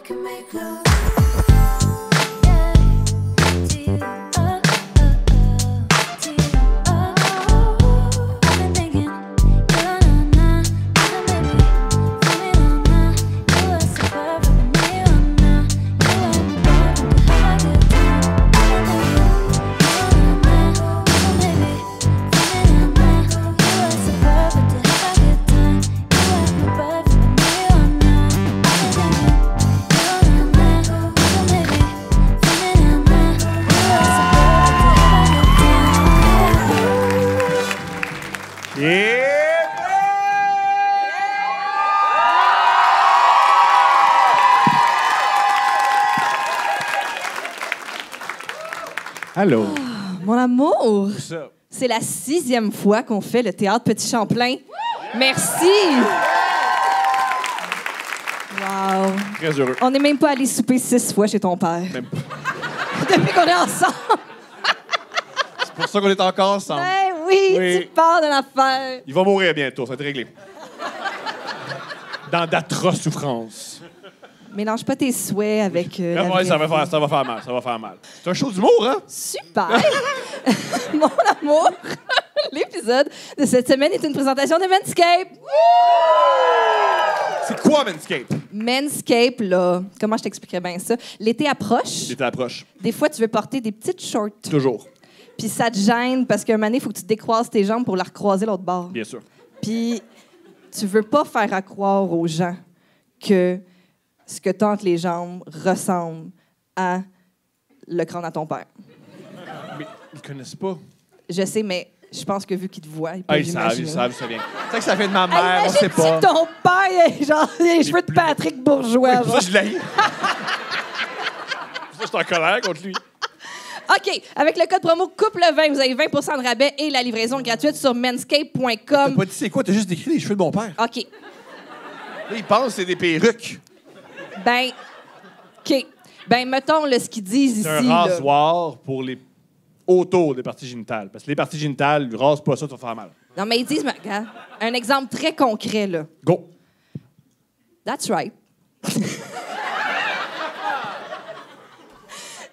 can make love. Allô. Oh, mon amour, Ça. c'est la 6e fois qu'on fait le Théâtre Petit Champlain. Merci. Wow. Très heureux. On n'est même pas allé souper 6 fois chez ton père. Même pas. Depuis qu'on est ensemble. C'est pour ça qu'on est encore ensemble. Ben oui, Oui. tu parles de l'affaire. Il va mourir bientôt, ça va être réglé. Dans d'atroces souffrances. Mélange pas tes souhaits avec la Ouais, vraie ça va vie. faire mal, ça va faire mal. C'est un show d'humour, hein? Super! Mon amour, l'épisode de cette semaine est une présentation de Manscaped. C'est quoi Manscaped? Manscaped, là, comment je t'expliquerais bien ça? L'été approche. L'été approche. Des fois, tu veux porter des petites shorts. Toujours. Puis ça te gêne parce qu'à un moment donné, il faut que tu décroises tes jambes pour la recroiser l'autre bord. Bien sûr. Puis tu veux pas faire à croire aux gens que ce que t'as entre les jambes ressemble à le crâne à ton père. Mais ils connaissent pas. Je sais, mais je pense que vu qu'ils te voient, ils peuvent Ah, ils imaginer. savent, ça vient. C'est vrai que ça vient de ma Hey, mère, on sait imagine pas. si ton père, il a genre les cheveux de Patrick Bourgeois. Pour ça, je l'ai. Pour ça, je suis en colère contre lui. OK. Avec le code promo COUPLE20, vous avez 20 de rabais et la livraison gratuite sur T'as manscape.com. pas dit c'est quoi, t'as juste décrit les cheveux de mon père. OK. Là, il pense que c'est des perruques. Ben, OK. Ben, mettons là, ce qu'ils disent C'est ici. un là. rasoir pour les autour des parties génitales. Parce que les parties génitales, ils rasent pas ça, ça va faire mal. Non, mais ils disent, mais, regarde, un exemple très concret, là. Go! That's right.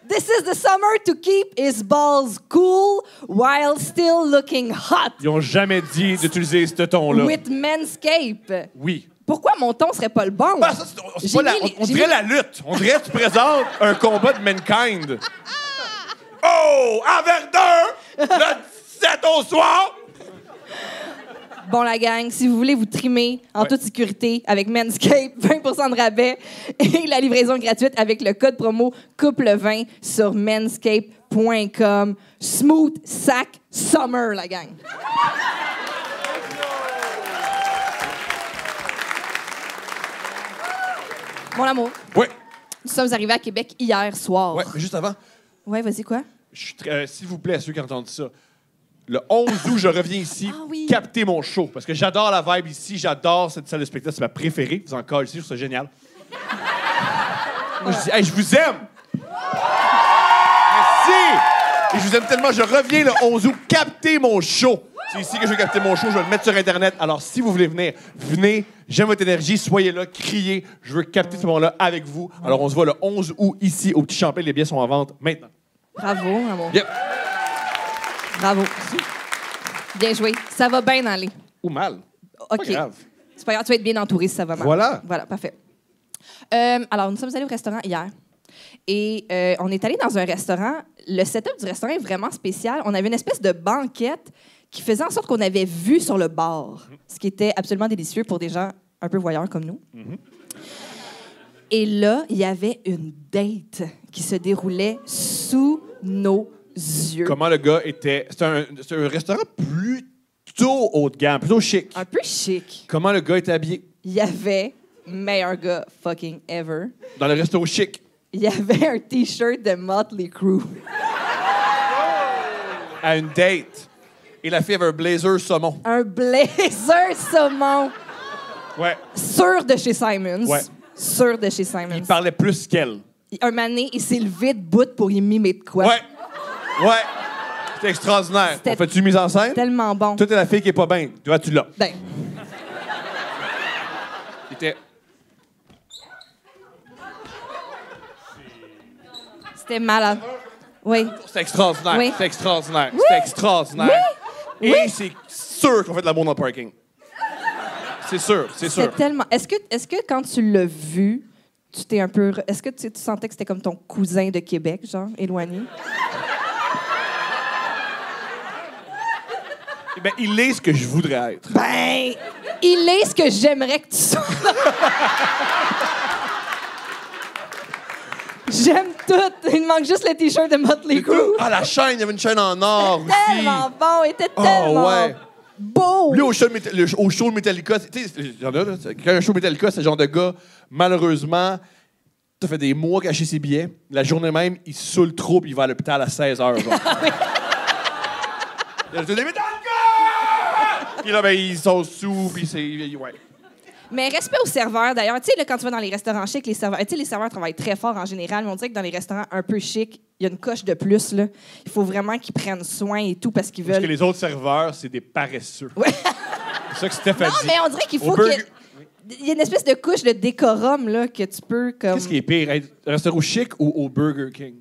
This is the summer to keep his balls cool while still looking hot Ils ont jamais dit d'utiliser ce ton-là. with Manscaped. Oui. Pourquoi mon ton serait pas le bon? Ben, ça, c'est J'ai pas la- mis les- on j'ai dirait mis- la lutte. On dirait que tu présentes un combat de mankind. Oh! À Verdun! Le 17 au soir! Bon, la gang, si vous voulez vous trimer en Ouais. toute sécurité avec Manscaped, 20 de rabais et la livraison gratuite avec le code promo COUPLE20 sur manscaped.com. Smooth Sack Summer, la gang. Mon amour, Oui. nous sommes arrivés à Québec hier soir. Ouais, mais juste avant, Ouais, vas-y, quoi? s'il vous plaît, à ceux qui entendent ça, le 11 août, je reviens ici, Ah oui. capter mon show. Parce que j'adore la vibe ici, j'adore cette salle de spectacle, c'est ma préférée. Vous en collez ici, je trouve ça génial. Moi, je dis, hey, je vous aime! Merci! Et je vous aime tellement, je reviens le 11 août, capter mon show. C'est ici que je vais capter mon show, je vais le mettre sur Internet. Alors, si vous voulez venir, venez, j'aime votre énergie, soyez là, criez. Je veux capter ce moment-là avec vous. Alors, on se voit le 11 août ici, au Petit Champlain. Les billets sont en vente maintenant. Bravo, mon amour. Yep. Bravo. Bien joué. Ça va bien aller. Ou mal. OK. Pas grave. C'est pas grave, tu vas être bien entouré si ça va mal. Voilà. Voilà, parfait. Alors, nous sommes allés au restaurant hier. Et on est allé dans un restaurant. Le setup du restaurant est vraiment spécial. On avait une espèce de banquette qui faisait en sorte qu'on avait vue sur le bar, ce qui était absolument délicieux pour des gens un peu voyeurs comme nous. Et là, il y avait une date qui se déroulait sous nos yeux. Comment le gars était... C'est un restaurant plutôt haut de gamme, plutôt chic. Un peu chic. Comment le gars était habillé? Il y avait, meilleur gars fucking ever, Dans le resto chic. il y avait un T-shirt de Motley Crue. À une date. Et la fille avait un blazer saumon. Un blazer saumon. Ouais. Sûr de chez Simons. Ouais. Sûr de chez Simons. Il parlait plus qu'elle. Un mané, il s'est levé de bout pour y mimer de quoi. Ouais. Ouais. C'était extraordinaire. C'était On fait-tu mise en scène? Tellement bon. Toi, t'es la fille qui est pas bien. Toi, tu l'as. Ben, Il était... C'était malade. Oui. C'est extraordinaire. Oui. C'est extraordinaire. Oui. C'est extraordinaire. Oui. Et Oui. c'est sûr qu'on fait de l'amour dans le parking. C'est sûr, c'est sûr. C'est tellement. Est-ce que quand tu l'as vu, tu t'es un peu. Est-ce que tu sentais que c'était comme ton cousin de Québec, genre, éloigné? Eh ben, il est ce que je voudrais être. Ben, il est ce que j'aimerais que tu sois. J'aime tout. Il me manque juste le T-shirt de Motley Crue. Ah, la chaîne, il y avait une chaîne en or aussi. Tellement bon, il était Oh, tellement ouais. beau. Lui, au show de Metallica, tu sais, il y en a, là, quand il y a un show de Metallica, c'est le genre de gars, malheureusement, t'as fait des mois cacher ses billets. La journée même, il se saoule trop puis il va à l'hôpital à 16h. Il a dit, les Metallica! Puis là, ben, ils sont sous, puis c'est. Ouais. Mais respect aux serveurs, d'ailleurs. Tu sais, là, quand tu vas dans les restaurants chics, les serveurs, tu sais, les serveurs travaillent très fort en général, mais on dirait que dans les restaurants un peu chics, il y a une coche de plus, là. Il faut vraiment qu'ils prennent soin et tout parce qu'ils veulent. Parce que les autres serveurs, c'est des paresseux. Ouais. C'est ça que Steph a Non, dit. mais on dirait qu'il faut Au qu'il y burger- ait... Il y a une espèce de couche de décorum, là, que tu peux, comme... Qu'est-ce qui est pire, être au restaurant chic ou au Burger King?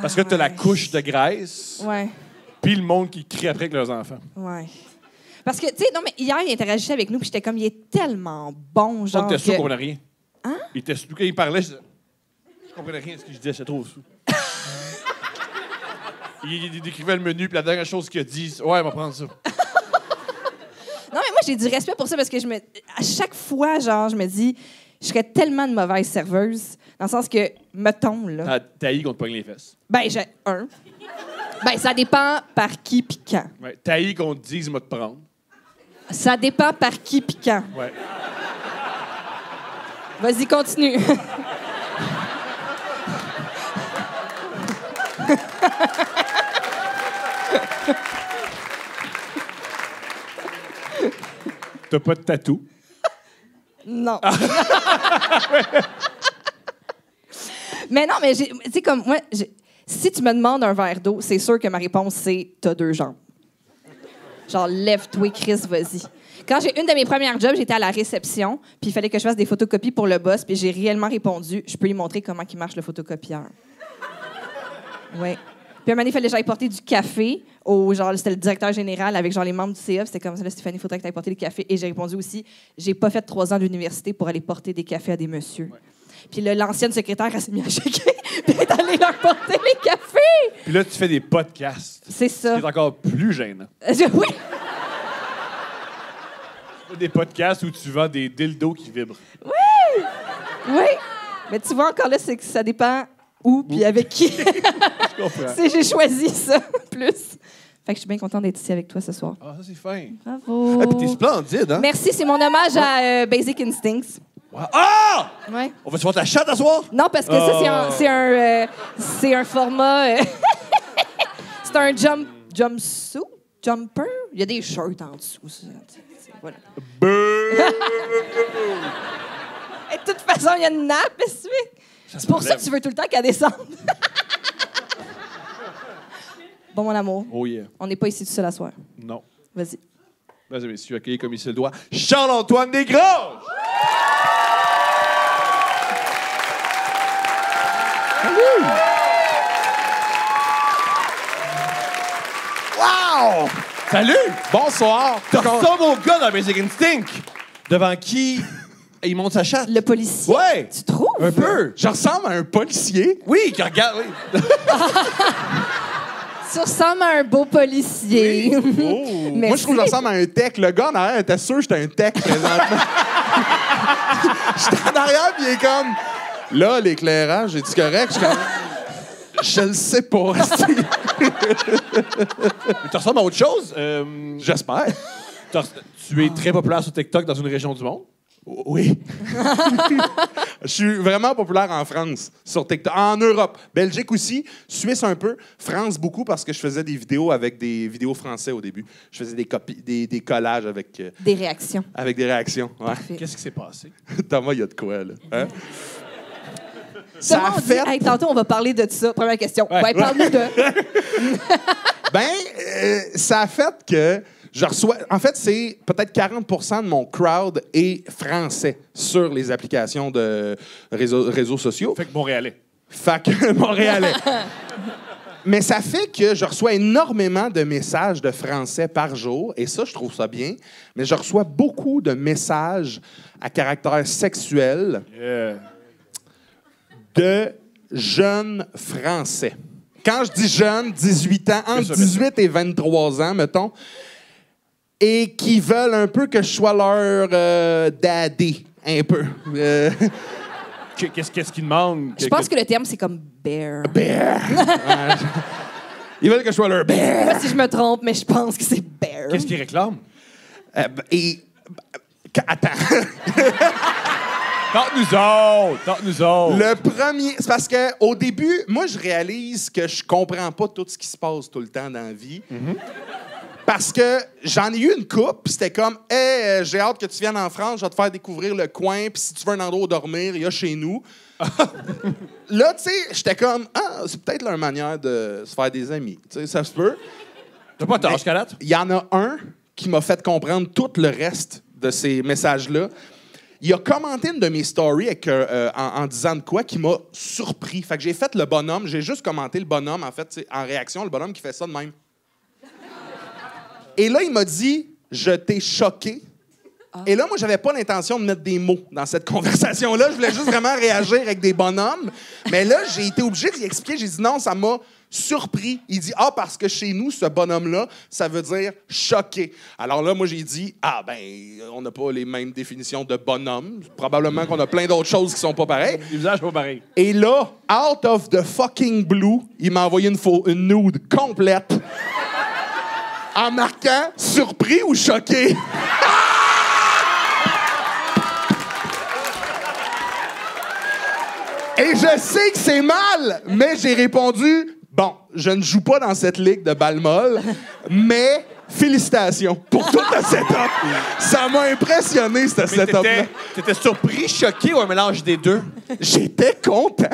Parce que t'as la couche de graisse, Ouais, puis le monde qui crie après avec leurs enfants. ouais. Parce que, tu sais, non, mais hier, il interagissait avec nous, puis j'étais comme, il est tellement bon, genre. On était sous, que- on comprenait rien. Hein? Il était sous. Quand il parlait, je comprenais rien de ce que je disais, j'étais trop sous. il décrivait le menu, puis la dernière chose qu'il a dit, c'est, ouais, on va prendre ça. Non, mais moi, j'ai du respect pour ça parce que à chaque fois, genre, je me dis, je serais tellement de mauvaise serveuse, dans le sens que, mettons, là. Taillis qu'on te pogne les fesses. Ben, j'ai un. Ben, ça dépend par qui pis quand. Ouais. Taillis qu'on te dise, moi te prendre. Ça dépend par qui pis quand. Ouais. Vas-y, continue. T'as pas de tatou. Non. Mais non, mais tu sais, comme moi, si tu me demandes un verre d'eau, c'est sûr que ma réponse, c'est t'as deux jambes. Genre, lève-toi, Chris, vas-y. Quand j'ai une de mes premières jobs, j'étais à la réception, puis il fallait que je fasse des photocopies pour le boss, puis j'ai réellement répondu, je peux lui montrer comment il marche le photocopieur. Oui. Puis un moment donné, il fallait que j'aille porter du café au genre, c'était le directeur général avec genre les membres du CA, c'était comme ça, là, Stéphanie, il faudrait que tu ailles porter des cafés. Et j'ai répondu aussi, j'ai pas fait 3 ans d'université pour aller porter des cafés à des messieurs. Ouais. Puis là, l'ancienne secrétaire, elle s'est mise à shaker, puis elle est allée leur porter les cafés. Puis là, tu fais des podcasts. C'est ça. C'est encore plus gênant. Oui. Des podcasts où tu vends des dildos qui vibrent. Oui! Oui. Mais tu vois, encore là, c'est que ça dépend où puis avec qui. Je comprends. J'ai choisi ça, plus. Fait que je suis bien contente d'être ici avec toi ce soir. Ah, ça, c'est fin. Bravo. Ah, puis t'es splendide, hein? Merci, c'est mon hommage à Basic Instincts. Wow. Ah! Ouais. On va-tu voir ta chatte à soir? Non, parce que ça, c'est un format... c'est un jumpsuit? Jumper? Il y a des shirts en dessous. Ça. Voilà. Et de toute façon, il y a une nappe, est-ce que c'est pour ça que tu veux tout le temps qu'elle descende. Bon, mon amour. Oh yeah. On n'est pas ici tout seul à soir. Non. Vas-y. Vas-y, messieurs, accueillez comme il se le doit. Charles-Antoine Desgranges! Salut! Wow! Salut! Bonsoir. Tu ressembles au gars dans Basic Instinct, devant qui il monte sa chatte. Le policier. Ouais! Tu trouves? Un peu. Je ressemble à un policier. Oui, qui regarde, oui. Tu ressembles à un beau policier. Oh. Merci. Moi, je trouve que je ressemble à un tech. Le gars en arrière était sûr que j'étais un tech présentement. J'étais en arrière, puis il est comme... Là, l'éclairage, est-tu correct? Je suis comme... Je le sais pas. Tu ressembles à autre chose? J'espère. Tu es très populaire sur TikTok dans une région du monde? Oui. Je suis vraiment populaire en France, sur TikTok. En Europe. Belgique aussi. Suisse un peu. France beaucoup parce que je faisais des vidéos avec des vidéos français au début. Je faisais des copies, des collages avec Des réactions. des réactions. Ouais. Parfait. Qu'est-ce qui s'est passé? Thomas, il y a de quoi, là? Hein? Thomas, on dit, hey, tantôt, on va parler de ça. Première question. Ouais, parle-nous de... Ça a fait que je reçois... En fait, c'est peut-être 40% de mon crowd est français sur les applications de réseaux sociaux. Fait que Montréalais. Fait que Montréalais. Mais ça fait que je reçois énormément de messages de français par jour, et ça, je trouve ça bien. Mais je reçois beaucoup de messages à caractère sexuel de jeunes Français. Quand je dis jeunes, 18 ans, entre 18 et 23 ans, mettons, et qui veulent un peu que je sois leur daddy, un peu. Qu'est-ce qu'ils demandent? Je pense que le terme, c'est comme bear. Bear. Ouais. Ils veulent que je sois leur Je sais bear. pas si je me trompe, mais je pense que c'est bear. Qu'est-ce qu'ils réclament? Attends. Tente-nous autres. Le premier... C'est parce qu'au début, moi, je réalise que je comprends pas tout ce qui se passe tout le temps dans la vie. Parce que j'en ai eu une coupe, puis c'était comme « Hey, j'ai hâte que tu viennes en France, je vais te faire découvrir le coin, puis si tu veux un endroit où dormir, il y a chez nous. » Là, tu sais, j'étais comme « Ah, c'est peut-être leur manière de se faire des amis. » Tu sais, ça se peut. T'as pas tâche jusqu'à date? Il y en a un qui m'a fait comprendre tout le reste de ces messages-là. Il a commenté une de mes stories en disant de quoi qui m'a surpris. Fait que j'ai fait le bonhomme, j'ai juste commenté le bonhomme, en fait, en réaction, le bonhomme qui fait ça de même. Et là, il m'a dit « Je t'ai choqué. » Et là, moi, j'avais pas l'intention de mettre des mots dans cette conversation-là. Je voulais juste vraiment réagir avec des bonhommes. Mais là, j'ai été obligé d'y expliquer. J'ai dit « Non, ça m'a surpris. » Il dit « Ah, parce que chez nous, ce bonhomme-là, ça veut dire choqué. » Alors là, moi, j'ai dit « Ah, ben, on n'a pas les mêmes définitions de bonhomme. Probablement qu'on a plein d'autres choses qui sont pas pareilles. » Les visages pas pareils. Et là, out of the fucking blue, il m'a envoyé une nude complète en marquant « surpris ou choqué ». Et je sais que c'est mal, mais j'ai répondu « Bon, je ne joue pas dans cette ligue de balle molle, mais félicitations pour tout le setup. » Ça m'a impressionné, ce setup-là. T'étais surpris, choqué ou un mélange des deux? J'étais content.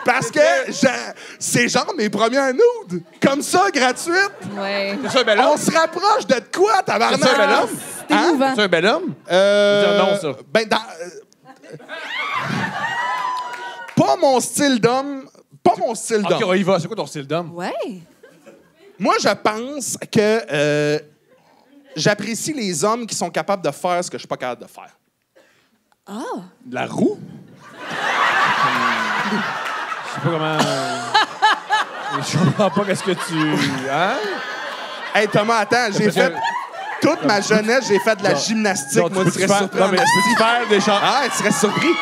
Parce que c'est genre mes premières nudes. Comme ça, gratuites. Ouais. C'est un bel homme? On se rapproche de quoi, tabarnak? C'est un bel homme? C'est émouvant. C'est un bel homme? non, ça. Ben, pas mon style d'homme. Pas mon style d'homme. OK, on y va. C'est quoi ton style d'homme? Ouais. Moi, je pense que j'apprécie les hommes qui sont capables de faire ce que je suis pas capable de faire. Ah. De la roue? Je sais pas comment... Je comprends pas qu'est-ce que tu... Hein? Hey, Thomas, attends, j'ai fait... Toute ma jeunesse, j'ai fait de la gymnastique. Donc, moi, tu serais surpris. Non, mais peux-tu faire des choses... Ah, tu serais surpris.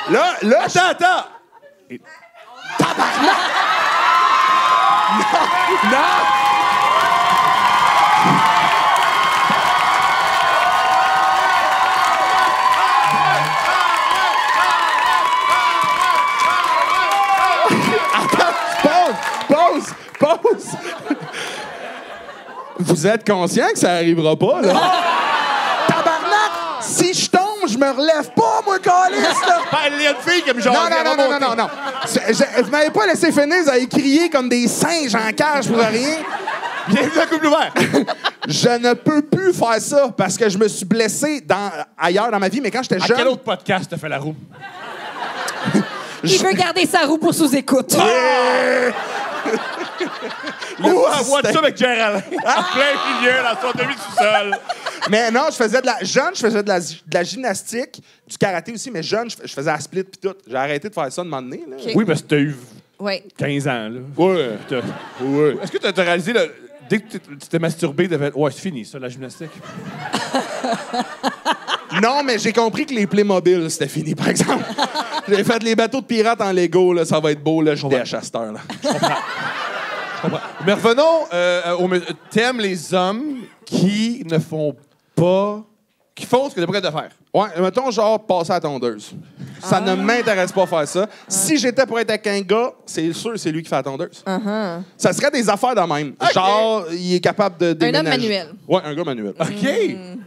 Là... Attends! Tabarnak! Non! Pause! Vous êtes conscient que ça arrivera pas, là? Tabarnak! Si je tombe, je me relève pas, moi, câlisse, là! Il y a une fille qui me genre... Non. Vous m'avez pas laissé finir, vous avez crié comme des singes en cage pour rien. Bienvenue à couple ouvert! Je ne peux plus faire ça parce que je me suis blessé ailleurs dans ma vie, mais quand j'étais jeune... À quel autre podcast t'as fait la roue? Il veut garder sa roue pour sous-écoute. Ou à voiture avec Gérald. En plein milieu, dans son demi-sous-sol. Mais non, je faisais de la gymnastique, du karaté aussi, mais jeune, je faisais la split puis tout. J'ai arrêté de faire ça de moment donné. Là. OK. Oui, parce que t'as eu Ouais. 15 ans, là. Ouais. Ouais. Est-ce que t'as réalisé, là, dès que tu t'es masturbé, t'as fait « Ouais, c'est fini, ça, la gymnastique. » Non, mais j'ai compris que les Playmobil, c'était fini, par exemple. J'ai fait les bateaux de pirates en Lego, là, ça va être beau, là, je dèche à cette heure, là. Mais revenons t'aimes les hommes qui ne font pas... qui font ce que t'es prêt de faire. Ouais, mettons, genre, passer à la tondeuse. Ça ne m'intéresse pas faire ça. Si j'étais pour être avec un gars, c'est sûr c'est lui qui fait la tondeuse. Ça serait des affaires de même. Okay. Genre, il est capable de déménager. homme manuel. Ouais, un gars manuel. OK!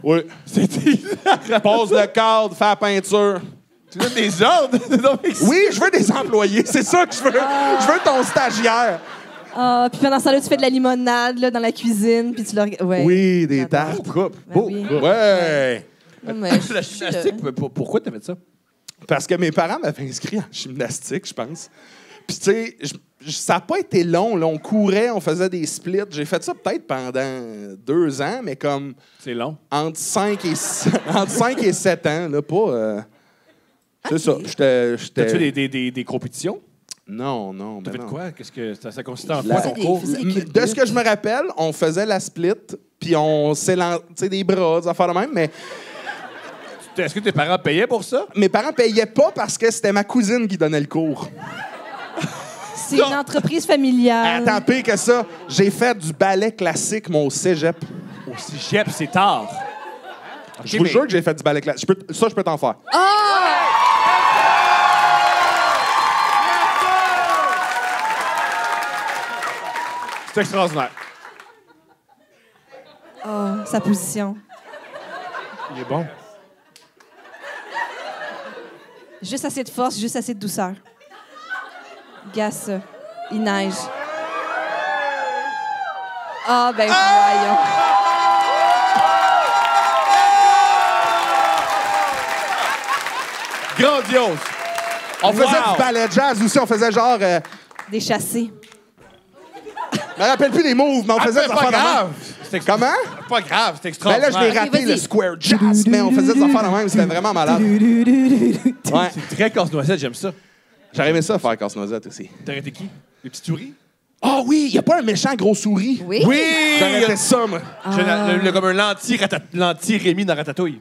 Oui. C'était... Pose le cadre, fait la peinture. Tu donnes des ordres? Oui, je veux des employés. C'est ça que je veux. Je veux ton stagiaire. Ah, puis pendant ce temps-là, tu fais de la limonade là, dans la cuisine, puis tu le regardes. Ouais. Oui, des tartes. Coupe. Ben oui. Ouais. Non, mais La gymnastique, pourquoi t'as fait ça? Parce que mes parents m'avaient inscrit en gymnastique, je pense. Puis, tu sais, ça n'a pas été long. Là. On courait, on faisait des splits. J'ai fait ça peut-être pendant 2 ans, mais comme C'est long. entre 5 et 7 ans. Là, pas... c'est ça. T'as-tu fait des compétitions? Non. T'as fait non. quoi? Qu'est-ce que ça consistait en La- quoi, ton cours? De ce que je me rappelle, on faisait la split, puis on s'élançait des bras, des affaires de même, mais Est-ce que tes parents payaient pour ça? mes parents payaient pas parce que c'était ma cousine qui donnait le cours. C'est une entreprise familiale. Attends, pire que ça, j'ai fait du ballet classique, mon cégep. Au cégep, c'est tard. Je vous jure que j'ai fait du ballet classique. Je peux t'en faire. C'est extraordinaire. Oh, sa position. Il est bon. Juste assez de force, juste assez de douceur. Gars, ça. Il neige. Ah, ben voyons. Grandiose. On faisait Wow. du ballet jazz aussi. On faisait genre... Des chassés. je me rappelle plus les moves, mais on faisait c'est des pas affaires de grave. même. Comment? Pas grave, c'est Ben là, extraordinaire. je l'ai raté, vas-y. le square jazz, mais on faisait des affaires de même. C'était vraiment malade. Ouais. C'est très casse-noisette, j'aime ça. J'aurais aimé ça faire casse-noisette aussi. T'as arrêté qui? Les petites souris? Ah oui, il n'y a pas un méchant gros souris. Oui? J'aurais fait ça, moi. J'ai comme un l'anti-Rémi dans Ratatouille.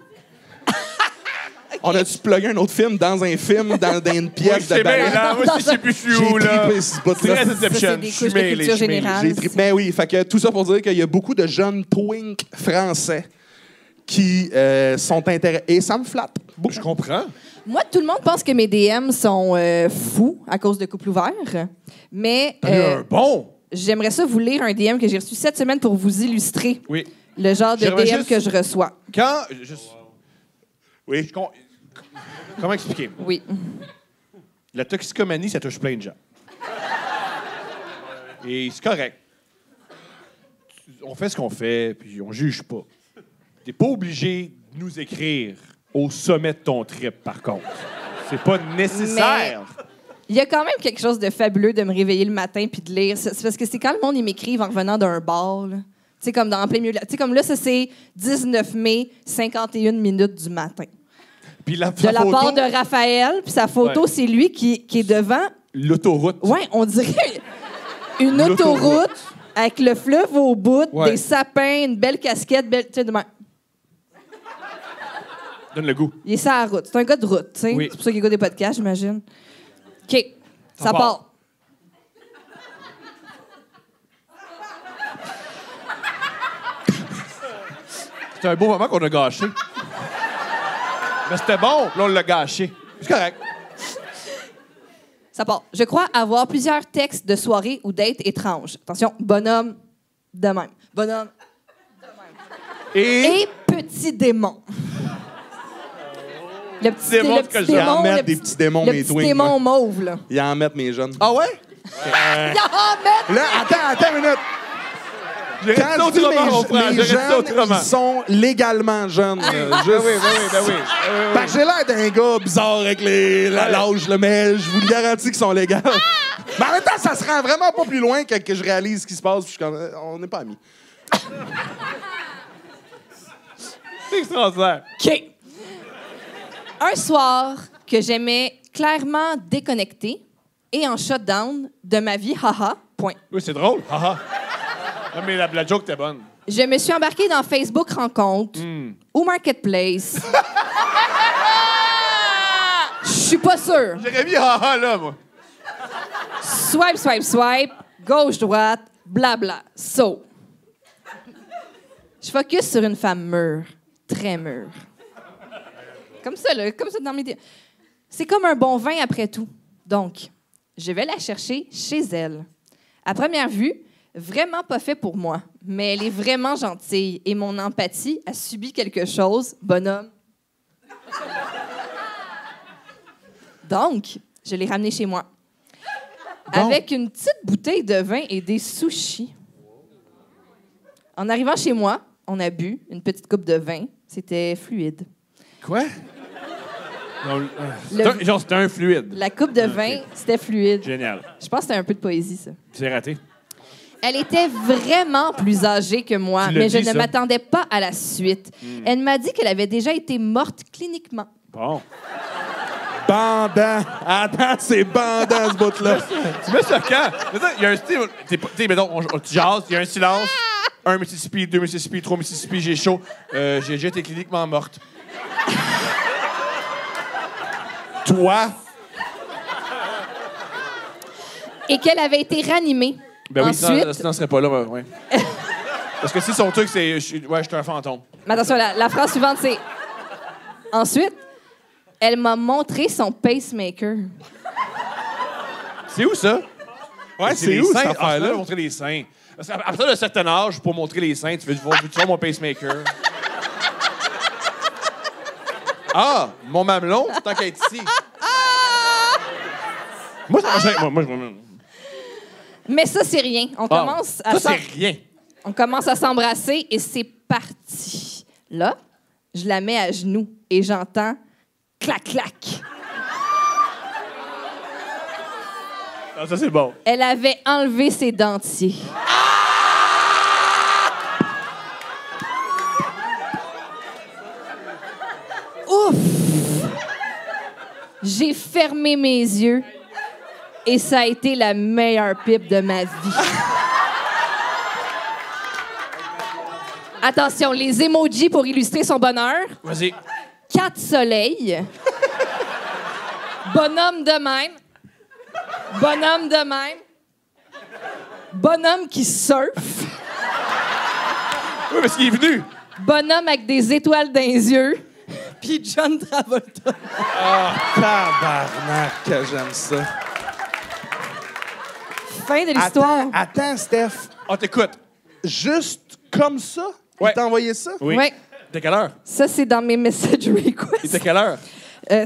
On a-tu plugué un autre film dans un film, dans une pièce de bien, ballet? là. Moi aussi, je sais plus je suis où, J'ai là. trippé ce bout-là. Très Ça, Inception. c'est des Je suis couches de mêlé, culture je suis mêlé. générale. J'ai trippé. Mais oui, fait que tout ça pour dire qu'il y a beaucoup de jeunes twinks français qui sont intéressés. Et ça me flatte. Je comprends. Moi, tout le monde pense que mes DM sont fous à cause de couple ouvert. Mais Bon. j'aimerais ça vous lire un DM que j'ai reçu cette semaine pour vous illustrer Oui. le genre de J'aimerais DM juste- que je reçois. Quand... Oui. Comment expliquer? Oui. La toxicomanie, ça touche plein de gens. Et c'est correct. On fait ce qu'on fait, puis on juge pas. T'es pas obligé de nous écrire au sommet de ton trip, par contre. C'est pas nécessaire. Il y a quand même quelque chose de fabuleux de me réveiller le matin puis de lire. C'est parce que c'est quand le monde il m'écrive en revenant d'un bar. Tu sais, comme dans en plein milieu. Tu sais, comme là, ça, c'est 19 mai, 51 minutes du matin. Puis la De la photo, part de Raphaël, puis sa photo, Ouais. c'est lui qui est devant. l'autoroute. Ouais, on dirait une autoroute avec le fleuve au bout, Ouais. des sapins, une belle casquette, belle. Tu sais, demain. Donne le goût. Il est sur la route. C'est un gars de route, tu sais. Oui. C'est pour ça qu'il écoute des podcasts, j'imagine. OK. Ça part. part. C'est un beau moment qu'on a gâché. Mais c'était bon, puis là, on l'a gâché. C'est correct. Ça part. Je crois avoir plusieurs textes de soirée ou dates étranges. Attention, bonhomme de même. Bonhomme Et et petit démon. Le petit, Démon, le ce que petit je vais démon, en mettre le des petit- petits démons, le mes petit twins, démon moi. mauve, là. Ils en mettent mes jeunes. Ah ouais? Ah, mais- Là, attends une minute. J'ai Quand je dis autrement, mon frère. les J'ai resté jeunes, autrement. ils sont légalement jeunes. Juste... Ben oui. Parce que j'ai l'air d'un gars bizarre avec l'âge, là, mais je vous le garantis qu'ils sont légaux. Mais en même temps, ça se rend vraiment pas plus loin que je réalise ce qui se passe. Puis je suis comme, on n'est pas amis. C'est extraordinaire. OK. Un soir que j'aimais clairement déconnecter et en shutdown de ma vie, haha, point. Oui, c'est drôle. Haha. Ah, mais la joke était bonne. Je me suis embarquée dans Facebook Rencontre ou Marketplace. Je suis pas sûre. J'aurais mis haha là, moi. Swipe, swipe, swipe, gauche-droite, blabla. So. Je focus sur une femme mûre, très mûre. Comme ça, là, comme ça dans mes... C'est comme un bon vin après tout. Donc, je vais la chercher chez elle. À première vue, vraiment pas fait pour moi, mais elle est vraiment gentille et mon empathie a subi quelque chose, bonhomme. Donc, je l'ai ramenée chez moi. Avec une petite bouteille de vin et des sushis. En arrivant chez moi, on a bu une petite coupe de vin. C'était fluide. Quoi? C'était un fluide. La coupe de vin, c'était fluide. Génial. Je pense que c'était un peu de poésie, ça. C'est raté. Elle était vraiment plus âgée que moi, Tu l'as mais je dit, ne ça. m'attendais pas à la suite. Elle m'a dit qu'elle avait déjà été morte cliniquement. Bon. Bandant. Attends, c'est bandant, ce bout-là. Tu mets ça quand? Il y a un style. Tu sais, mettons, tu jases, il y a un silence. 1 Mississippi, 2 Mississippi, 3 Mississippi, j'ai chaud. J'ai déjà été cliniquement morte. Toi, Et qu'elle avait été ranimée. Ben oui, Ensuite, sinon, on serait pas là, ouais. Parce que si son truc, c'est. Je suis un fantôme. mais attention, la phrase suivante, c'est... Ensuite, elle m'a montré son pacemaker. C'est où ça? ouais, c'est les où, seins. cette Ah, je affaire-là? vais montrer les seins. Parce qu'à partir d'un certain âge, pour montrer les seins, tu veux voir mon pacemaker. Ah, mon mamelon, tant qu'à être ici. Moi, ça marche. Moi, Mais ça, c'est rien. On commence à ça, c'est rien. On commence à s'embrasser et c'est parti. Là, je la mets à genoux et j'entends clac, clac. Ah, ça, c'est bon. Elle avait enlevé ses dentiers. Ouf! J'ai fermé mes yeux et ça a été la meilleure pipe de ma vie. Attention, les emojis pour illustrer son bonheur. Vas-y. 4 soleils. Bonhomme de même. Bonhomme de même. Bonhomme qui surfe. Oui, parce qu'il est venu. Bonhomme avec des étoiles dans les yeux. Puis John Travolta. Tabarnak, que j'aime ça. Fin de l'histoire. Attends, Steph. On t'écoute. Juste comme ça? Ouais. Il t'a envoyé ça? Oui. Ouais. T'es quelle heure? Ça, c'est dans mes message Il requests. était quelle heure?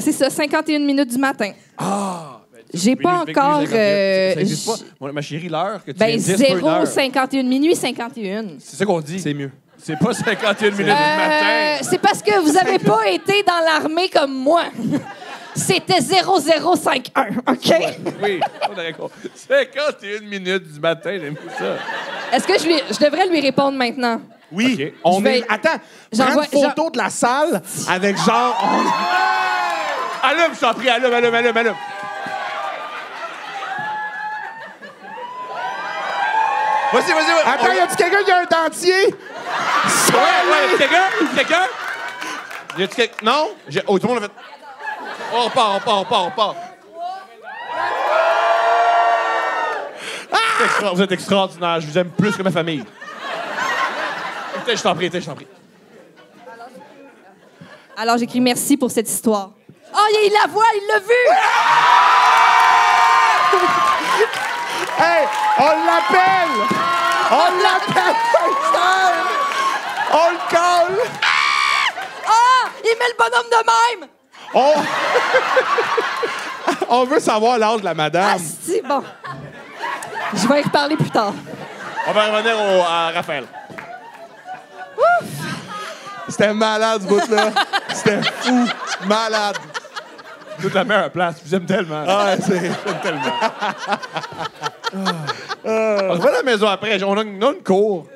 C'est ça, 51 minutes du matin. J'ai pas encore... Ça existe pas. Ma chérie, l'heure que tu viens Ben, de dire, c'est pas une 0, heure. 51, minuit 51. C'est ça qu'on dit. C'est mieux. C'est pas 51 minutes du matin. C'est parce que vous avez pas été dans l'armée comme moi. C'était 0051, OK? Oui, on a raison. 51 minutes du matin, j'aime ça. Est-ce que je devrais lui répondre maintenant? Oui. OK. On Je vais- est... Attends, prends J'envoie- une photo de la salle avec genre... Allume, je t'en prie, allume. Vas-y. Attends, y a-tu quelqu'un qui a un dentier? Ouais, quelqu'un? Y a-tu quelqu'un? Non? Oh, tout le monde a fait... Oh, on part. Vous êtes extraordinaire. Je vous aime plus que ma famille. Je t'en prie. Alors, j'écris merci pour cette histoire. Oh, il la voit, il l'a vu! Hey, on l'appelle! On le colle! Ah! Il met le bonhomme de même! On veut savoir l'âge de la madame. Ah, si, bon. Je vais y reparler plus tard. On va revenir à Raphaël. C'était malade, ce bout-là. C'était fou. Malade. Toute la meilleure place. Je vous aime tellement. Ah, c'est... J'aime tellement. On se va à la maison après. On a une cour.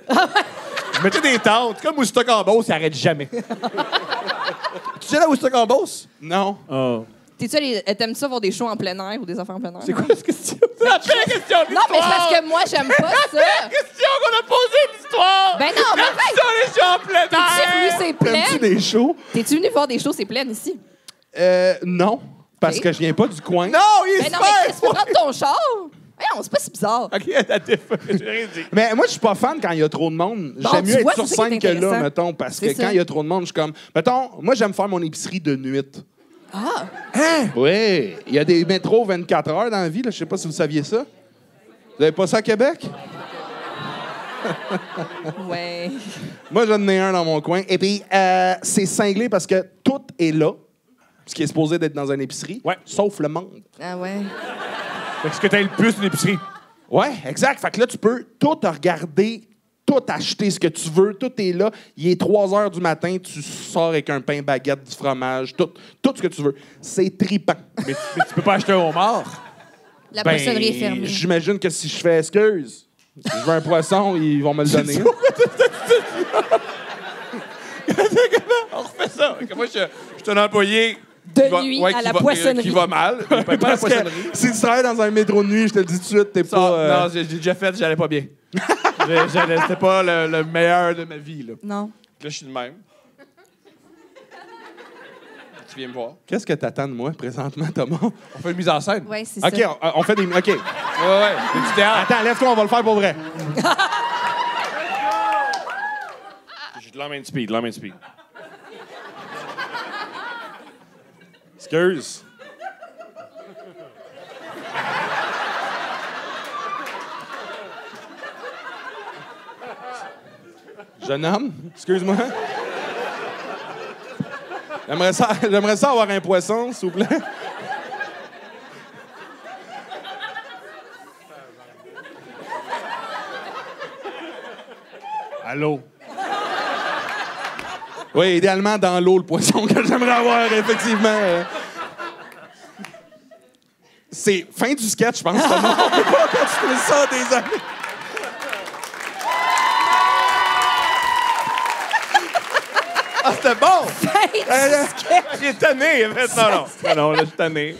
Je mettais des tentes. Comme Woodstock en Beauce, ça arrête jamais. Tu sais la Woodstock en Beauce? Non. Oh. T'aimes ça voir des shows en plein air ou des affaires en plein air? C'est quoi cette question? C'est la pire question de Non, mais c'est l'histoire! parce que moi, j'aime pas ça. La question qu'on a posée de l'histoire! Ben non, mais J'aime ça, les gens en plein T'es-tu venu, air! c'est T'aimes-tu plein? des shows? T'es-tu venu voir des shows, c'est plein ici? Non. Parce Ok. que je viens pas du coin. Non, il est Ben non, mais super! qu'est-ce que tu peux prendre ton char? Voyons, c'est pas si bizarre. OK, t'as j'ai rien dit. Mais moi, je suis pas fan quand il y a trop de monde. Bon, J'aime tu mieux vois, être sur c'est ça qui est scène que là, intéressant. mettons, parce que C'est ça. quand il y a trop de monde, je suis comme... Mettons, moi, j'aime faire mon épicerie de nuit. Ah! Oui. Il y a des métros 24 heures dans la vie, là. Je sais pas si vous saviez ça. Vous avez pas ça à Québec? Ouais. Moi, j'en ai un dans mon coin. Et puis, c'est cinglé parce que tout est là, ce qui est supposé d'être dans une épicerie, Ouais. sauf le monde. Ah ouais. Fait que ce que t'as le plus d'une épicerie? Ouais, exact. Fait que là, tu peux tout regarder, tout acheter ce que tu veux, tout est là. Il est 3 heures du matin, tu sors avec un pain baguette, du fromage, tout ce que tu veux. C'est tripant. Mais tu peux pas acheter un homard. La poissonnerie est fermée. J'imagine que si je fais excuse, je veux un poisson, ils vont me le donner. On refait ça. Moi, je suis un employé De nuit à la poissonnerie. qui va mal. Je paye pas la Parce que poissonnerie. si tu travailles dans un métro de nuit, je te le dis tout de suite, t'es Ça, pas... Non, j'ai déjà fait, j'allais pas bien. C'était pas le meilleur de ma vie. Là, Non. là je suis de même. Tu viens me voir. Qu'est-ce que t'attends de moi présentement, Thomas? On fait une mise en scène. Oui, c'est OK, ça. on fait des... OK. Ouais. Du théâtre. Attends, lève-toi, on va le faire pour vrai. J'ai de l'emmène speed, speed. Excuse. Jeune homme, excuse-moi. J'aimerais ça avoir un poisson, s'il vous plaît. Allô? Oui, idéalement dans l'eau, le poisson que j'aimerais avoir, effectivement. C'est fin du sketch, je pense. Thomas. On peut pas continuer ça des années. Ah, c'était bon! Il est tanné. Non, là, je suis tanné.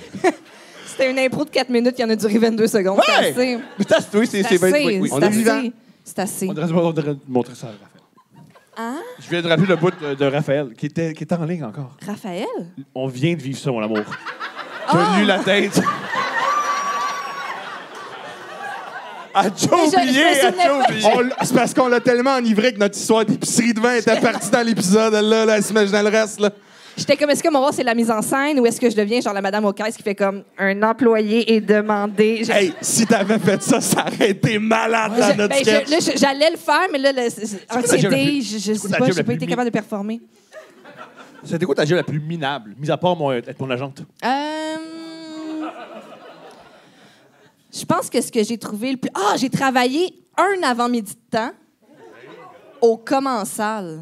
C'était une impro de 4 minutes qui en a duré 22 secondes. Ouais! C'est assez. Mais t'as oui, c'est C'est assez. oui. On C'est est vivant. assez. C'est assez. On devrait montrer ça à Raphaël. Hein? Je viens de rappeler le bout de Raphaël, qui était en ligne encore. Raphaël? On vient de vivre ça, mon amour. Tenu la tête. A déjà Mais je oublié, me a souvenais déjà pas. oublié. C'est parce qu'on l'a tellement enivré que notre histoire d'épicerie de vin était partie dans l'épisode. Là, elle s'imaginait le reste. Là. J'étais comme, est-ce que mon rôle, c'est la mise en scène ou est-ce que je deviens genre la madame aux caisses qui fait comme un employé est demandé? Hey, si t'avais fait ça, ça aurait été malade dans notre sketch. Là, j'allais le faire, mais là, anxiété, je c'est sais quoi ta pas, job j'ai la pas plus été capable de performer. C'était quoi ta job la plus minable, mis à part être mon agente? Je pense que ce que j'ai trouvé le plus... Ah, j'ai travaillé un avant-midi de temps au Commensal.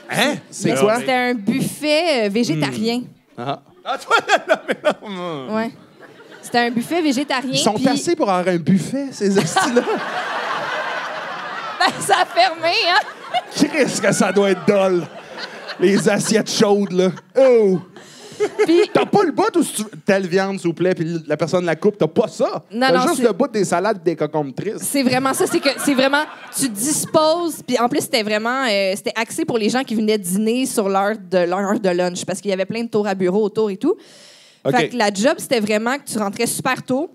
Hein? C'est Mais quoi? C'était un buffet végétarien. Ah. Ah, toi, là, mais non. Ouais. C'était un buffet végétarien. Ils sont puis- assez pour avoir un buffet, ces hosties-là. Ben, ça a fermé, hein? Qu'est-ce que ça doit être dole. Les assiettes chaudes, là. Oh! Puis, T'as pas le bout où si tu veux telle viande, s'il vous plaît, puis la personne la coupe, t'as pas ça. Non, T'as non, juste c'est- le bout des salades et des concombres tristes. c'est vraiment ça. C'est vraiment... Tu disposes... Puis en plus, c'était vraiment... c'était axé pour les gens qui venaient dîner sur l'heure de lunch parce qu'il y avait plein de tours à bureau autour et tout. OK. Fait que la job, c'était vraiment que tu rentrais super tôt.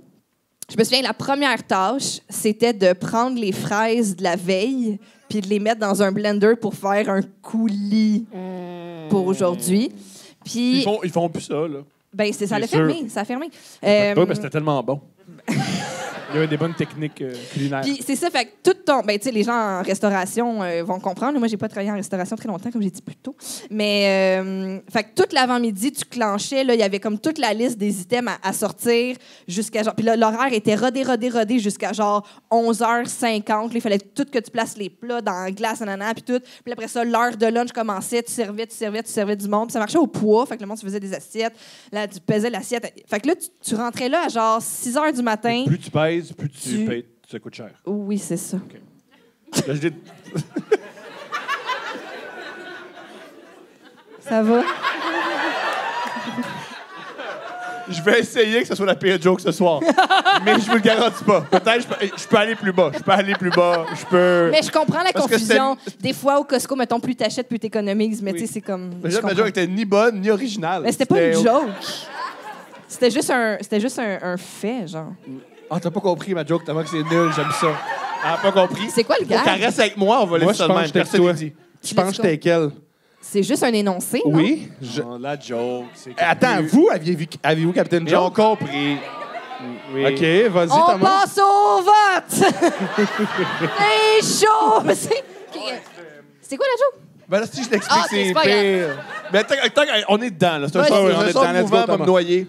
Je me souviens, la première tâche, c'était de prendre les fraises de la veille puis de les mettre dans un blender pour faire un coulis pour aujourd'hui. Puis, Ils font plus ça, là. ben, ça c'est l'a sûr. fermé. Ça a fermé. Pas parce que c'était tellement bon. Il y avait des bonnes techniques culinaires. Puis c'est ça, fait que tout ton... Ben, tu sais, les gens en restauration vont comprendre. Moi, j'ai pas travaillé en restauration très longtemps, comme j'ai dit plus tôt. Mais, fait que tout l'avant-midi, tu clenchais, là, il y avait comme toute la liste des items à sortir jusqu'à genre... Puis là, l'horaire était rodé jusqu'à genre 11h50. Là, il fallait tout que tu places les plats dans la glace, nanana, puis tout. Puis après ça, l'heure de lunch commençait, tu servais du monde. Puis ça marchait au poids, fait que le monde, tu faisais des assiettes. Là, tu pesais l'assiette. Fait que là, tu rentrais là à genre 6h du matin. Plus tu pèses, plus tu Tu- payes, ça coûte cher. Oui, c'est ça. Là, je dis... Ça va? Je vais essayer que ce soit la pire joke ce soir. Mais je vous le garantis pas. Peut-être je peux aller plus bas. Je peux... Mais je comprends la Parce que confusion. Des fois, au Costco, mettons, plus t'achètes, plus t'économises. Mais tu sais, c'est comme. Ma je comprends. joke était ni bonne, ni originale. Mais c'était pas une joke. C'était juste un fait, genre. Ah, t'as pas compris ma joke, tellement que c'est nul, j'aime ça. Ah, pas compris. C'est quoi le Faut qu'elle gars? reste avec moi, on va Moi, laisser je ça de pense même. que j'étais Personne toi. ne dit. Je pense que j'étais quel? C'est juste un énoncé, non? Oui. Non, la joke, c'est... Attends, plus- vous, aviez-vous Captain Ils ont Joe? compris. Oui. OK, vas-y, On Thomas. passe au vote! C'est chaud! Mais c'est quoi la joke? Ben là, si je l'explique, Ah, c'est c'est pas pire. Mais on est dedans, là. C'est un Ouais, son, c'est- un on est son dedans, let's mouvement go, va me Thomas. noyer.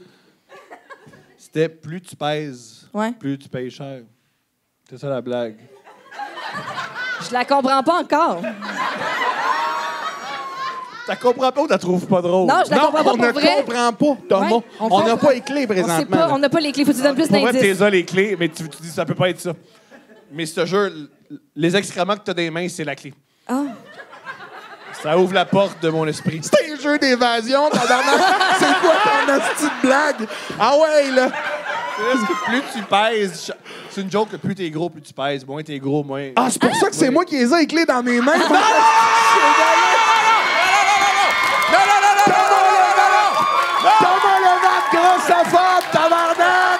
C'était plus tu pèses, Ouais. plus tu payes cher. C'est ça la blague. Je la comprends pas encore. T'as comprends pas ou t'as trouves pas drôle? Non, je la comprends pas on pour ne vrai. comprend pas, Thomas. Ouais, on on n'a comprend. pas les clés On sait présentement. pas, on n'a pas les clés. Faut que tu donnes plus Pour vrai, d'indices. t'es les clés, mais tu dis ça peut pas être ça. Mais je te jure, les excréments que t'as des mains, c'est la clé. Ah. Ça ouvre la porte de mon esprit. C'est un jeu d'évasion, tabarnak. C'est quoi ton hostie de blague? Ah ouais, là. Parce que plus tu pèses, c'est une joke que plus t'es gros, plus tu pèses. Moins t'es gros, moins. Ah, c'est pour ça que c'est moi qui les ai, les clés dans mes mains. Thomas Levac, grossophobe, tabarnak!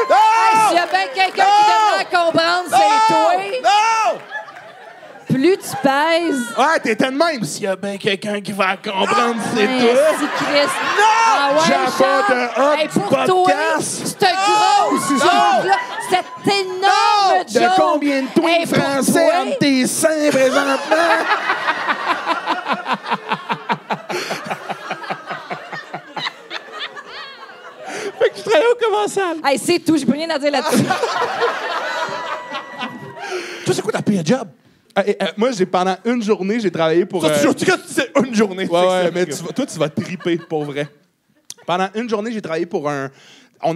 Hey, s'il y a bien quelqu'un qui devrait comprendre, c'est toi. Non! Plus tu pèses. Ouais, t'étais de même. S'il y a bien quelqu'un qui va comprendre, c'est toi. Si Chris. Ah ouais, J'avais Charles. de hot Hey, du pour toi, podcast. cette grosse joke-là, cette énorme De joke. combien de twins Hey, pour français toi, entre tes seins présentement? Fait que tu travailles au commensal. Hey, c'est tout, j'ai plus rien à dire là-dessus. Toi, c'est quoi ta pire job? Moi, pendant une journée, j'ai travaillé pour... Ça, tu sais une journée. tu sais que Ouais, c'est mais pire. toi, tu vas triper, pour vrai. Pendant une journée, j'ai travaillé pour un... On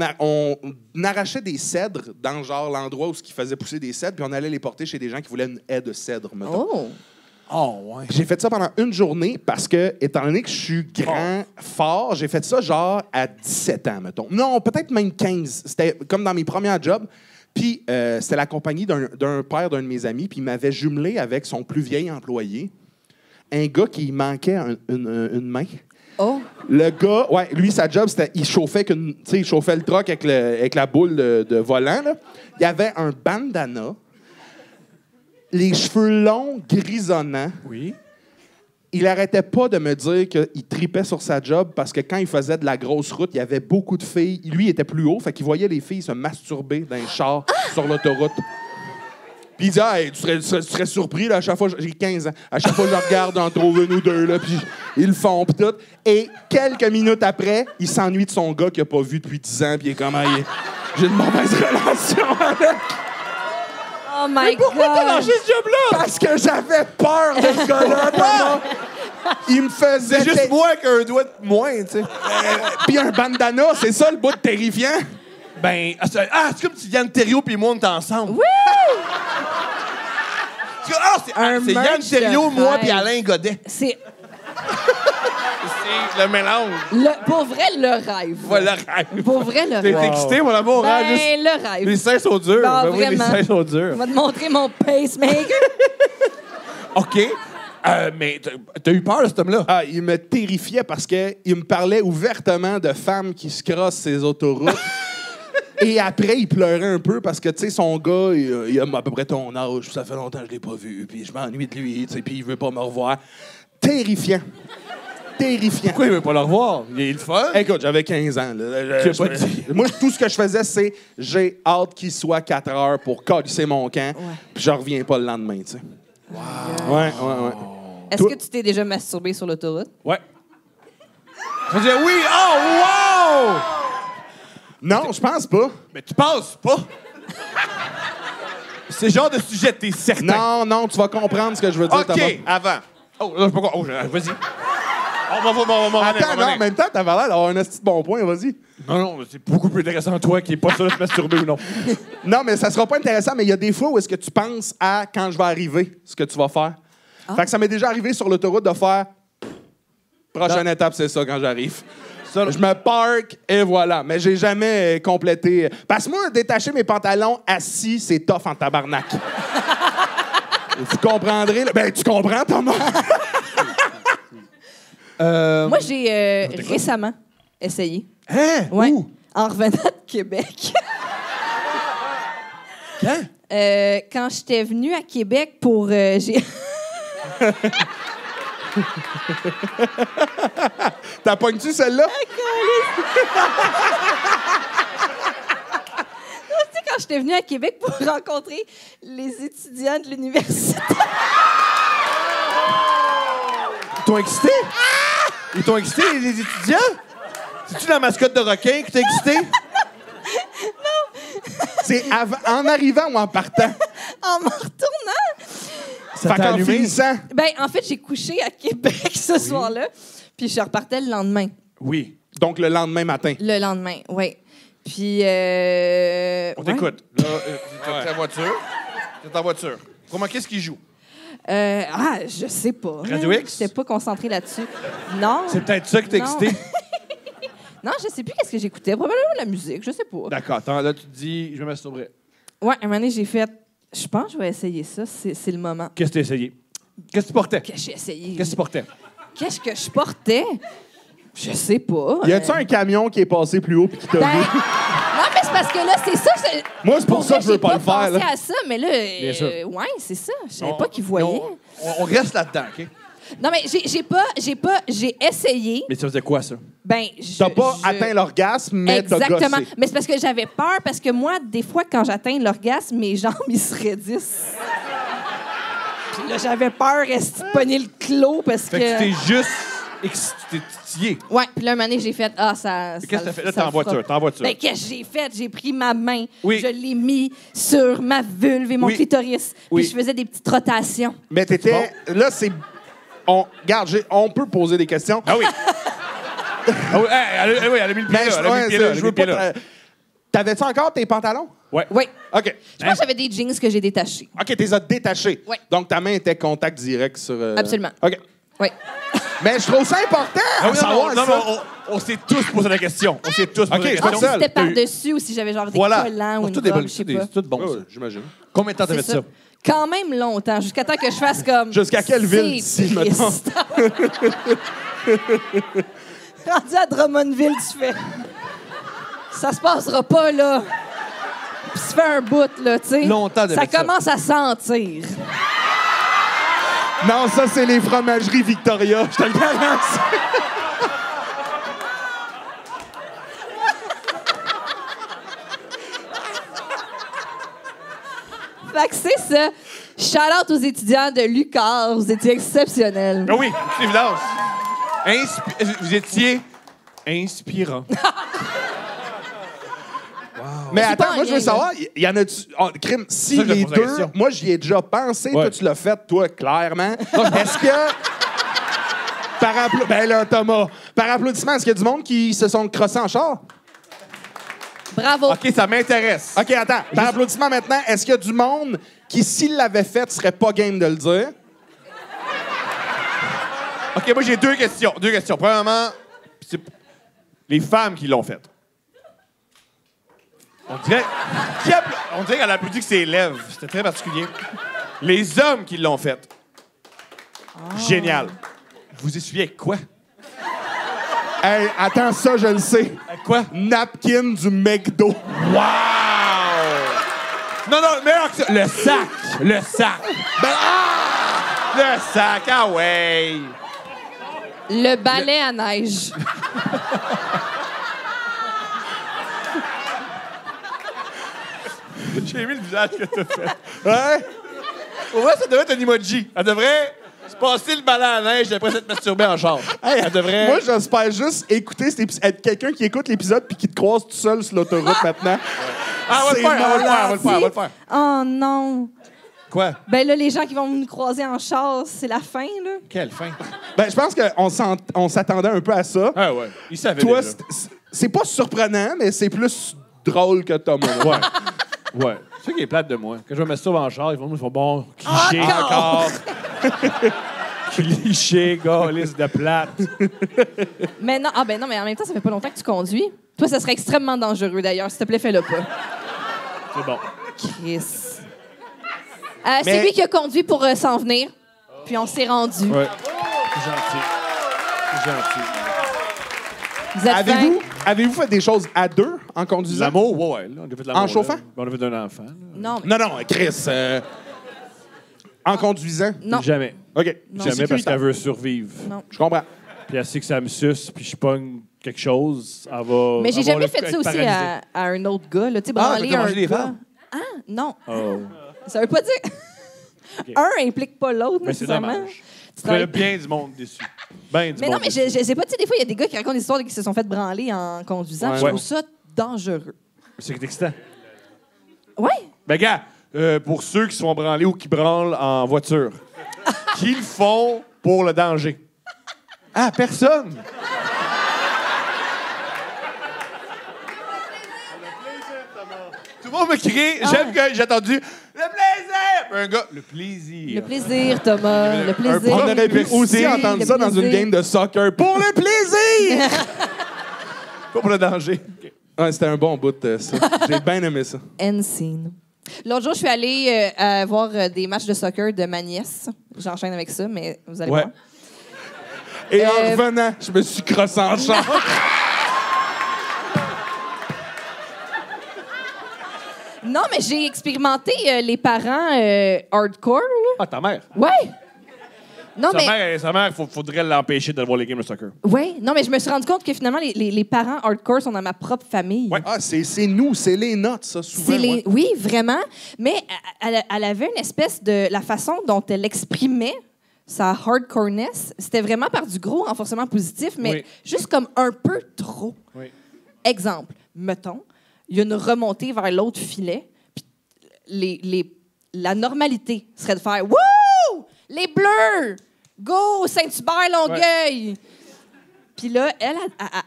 arrachait des cèdres dans genre l'endroit où ils faisaient pousser des cèdres, puis on allait les porter chez des gens qui voulaient une haie de cèdre, mettons. Oh. Oh, ouais. J'ai fait ça pendant une journée parce que, étant donné que je suis grand, fort, j'ai fait ça genre à 17 ans, mettons. Non, peut-être même 15. C'était comme dans mes premiers jobs. Puis c'était la compagnie d'un père d'un de mes amis, puis il m'avait jumelé avec son plus vieil employé, un gars qui manquait une main. Oh. Le gars, ouais, lui, sa job, c'était il chauffait le truck avec la boule de volant. Là. Il avait un bandana, les cheveux longs, grisonnants. Oui. Il arrêtait pas de me dire qu'il tripait sur sa job parce que quand il faisait de la grosse route, il y avait beaucoup de filles. Lui, il était plus haut, fait qu'il voyait les filles se masturber dans les chars sur l'autoroute. Puis il dit hey, tu serais surpris, là, à chaque fois, j'ai 15 ans, à chaque fois que je regarde en trouve une ou deux, là, puis ils le font, puis tout. Et quelques minutes après, il s'ennuie de son gars qu'il n'a pas vu depuis 10 ans, puis il est comme j'ai une mauvaise relation avec. Oh my Pourquoi t'as God. lâché ce job-là? Parce que j'avais peur de ce gars-là, Thomas. Il me faisait... C'est juste moi qu'un doigt de moins, tu sais. Puis un bandana, c'est ça le bout de terrifiant? Ben, c'est comme si Yann Terriot puis moi, on était ensemble. Oui! C'est Yann merch Terriot, de moi rêve. puis Alain Godet. C'est C'est le mélange. pour vrai le rêve. Voilà, rêve. Pour vrai le T'es rêve. excité, mon amour? hein? Juste- Ben, le rêve. Les seins sont durs. Non, Ben oui, les vraiment. seins sont On durs. va te montrer mon pacemaker. OK. Mais t'as eu peur de cet homme-là? Ah, il me terrifiait parce qu'il me parlait ouvertement de femmes qui se crossent ces autoroutes. Et après, il pleurait un peu parce que, tu sais, son gars, il a à peu près ton âge, ça fait longtemps que je l'ai pas vu, puis je m'ennuie de lui, tu sais, puis il veut pas me revoir. Terrifiant. Terrifiant. Pourquoi il veut pas le revoir? Il est le fun? Écoute, j'avais 15 ans. Là. Qui a pas dit. Moi, tout ce que je faisais, c'est j'ai hâte qu'il soit 4 heures pour calisser mon camp, puis je reviens pas le lendemain, tu sais. Wow. Ouais. Est-ce Toi- que tu t'es déjà masturbé sur l'autoroute? Ouais. Je disais oui. Oh, wow! Non, je pense pas. Mais tu penses pas? C'est le genre de sujet, t'es certain. Non, tu vas comprendre ce que je veux dire, Thomas. OK, avant. Oh, là, je peux pas. Oh, vas-y. On va Attends, non, en même temps, t'avais l'air d'avoir un esti de bon point, vas-y. Non, c'est beaucoup plus intéressant toi qui est pas sûr de se masturber ou non. Non, mais ça sera pas intéressant, mais il y a des fois où est-ce que tu penses à quand je vais arriver, ce que tu vas faire. Fait que ça m'est déjà arrivé sur l'autoroute de faire prochaine étape, c'est ça quand j'arrive. Ça, je me parque et voilà. Mais j'ai jamais complété. Parce que moi, détacher mes pantalons assis, c'est tough en tabarnak. Vous comprendrez. Ben, tu comprends, Thomas? Moi, j'ai récemment essayé. Hein? Ouais. Où? En revenant de Québec. Quand? Quand j'étais venue à Québec pour... T'as pogné-tu celle-là? Tu sais, quand j'étais venue à Québec pour rencontrer les étudiants de l'université. Ils t'ont excité? Ils t'ont excité, les étudiants? C'est-tu la mascotte de requin qui t'a excité? C'est en arrivant ou en partant? En me retournant, Ça Fait t'a qu'en allumé? finissant, Ben, en fait, j'ai couché à Québec ce soir-là, puis je repartais le lendemain. Oui. donc le lendemain matin. Le lendemain, oui. Puis. On t'écoute. Là, t'es en voiture. T'es en voiture. Comment, qu'est-ce qu'il joue? Je sais pas. Radio X? J'étais pas concentrée là-dessus. Non. C'est peut-être ça qui t'a Non. excité. Non, je sais plus qu'est-ce que j'écoutais. Probablement la musique, je sais pas. D'accord. Attends, là, tu te dis, je vais m'astourer. Ouais, un moment donné, j'ai fait. Je pense que je vais essayer ça. C'est le moment. Qu'est-ce que t'as essayé? Qu'est-ce que tu portais? Que j'ai essayé. Qu'est-ce que tu portais? Qu'est-ce que je portais? Je sais pas. Y a-tu un camion qui est passé plus haut puis qui t'a Ben, vu? non, mais c'est parce que là, c'est ça. Moi, c'est pour ça vrai, que je veux j'ai pas le faire. pensé Là. à ça, mais là, Bien sûr. ouais, c'est ça. Je savais pas qu'ils voyaient. On reste là-dedans, OK? Non, mais j'ai essayé. Mais ça faisait quoi, ça? Ben, T'as pas atteint l'orgasme, mais t'as Exactement. gossé. Mais c'est parce que j'avais peur, parce que moi, des fois, quand j'atteins l'orgasme, mes jambes, ils se raidissent. Puis là, j'avais peur de pogner le clos parce Fait que tu t'es juste titillé. Ouais, puis là, un moment donné, j'ai fait « Ah, ça... » Qu'est-ce que t'as fait? Là, ça t'es en le fera. voiture. T'es en voiture. Ben, qu'est-ce que j'ai fait? J'ai pris ma main, Oui. je l'ai mis sur ma vulve et mon Oui. clitoris, Oui. puis je faisais des petites rotations. Mais t'étais. Là, c'est. Regarde, on peut poser des questions. Ah oui. Ah oui, elle a mis le pied Mais là. Elle a mis le pied là. Elle a je mis veux le pied pas. là. T'avais-tu encore tes pantalons? Ouais. Oui. OK. Je pense que j'avais des jeans que j'ai détachés. OK, t'es détachés. Ouais. Donc, ta main était contact direct sur. Absolument. OK. Oui. Mais je trouve ça important Ah à oui, savoir non, ça. on s'est tous posé la question. On s'est tous posé OK, la je question. suis Si seul. c'était par-dessus ou si j'avais genre des Voilà. collants ou une Tout des robe, bonnes, je sais pas. c'est tout bon, Ouais, ça. ouais, j'imagine. Combien de temps t'as C'est fait ça? Quand même longtemps, jusqu'à temps que je fasse comme... Jusqu'à quelle ville C'est d'ici, mettons? triste. Rendu à Drummondville, tu fais... Ça se passera pas, là. Puis ça fait un bout, là, tu sais. Longtemps de Ça mettre ça. commence à sentir. Non, ça, c'est les fromageries Victoria. Je te le garantis. Fait que c'est ça. Shout-out aux étudiants de l'UQAR. Vous étiez exceptionnels. Ah oui, c'est évidence. Vous étiez inspirant. Mais Je suis pas attends, en moi, je veux lien, savoir, il y en a-tu. Crime, si Ça, je les pose la deux. question. Moi, j'y ai déjà pensé. Ouais. Toi, tu l'as fait, toi, clairement. Est-ce que. Ben là, Thomas, par applaudissement, est-ce qu'il y a du monde qui se sont crossés en char? Bravo. OK, ça m'intéresse. OK, attends. Par applaudissement maintenant, est-ce qu'il y a du monde qui, s'il l'avait fait, serait pas game de le dire? OK, moi, j'ai deux questions. Premièrement, c'est les femmes qui l'ont fait. On dirait qu'elle a applaudi que ses lèvres. C'était très particulier. Les hommes qui l'ont fait. Génial. Vous essuyez avec quoi? Hey, attends, ça, je le sais. Avec quoi? Napkin du McDo. Wow! Non, meilleur que ça. Le sac. Le sac. Le sac, ah ouais. Le balai à neige. J'ai aimé le visage que t'as fait. Ouais? Pour moi, ça devrait être un emoji. Elle devrait se passer le balai à neige après s'être masturbée en char. Elle devrait... Moi, j'espère juste écouter cet épisode, être quelqu'un qui écoute l'épisode puis qui te croise tout seul sur l'autoroute maintenant. Ah, on va le C'est faire, on va le faire, on va le Si. faire, on va le faire. Oh non. Quoi? Ben là, les gens qui vont nous croiser en char, c'est la fin, là. Quelle fin? Ben, je pense qu'on s'attendait un peu à ça. Ah ouais, il savait Toi, déjà. c'est pas surprenant, mais c'est plus drôle que Thomas. Ouais. Ouais. C'est ça qui est plate de moi. Quand je me masturbe en char, ils font bon, cliché Encore? Cliché, liste de plate. Mais non, ben non, mais en même temps, ça fait pas longtemps que tu conduis. Toi, ça serait extrêmement dangereux, d'ailleurs. S'il te plaît, fais-le pas. C'est bon. Chris. Mais- C'est lui qui a conduit pour s'en venir. Puis on s'est rendu. Ouais. C'est gentil. C'est gentil. Vous êtes fin? Avez-vous fait des choses à deux en conduisant? L'amour, ouais. Là, on a fait de l'amour. En chauffant? là. On a fait d'un enfant. Là. Non, Non, Chris. En conduisant? non. Jamais. OK. Non. Jamais parce qu'elle veut survivre. Non. Je comprends. Puis elle sait que ça me suce, puis je pogne quelque chose, elle va. Mais j'ai elle va jamais le- fait ça être aussi paralysée. à un autre gars. Là. Tu sais, Ah, branler t'as un mangé des gars. femmes? Ah, non. Oh. Ça veut pas dire... Un implique pas l'autre, Mais c'est nécessairement. dommage. Tu Il y a travailles- bien du monde déçu. Ben du Mais monde non, mais déçu. je sais pas, tu sais, des fois, il y a des gars qui racontent des histoires qui se sont fait branler en conduisant. Ouais. Je trouve ça dangereux. C'est excitant. Ouais. Ben, gars, pour ceux qui sont branlés ou qui branlent en voiture, qui le font pour le danger? Ah, personne! Tout le monde me crie, j'aime que j'ai entendu « Le plaisir! » Un gars, « Le plaisir! » Le plaisir, Thomas. Le plaisir. On aurait pu aussi Le entendre ça dans une plaisir. game de soccer. Pour le plaisir! Pas pour le danger. Ouais, c'était un bon bout, ça. J'ai bien aimé ça. End scene. L'autre jour, je suis allée voir des matchs de soccer de ma nièce. J'enchaîne avec ça, mais vous allez voir. Et en revenant, je me suis crossé en champ. Non, mais j'ai expérimenté les parents hardcore. Là. Ah, ta mère. Ouais. Non, Sa mère, faudrait l'empêcher de voir les games de soccer. Ouais. Non, mais je me suis rendu compte que finalement, les parents hardcore sont dans ma propre famille. Ouais. Ah, c'est nous, c'est les notes, ça, souvent. ouais. Oui, vraiment. Mais elle avait une espèce de... La façon dont elle exprimait sa hardcoreness, c'était vraiment par du gros renforcement positif, mais Oui. juste comme un peu trop. Oui. Exemple, mettons, il y a une remontée vers l'autre filet, puis la normalité serait de faire « Wouh! Les Bleus! Go! Saint-Hubert, Longueuil! » Puis là,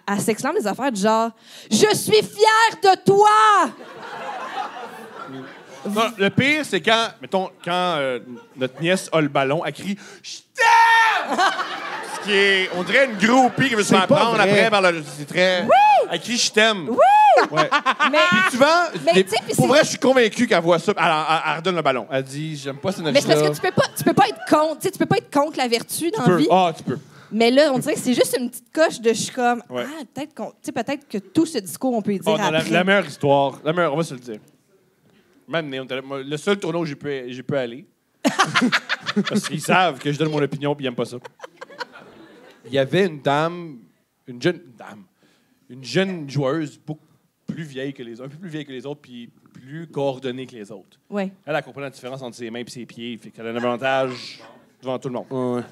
elle s'exclame des affaires du genre « Je suis fière de toi! » Non, le pire, c'est quand, mettons, notre nièce a le ballon, elle crie « Je t'aime! » Ce qui est, on dirait une groupie qui veut se C'est faire pas prendre vrai. après par le... C'est très... Oui! Elle crie « Je t'aime! » Oui! Ouais. Mais, Puis souvent, Mais tu sais, puis pour c'est- vrai, je suis convaincu qu'elle voit ça. Elle redonne le ballon. Elle dit « J'aime pas cette mais c'est énergie-là. parce que tu peux pas être contre, tu sais, tu peux pas être contre la vertu dans la vie. Ah, tu peux. Mais là, on dirait que c'est juste une petite coche de je suis comme Ouais. ah, peut-être que tout ce discours on peut y dire Oh, non, après. la meilleure histoire, on va se le dire. Même, le seul tournoi où j'ai pu aller, parce qu'ils savent que je donne mon opinion puis ils n'aiment pas ça. Il y avait une jeune joueuse beaucoup plus vieille que les autres, un peu plus vieille que les autres, puis plus coordonnée que les autres. Ouais. Elle compris la différence entre ses mains et ses pieds, fait qu'elle a un avantage devant tout le monde. Ouais.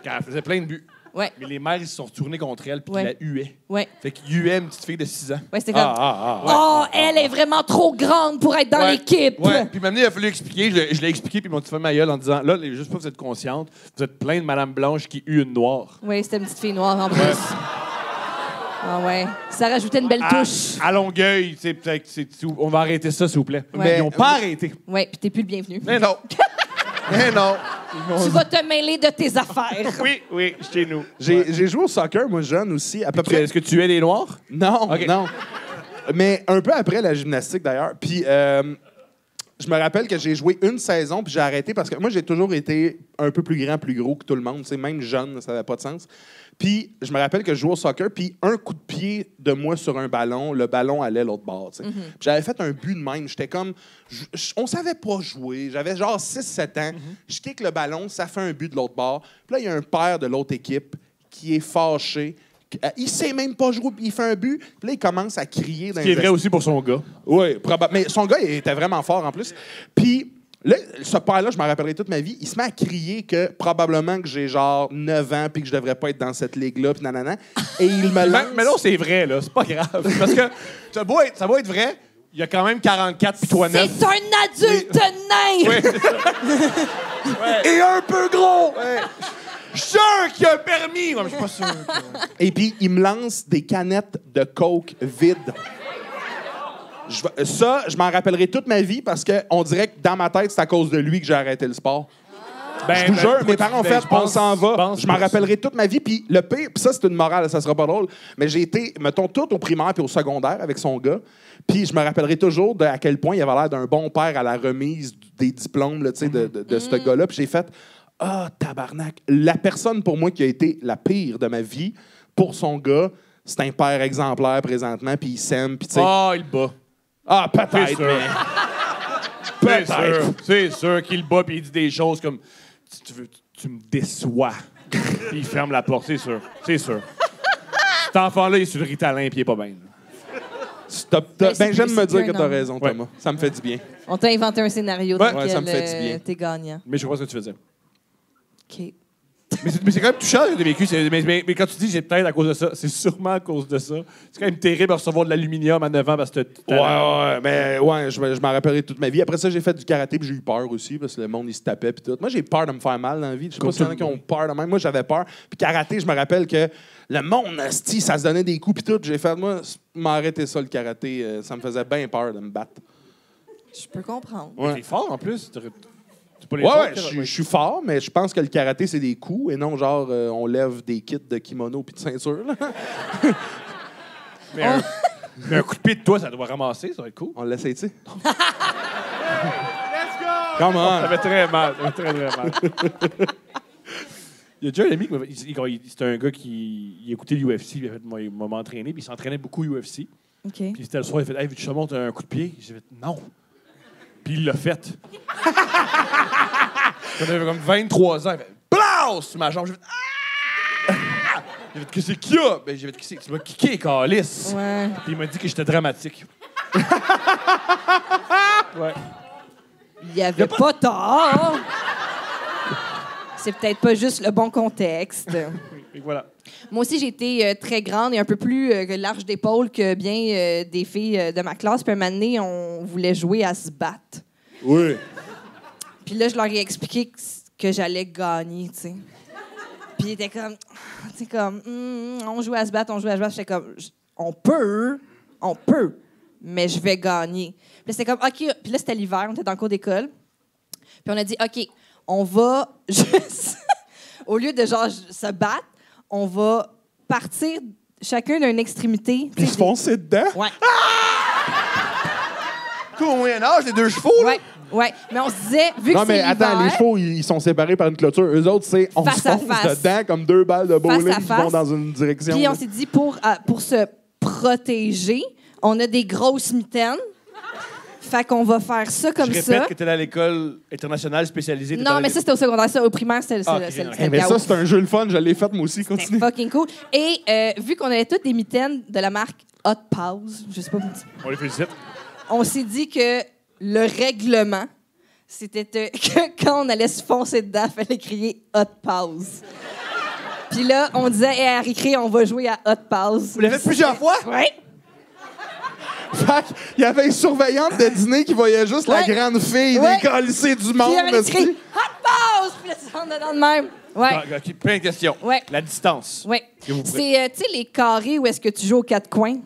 Quand elle faisait plein de buts. Ouais. Mais les mères, ils se sont retournés contre elle, puis ils Ouais. la huaient. Ouais. Fait qu'ils huaient une petite fille de 6 ans. Ouais, c'était comme Ouais. oh, elle est vraiment trop grande pour être dans Ouais. l'équipe. Ouais. Puis maintenant, il a fallu expliquer. Je l'ai expliqué, puis ils m'ont dit fait ma gueule en disant là, juste pas vous êtes consciente, vous êtes plein de Madame Blanche qui eut une noire. Oui, c'était une petite fille noire en plus. Ah ouais. Ça rajoutait une belle touche. À Longueuil, tu sais, peut-être, on va arrêter ça, s'il vous plaît. Ouais. Mais ils n'ont pas arrêté. Ouais, puis t'es plus le bienvenu. Mais non. Mais non. Tu vas te mêler de tes affaires. Oui, chez nous. J'ai joué au soccer, moi, jeune aussi, à peu près. Est-ce que tu es des noirs? Non, Ok. non. Mais un peu après la gymnastique, d'ailleurs. Puis, je me rappelle que j'ai joué une saison, puis j'ai arrêté parce que moi, j'ai toujours été un peu plus grand, plus gros que tout le monde. Tu sais, même jeune, ça n'avait pas de sens. Puis, je me rappelle que je jouais au soccer, puis un coup de pied de moi sur un ballon, le ballon allait l'autre bord. Tu sais. Puis j'avais fait un but de même. J'étais comme... on savait pas jouer. J'avais genre 6-7 ans. Je kick le ballon, ça fait un but de l'autre bord. Puis là, il y a un père de l'autre équipe qui est fâché. Il sait même pas jouer, puis il fait un but. Puis là, il commence à crier dans Ce qui est vrai aussi pour son gars. oui, probablement. Mais son gars, il était vraiment fort en plus. Puis là, ce père-là, je m'en rappellerai toute ma vie, il se met à crier que probablement que j'ai genre 9 ans puis que je devrais pas être dans cette ligue-là, puis nanana. Et il me lance... Mais non, c'est vrai, là. C'est pas grave. Parce que ça a beau être vrai, il y a quand même 44 puis toi 9. C'est un adulte nain! Ouais, c'est ça. Et un peu gros! Je suis sûr qu'il a un permis. Ouais, mais je suis pas sûr. Et puis, il me lance des canettes de Coke vides. Je m'en rappellerai toute ma vie parce qu'on dirait que dans ma tête, c'est à cause de lui que j'ai arrêté le sport. Je vous jure, mes parents ont fait, on s'en va. Je m'en rappellerai toute ma vie. Puis le pire, puis ça, c'est une morale, ça sera pas drôle, mais j'ai été, mettons, tout au primaire puis au secondaire avec son gars. Puis je me rappellerai toujours à quel point il avait l'air d'un bon père à la remise des diplômes là, tu sais, de ce gars-là. Puis j'ai fait, tabarnak. La personne pour moi qui a été la pire de ma vie, pour son gars, c'est un père exemplaire présentement, puis il s'aime, puis tu sais... Il bat. Ah, peut-être, C'est sûr. mais... C'est sûr. C'est sûr qu'il bat puis il dit des choses comme tu me déçois. Puis il ferme la porte, c'est sûr. C'est sûr. Cet enfant-là, il est sur le Ritalin puis il est pas bien. Stop. Ben, c'est J'aime plus- me c'est dire plus que un t'as homme. raison, Ouais. Thomas. Ça me fait du bien. On t'a inventé un scénario Ouais, dans ouais, ça me lequel fait du bien. t'es gagnant. Mais je vois ce que tu faisais. OK. Mais c'est quand même touchant que t'as vécu. Mais quand tu dis j'ai peut-être à cause de ça, c'est sûrement à cause de ça. C'est quand même terrible de recevoir de l'aluminium à 9 ans parce que je m'en rappellerai toute ma vie. Après ça, j'ai fait du karaté puis j'ai eu peur aussi parce que le monde, il se tapait puis tout. Moi, j'ai peur de me faire mal dans la vie. Je sais pas s'il y en a qui ont peur de même. Moi, j'avais peur. Puis karaté, je me rappelle que le monde, asti, ça se donnait des coups puis tout. J'ai fait, moi, m'arrêter ça, le karaté. Ça me faisait bien peur de me battre. Je peux comprendre. T'es fort en plus. Je suis fort, mais je pense que le karaté, c'est des coups et non genre on lève des kits de kimono puis de ceinture. Là. Mais un coup de pied de toi, ça doit ramasser, ça va être cool. On l'essaie, tu sais. Let's go! Come on! Ça fait très mal. Ça fait très, très mal. Il y a déjà un ami, c'était un gars qui écoutait l'UFC, il m'a entraîné, puis il s'entraînait beaucoup UFC. OK. Puis c'était le soir, il a fait Hey, je te montre un coup de pied. J'ai fait non. Puis il l'a fait. J'avais comme 23 ans. Il fait Blaus! Sur ma jambe. J'ai fait Ah! J'ai fait Qu'est-ce qu'il y a? Ben, j'ai fait Qu'est-ce que tu m'as kické, calice? Ouais. Puis il m'a dit que j'étais dramatique. Ouais. Il n'y avait pas tort. C'est peut-être pas juste le bon contexte. Et voilà. Moi aussi, j'ai été très grande et un peu plus large d'épaule que bien des filles de ma classe. Puis un moment donné, on voulait jouer à se battre. Oui. Puis là, je leur ai expliqué que j'allais gagner, tu sais. Puis ils étaient comme, on joue à se battre, on joue à se battre. J'étais comme, on peut, mais je vais gagner. Puis là, c'était comme, OK. Puis là, c'était l'hiver, on était dans le cours d'école. Puis on a dit, OK, on va juste, au lieu de genre se battre, on va partir chacun d'une extrémité. Puis se foncer dedans? Ouais. Tout au Moyen-Âge, les deux chevaux, là? Ouais. Mais on se disait, vu que Non, mais c'est attends, l'hiver, les chevaux, ils sont séparés par une clôture. Eux autres, c'est on Face se à fonce face. dedans comme deux balles de bowling Face à qui face. vont dans une direction. puis là. on s'est dit, pour se protéger, on a des grosses mitaines. Fait qu'on va faire ça comme Je ça. répète que t'es à l'école internationale spécialisée. Non, mais ça, c'était au secondaire. Ça, au primaire, c'était Ah, le ok, c'était Eh, le mais chaos. ça, c'est un jeu le fun. Je l'ai fait, moi aussi. C'était Continue. fucking cool. Et vu qu'on avait toutes des mitaines de la marque Hot Pause, je sais pas, On les félicite. on s'est dit que le règlement, c'était que quand on allait se foncer dedans, il fallait crier Hot Pause. Puis là, on disait, hey, à récré, on va jouer à Hot Pause. Vous l'avez fait plusieurs fois? Oui. Fait qu'il y avait une surveillante de dîner qui voyait juste la Ouais. grande fille Ouais. décalissée du Puis monde. il avait esti. écrit Hot Pause! Puis là, tu rentres dedans de même. Ouais. Ah, OK, plein de questions. Ouais. La distance. Oui. Que vous C'est, tu sais, les carrés où est-ce que tu joues aux quatre coins?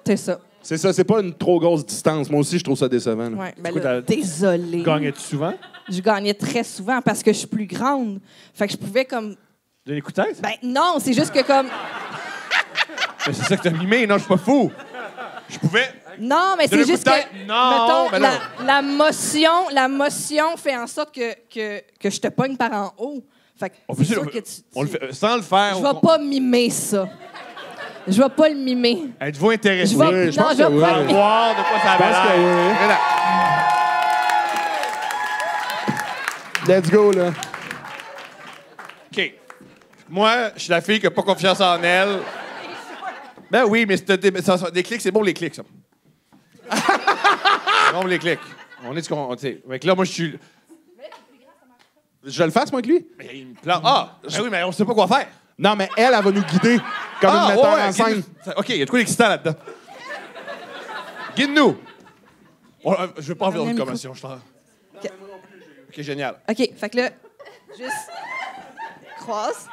C'est ça. C'est ça, c'est pas une trop grosse distance. Moi aussi, je trouve ça décevant. là. Ouais. Ben quoi, là, désolée. Gagnais-tu souvent? Je gagnais très souvent parce que je suis plus grande. Fait que je pouvais comme... De les coups de tête? Ben non, c'est juste que comme... Mais c'est ça que t'as mimé. Non, je suis pas fou. Je pouvais... Non, mais Donne c'est un juste coup de que... tête. Non, mettons, mais non. la motion fait en sorte que je te pogne par en haut. Fait que c'est sûr que on le fait, sans le faire. Je vais pas mimer ça. Je vais pas le mimer. Êtes-vous intéressé? Je vais... Oui, je non, pense je vais que pas oui. le mimer. Voir de quoi ça Je pense avait que l'air. oui. Voilà. Let's go, là. OK. Moi, je suis la fille qui n'a pas confiance en elle. Ben oui, mais des clics, c'est bon les clics, ça. C'est bon les clics. On est ce qu'on... tu sais. Fait que là, moi, je suis... Je le fasse, moi, avec lui? Mais il me plante. Ah! Ben oui, mais on sait pas quoi faire. Non, mais elle va nous guider comme une metteur en scène. OK, il y a de quoi d'excitant là-dedans. Guide-nous. Je veux pas enlever Ramenez de un commotion, je t'en... OK. OK, génial. OK, fait que là, juste croise.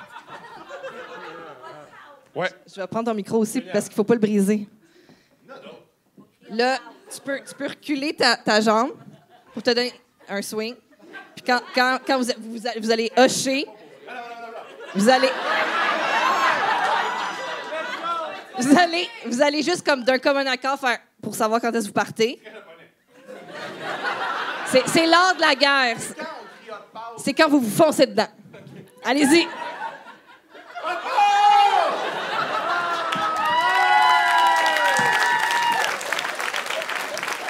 Ouais. Je vais prendre ton micro aussi parce qu'il faut pas le briser. Là, tu peux reculer ta jambe pour te donner un swing. Puis quand vous allez hocher, vous allez juste comme d'un commun accord faire pour savoir quand est-ce que vous partez. C'est l'art de la guerre. C'est quand vous vous foncez dedans. Allez-y.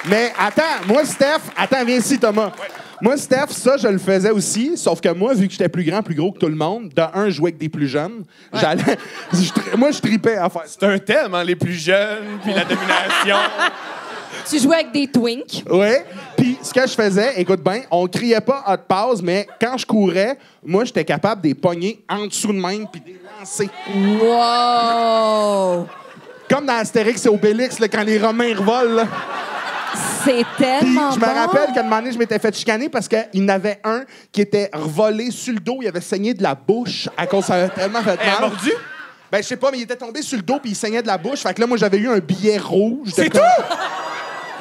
Mais attends, moi, Steph... Attends, viens ici, Thomas. Ouais. Moi, Steph, ça, je le faisais aussi, sauf que moi, vu que j'étais plus grand, plus gros que tout le monde, de un, je jouais avec des plus jeunes. J'allais... moi, je tripais à faire ça. C'est un thème, hein, les plus jeunes, puis la domination. Tu jouais avec des twinks. Ouais. Puis Puis, ce que je faisais, écoute bien, on criait pas hot pause, mais quand je courais, moi, j'étais capable de les pogner en dessous de même puis de les lancer. Wow! Comme dans Astérix et Obélix, là, quand les Romains revolent. Là. C'est Puis, tellement je me rappelle qu'à un moment donné, je m'étais fait chicaner parce qu'il y en avait un qui était revolé sur le dos. Il avait saigné de la bouche à cause ça avait tellement fait Elle a mal. mordu? Ben, je sais pas, mais il était tombé sur le dos puis il saignait de la bouche. Fait que là, moi, j'avais eu un billet rouge. C'est tout?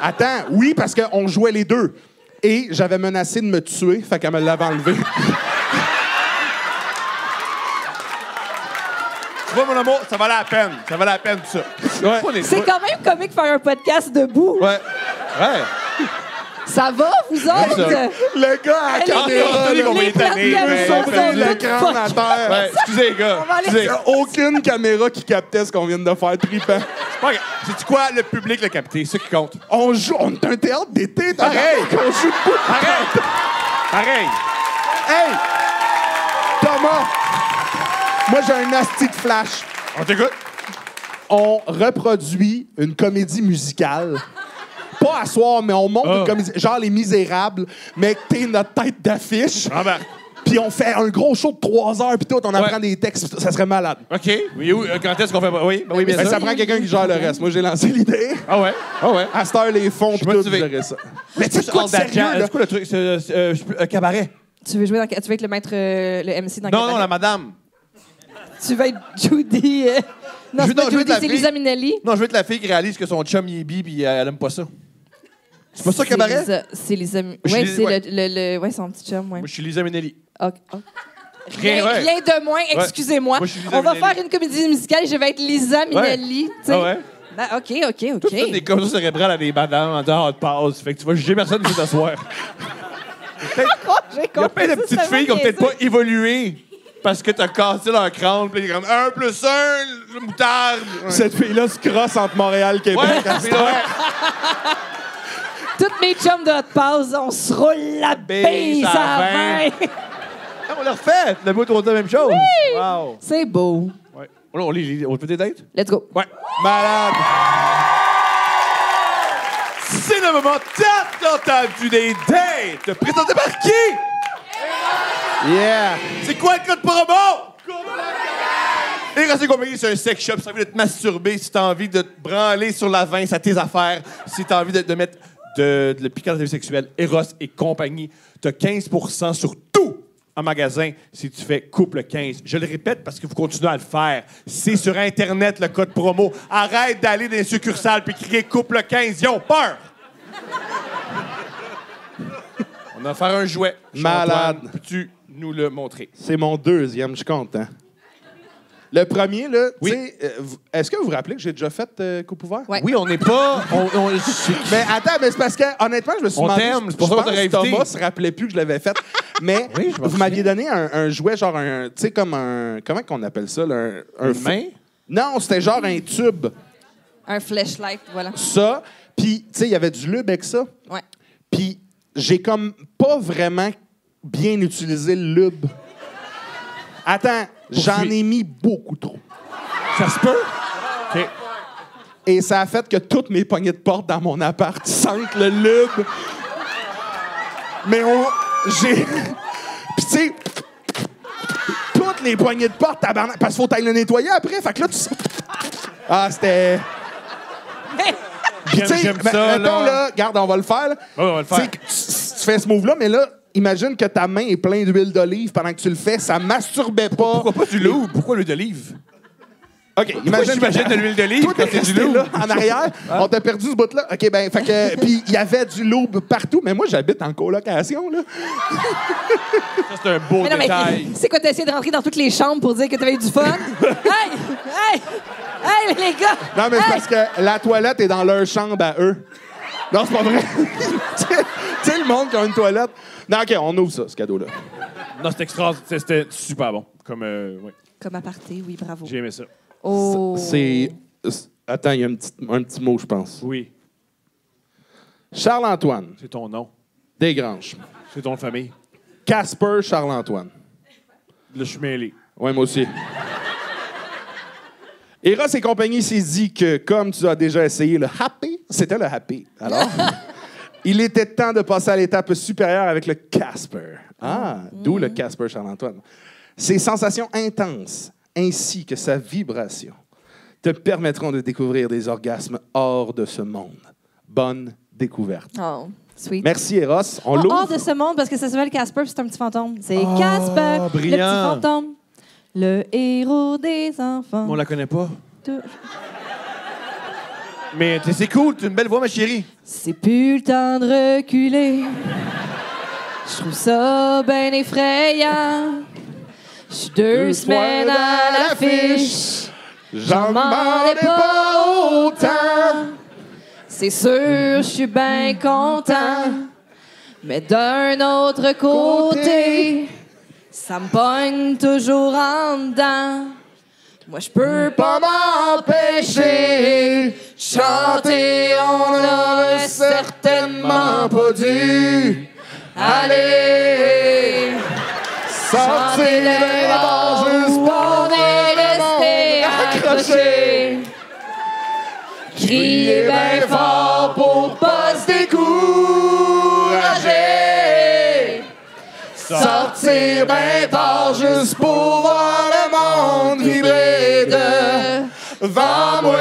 Attends, oui, parce qu'on jouait les deux. Et j'avais menacé de me tuer, fait qu'elle me l'avait enlevé. Tu vois, mon amour, ça valait la peine. Ça valait la peine, tout ça. Ouais. On est- C'est quand même comique faire un podcast debout. Ouais. Ouais. Ça va, vous autres? ça. Le gars à la caméra, Anthony, là, on va les étaler, plates mais- caméras ils sont sont pris toutes l'écran à terre. Ouais, excusez, les gars. On va aller- Il Excusez. y a aucune caméra qui captait ce qu'on vient de faire trippant. C'est pas grave. Sais-tu quoi? Le public l'a capté. C'est ça qui compte. On joue, on est un théâtre d'été, Pareil. On joue debout. Arrête! Pareil. Hey! Thomas! Moi, j'ai un asti de flash. On t'écoute? On reproduit une comédie musicale. Pas à soir, mais on monte une comédie. Genre Les Misérables, mais que t'es notre tête d'affiche. Ah ben. Puis on fait un gros show de 3 heures, puis tout, on apprend des textes. Ça serait malade. OK. Oui, quand est-ce qu'on fait... Oui, ben oui, bien Mais sûr. ça prend quelqu'un qui gère le reste. Moi, j'ai lancé l'idée. Ah ouais? Ah ouais. À cette heure, les fonds, puis tout, motivé. gérer ça. Mais tu sais quoi de sérieux, là? C'est quoi le truc? Un cabaret? Tu veux jouer dans, tu veux être le maître, le MC dans Non, Cabaret? non, la madame. Tu veux être Judy. Non, Je- c'est pas non, je veux Judy, être la c'est fille. Lisa Minnelli. Non, je veux être la fille qui réalise que son chum il est bi puis elle aime pas ça. C'est pas ça, cabaret? C'est Lisa. suis Ouais, Lisa- c'est ouais. ouais, son petit chum, ouais. Moi, je suis Lisa Minnelli. Ok, ok. Rien, ouais. Rien de moins, excusez-moi. Moi, je suis Lisa On va Minnelli. faire une comédie musicale et je vais être Lisa Minnelli. tu sais. Ah ouais? Ah, OK, OK, Tout OK. ça, des commotions cérébrales à des madames en dehors de pause. Fait que tu vas juger personne qui s'asseoir. J'ai Il y a compris plein de ça, petites ça va filles qui ont peut-être niaiser. pas évolué parce que t'as cassé leur crâne. Puis ils sont comme 1 plus 1, le moutarde. Cette fille-là se crosse entre Montréal et Québec. Ouais, à c'est cette heure. vrai. Toutes mes chums de hot pause, on se roule la bise à à la 20. Ah, on l'a refait. Le bout, on dit la même chose. Wow. C'est beau. Ouais. On fait des dates? Let's go. Ouais. Malade. C'est le moment tant entendu des dates. Présenté par qui? Yeah. C'est quoi le code promo? Et Racine Compagnie, c'est un sex shop. Si t'as envie de te masturber, si t'as envie de te branler sur la vin, c'est à tes affaires. Si t'as envie de mettre de le piquant sexuel, Eros et compagnie, t'as 15% sur tout en magasin si tu fais couple 15. Je le répète parce que vous continuez à le faire. C'est sur Internet le code promo. Arrête d'aller dans les succursales puis crier couple 15. Ils ont peur. On va faire un jouet. Malade. Antoine, peux-tu nous le montrer? C'est mon deuxième, je suis content. Le premier, là, Oui. tu sais, est-ce que vous vous rappelez que j'ai déjà fait coupe ouvert? Ouais. Oui, on n'est pas... Mais attends, mais c'est parce que, honnêtement, je me suis On demandé... t'aime, c'est pour je ça qu'on pense t'aurait que invité. Thomas se rappelait plus que je l'avais fait. Mais Oui, je m'en vous m'aviez donné un jouet, genre un... Tu sais, comme un... Comment qu'on appelle ça, là? Un Une main? Non, c'était genre un tube. Un flashlight, voilà. Ça, puis, tu sais, il y avait du lube avec ça. Ouais. Puis j'ai comme pas vraiment bien utilisé le lube. Attends, j'en ai mis beaucoup trop. Ça se peut? OK. Et ça a fait que toutes mes poignées de porte dans mon appart sentent le lube. Mais j'ai... Puis tu sais, toutes les poignées de porte, tabarnak, parce qu'il faut t'aller le nettoyer après. Fait que là, tu... Ah, c'était... Puis, tu sais, J'aime ça, mettons, là. là, regarde, on va le faire. Là. Ouais, on va le faire. Tu sais, tu fais ce move-là, mais là, imagine que ta main est pleine d'huile d'olive pendant que tu le fais. Ça masturbait pas. Pourquoi pas du loup? Pourquoi l'huile d'olive? OK, imagine j'imagine de l'huile d'olive Toi, quand t'es c'est du resté loup? là, en arrière. On t'a perdu ce bout-là. OK, ben, fait que... Puis il y avait du loup partout. Mais moi, j'habite en colocation, là. Ça, c'est un beau Mais non, mais détail. c'est quoi, t'as essayé de rentrer dans toutes les chambres pour dire que t'avais eu du fun? Hey! Hey! Hey, les gars! Non, mais c'est Hey! parce que la toilette est dans leur chambre à eux. Non, c'est pas vrai. Tu sais, le monde qui a une toilette. Non, OK, on ouvre ça, ce cadeau-là. Non, c'était extraordinaire. C'était super bon. Comme, ouais. Comme aparté, oui, bravo. J'ai aimé ça. Oh. C'est... Attends, il y a un petit mot, je pense. Oui, Charles-Antoine c'est ton nom. Desgranges. C'est ton famille. Casper Charles-Antoine. Là, je suis mêlé. Ouais, moi aussi. Eros et compagnie s'est dit que, comme tu as déjà essayé le Happy, c'était le Happy. Alors, Il était temps de passer à l'étape supérieure avec le Casper. D'où le Casper Charles-Antoine. Ses sensations intenses ainsi que sa vibration te permettront de découvrir des orgasmes hors de ce monde. Bonne découverte. Oh, sweet. Merci, Eros. On l'ouvre. Hors de ce monde, parce que ça s'appelle Casper, puis c'est un petit fantôme. C'est Casper, le brillant. petit fantôme. Le héros des enfants. On la connaît pas. Tout- Mais c'est cool, t'as une belle voix, ma chérie. C'est plus le temps de reculer. Je trouve ça bien effrayant. Je suis 2 semaines à l'affiche. J'en demandais pas autant. C'est sûr, je suis bien content. Mais d'un autre côté, ça me pogne toujours en dedans. Moi, je peux pas m'empêcher de chanter. On n'aurait certainement pas dû aller chanter les bars juste pour rester accroché. Crier bien fort pour pas se décourager. Sortir bien tard juste pour voir le monde vibrer devant moi.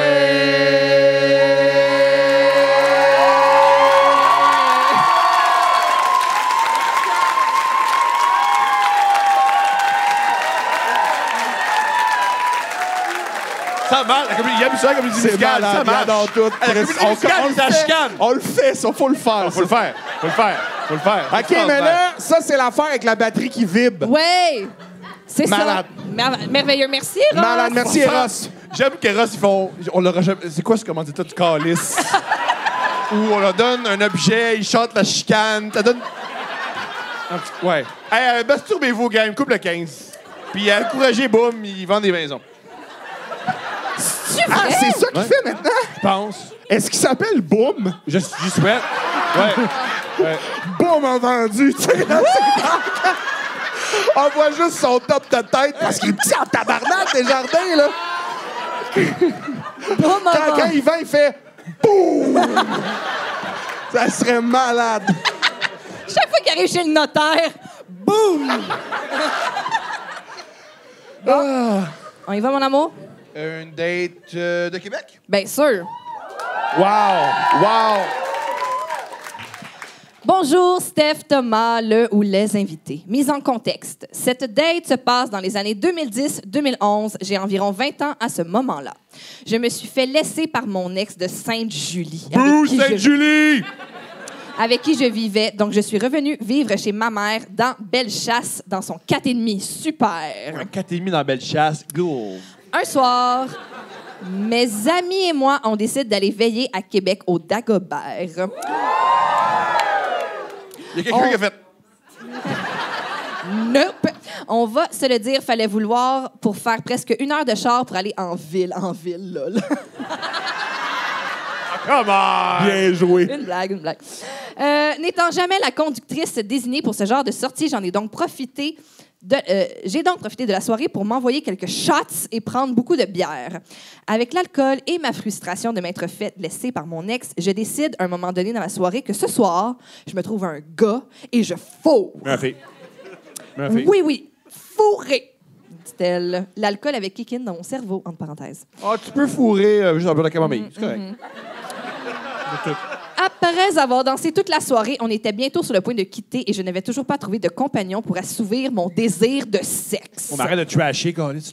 Ça marche. Il aime ça comme C'est musicale. Ça malade, marche. j'adore tout. La comédie musicale, c'est la chicane. On le fait, ça, faut le faire. Faut le faire. Faut le faire. Faut le faire. OK, mais là, ça, c'est l'affaire avec la batterie qui vibre. Ouais! C'est ça. Malade. Merveilleux. Merci, Ross. Malade, merci, Eros. J'aime qu'Eros, ils font. On leur a jamais. C'est quoi ce commanditaire du calice? Où on leur donne un objet, ils chantent la chicane. T'as donne. Ouais. Hey, masturbez-vous, gang. Coupe le 15. Puis encouragez, boum, ils vendent des maisons. Ah, c'est ça qu'il fait maintenant? Je pense. Est-ce qu'il s'appelle Boom? J'y souhaite. Ouais. Boom a vendu, tu sais. là, On voit juste son top de tête parce qu'il est petit en tabarnak, des jardins, là. Quand il vend, il fait boum! Ça serait malade. Chaque fois qu'il arrive chez le notaire, boum! Bon. On y va, mon amour? Une date de Québec? Bien sûr. Wow! Bonjour, Steph, Thomas, le ou les invités. Mise en contexte, cette date se passe dans les années 2010-2011. J'ai environ 20 ans à ce moment-là. Je me suis fait laisser par mon ex de Sainte-Julie. Bouh, Sainte-Julie! Avec qui je vivais. Donc, je suis revenue vivre chez ma mère dans Bellechasse, dans son 4,5. Super! Un 4,5 dans Bellechasse. Go! Un soir, mes amis et moi, on décide d'aller veiller à Québec au Dagobert. Il y a quelqu'un qui a fait. Nope. On va se le dire, fallait vouloir pour faire presque 1 heure de char pour aller en ville, lol. Come on! Bien joué. Une blague. N'étant jamais la conductrice désignée pour ce genre de sortie, j'ai donc profité de la soirée pour m'envoyer quelques shots et prendre beaucoup de bière. Avec l'alcool et ma frustration de m'être fait laisser par mon ex, je décide à un moment donné dans la soirée que ce soir, je me trouve un gars et je fourre. Oui, fourré, dit-elle. L'alcool avait kick in dans mon cerveau, entre parenthèses. Ah, tu peux fourrer juste un peu de camomille. C'est correct. Après avoir dansé toute la soirée, on était bientôt sur le point de quitter et je n'avais toujours pas trouvé de compagnon pour assouvir mon désir de sexe. On arrête de trasher, Carlis.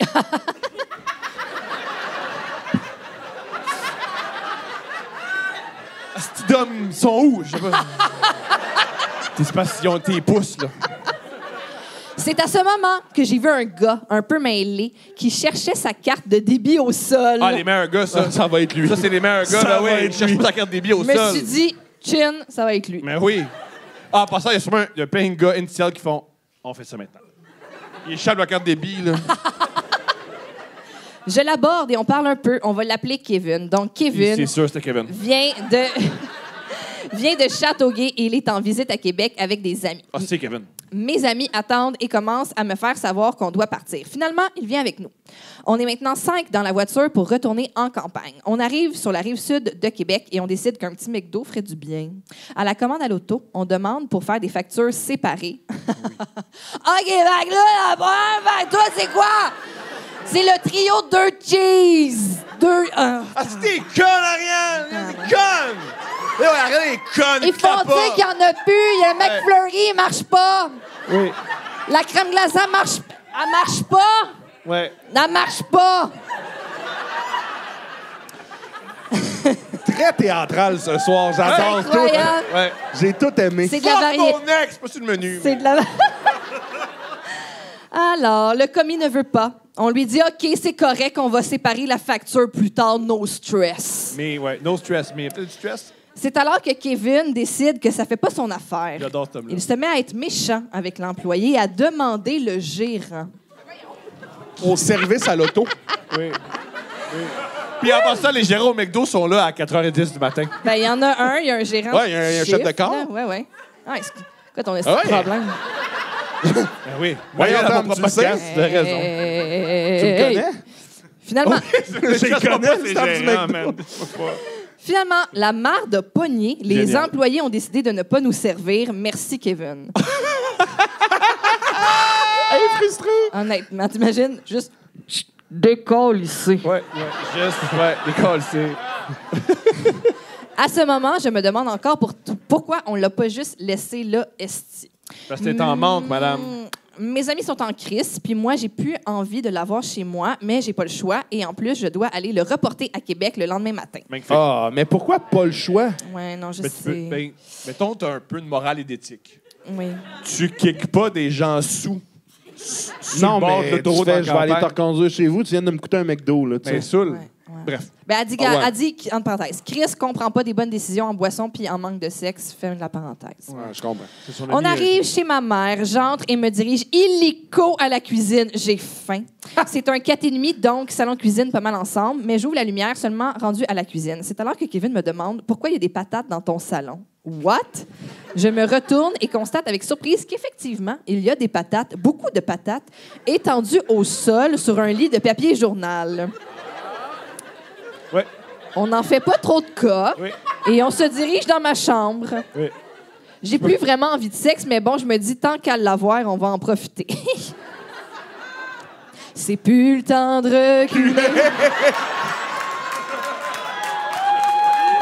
Asti d'hommes, ils sont où? Je sais pas. C'est pas si ils ont tes pouces, là. C'est à ce moment que j'ai vu un gars un peu mêlé qui cherchait sa carte de débit au sol. Ah, les meilleurs gars, ça. Ça va être lui. Ça, c'est les meilleurs gars. Ça Ben va oui, être ils cherchent lui. pas ta carte débit au Je me sol. suis dit, chin, ça va être lui. Mais oui. Ah, en passant, il y a sûrement plein de gars initial qui font « On fait ça maintenant. » Il échappe la carte débit, là. Je l'aborde et on parle un peu. On va l'appeler Kevin. Donc, Kevin C'est sûr, c'était Kevin. vient de Châteauguay et il est en visite à Québec avec des amis. Ah, c'est Kevin. Mes amis attendent et commencent à me faire savoir qu'on doit partir. Finalement, il vient avec nous. On est maintenant 5 dans la voiture pour retourner en campagne. On arrive sur la rive sud de Québec et on décide qu'un petit McDo ferait du bien. À la commande à l'auto, on demande pour faire des factures séparées. OK, fait que là, la première facture, c'est quoi? C'est le trio 2 cheese. 2... Ah, c'est des connes, Ariane! Des connes! Là, regardez les connes! Ils font dire qu'il n'y en a plus. Il y a le McFlurry, il marche pas. Oui. La crème glacée, elle marche pas. Ouais. Elle marche pas. Très théâtral ce soir. J'adore tout. Incroyable. Ouais. J'ai tout aimé. C'est de la Fuck variété. mon ex! Pas sur le menu. C'est de la... Alors, le commis ne veut pas. On lui dit, OK, c'est correct, on va séparer la facture plus tard, no stress. Mais, ouais, no stress. Mais peut-être du stress? C'est alors que Kevin décide que ça fait pas son affaire. J'adore cet homme-là. Il se met à être méchant avec l'employé et à demander le gérant. Au service à l'auto. Oui. Puis en passant, les gérants au McDo sont là à 4h10 du matin. Ben, il y en a un, il y a un gérant. Ouais, il y a un chef de corps. Oui, oui. Ah, écoute, on a ce Ah ouais. problème. Ben oui. Voyons, Voyons, Tom, mon tu le sais. podcast, tu as raison. Tu le connais? Finalement, Je le connais, le staff du McDo. Finalement, la marde a pogné. Les Génial. employés ont décidé de ne pas nous servir. Merci, Kevin. Elle est frustrée. Honnêtement, t'imagines? Juste décolle ici. Ouais, l'école, c'est... À ce moment, je me demande encore pourquoi on l'a pas juste laissé là, esti. Parce que t'es en manque, madame. Mes amis sont en crise, puis moi, j'ai plus envie de l'avoir chez moi, mais j'ai pas le choix. Et en plus, je dois aller le reporter à Québec le lendemain matin. Magnifique. Ah, mais pourquoi pas le choix? Ouais, non, je Mais tu peux, sais. ben, mettons, t'as un peu de morale et d'éthique. Oui. Tu kicks pas des gens sur Non, le bord de mais tu l'autoroute fais, en je vais aller te campagne. reconduire chez vous. Tu viens de me coûter un McDo, là, tu sais. Ben, saoul. Ouais, ouais. Bref. Ben, elle dit, Ah ouais. elle dit, entre parenthèses, Chris comprend pas des bonnes décisions en boisson puis en manque de sexe. Ferme la parenthèse. Ouais, je comprends. C'est son On ami, arrive chez ma mère, j'entre et me dirige illico à la cuisine. J'ai faim. C'est un 4,5, donc salon de cuisine pas mal ensemble, mais j'ouvre la lumière seulement rendu à la cuisine. C'est alors que Kevin me demande pourquoi il y a des patates dans ton salon. What? Je me retourne et constate avec surprise qu'effectivement, il y a des patates, beaucoup de patates, étendues au sol sur un lit de papier journal. Ouais. On n'en fait pas trop de cas Oui. et on se dirige dans ma chambre. Oui. J'ai plus vraiment envie de sexe, mais bon, je me dis, tant qu'à l'avoir, on va en profiter. C'est plus le temps de reculer.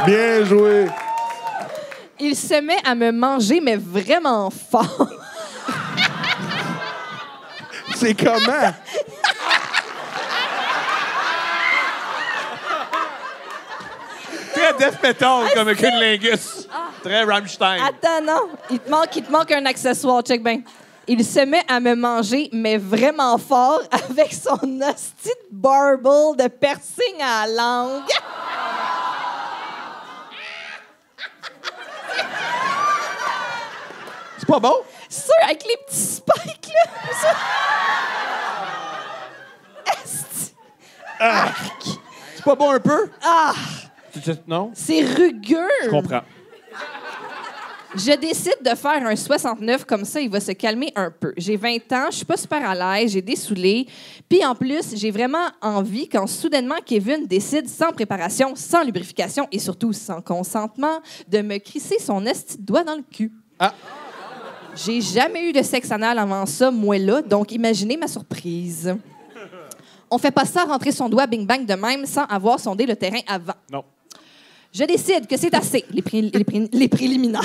Bien joué. Il se met à me manger, mais vraiment fort. C'est comment? Très Def Metal, comme un cunnilingus. Très Rammstein. Attends, non. Il te manque un accessoire. Check bien. Il se met à me manger, mais vraiment fort, avec son hostie de barbel de piercing à la langue. C'est pas bon? Sûr, avec les petits spikes, là. Ça. Esti. C'est pas bon un peu? Ah! Non? C'est rugueux. Je comprends. Je décide de faire un 69, comme ça, il va se calmer un peu. J'ai 20 ans, je suis pas super à l'aise, j'ai des saoulés. Puis en plus, j'ai vraiment envie, quand soudainement Kevin décide, sans préparation, sans lubrification et surtout sans consentement, de me crisser son esti de doigt dans le cul. Ah. J'ai jamais eu de sexe anal avant ça, moi là, donc imaginez ma surprise. On fait pas ça rentrer son doigt bing-bang de même sans avoir sondé le terrain avant. Non. Je décide que c'est assez, les préliminaires.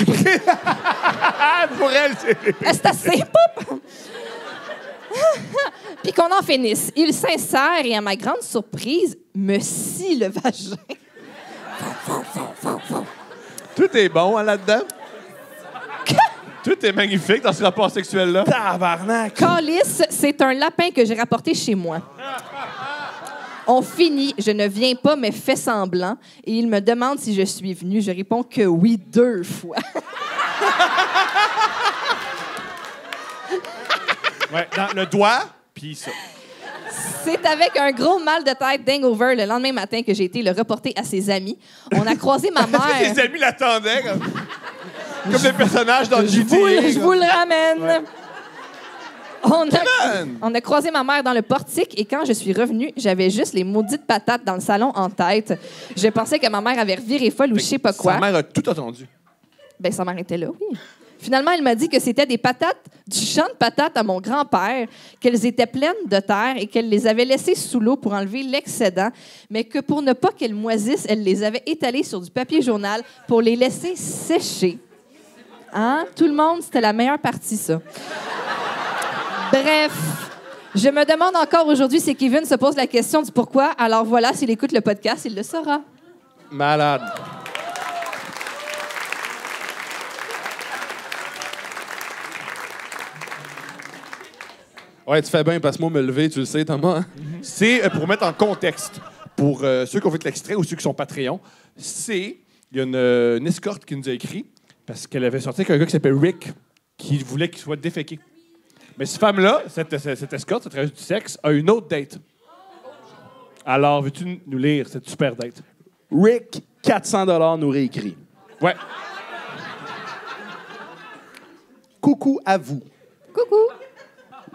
Ah, pour elle, c'est... C'est assez, pop! Puis qu'on en finisse. Il s'insère et, à ma grande surprise, me scie le vagin. Tout est bon hein, là-dedans. Tout est magnifique dans ce rapport sexuel-là. Tabarnak. Calice, c'est un lapin que j'ai rapporté chez moi. On finit, je ne viens pas, mais fais semblant. Et il me demande si je suis venue. Je réponds que oui 2 fois. Ouais, dans le doigt, puis ça. C'est avec un gros mal de tête d'hangover le lendemain matin que j'ai été le reporter à ses amis. On a croisé ma mère. Les amis l'attendaient comme des personnages dans Je GTA. vous le ramène. On a croisé ma mère dans le portique et quand je suis revenue, j'avais juste les maudites patates dans le salon en tête. Je pensais que ma mère avait reviré folle ou je sais pas quoi. Sa mère a tout entendu. Ben, sa mère était là, oui. Finalement, elle m'a dit que c'était des patates, du champ de patates à mon grand-père, qu'elles étaient pleines de terre et qu'elle les avait laissées sous l'eau pour enlever l'excédent, mais que pour ne pas qu'elles moisissent, elle les avait étalées sur du papier journal pour les laisser sécher. Hein? Tout le monde, c'était la meilleure partie, ça. Bref, je me demande encore aujourd'hui si Kevin se pose la question du pourquoi. Alors voilà, s'il écoute le podcast, il le saura. Malade. Ouais, tu fais bien, passe-moi me lever, tu le sais, Thomas. C'est, pour mettre en contexte, pour ceux qui ont fait l'extrait ou ceux qui sont Patreon, il y a une escorte qui nous a écrit parce qu'elle avait sorti avec un gars qui s'appelle Rick qui voulait qu'il soit déféqué. Mais cette femme-là, cette escorte, cette travailleuse du sexe, a une autre date. Alors, veux-tu nous lire cette super date? Rick, 400 nous réécrit. Ouais. Coucou à vous. Coucou.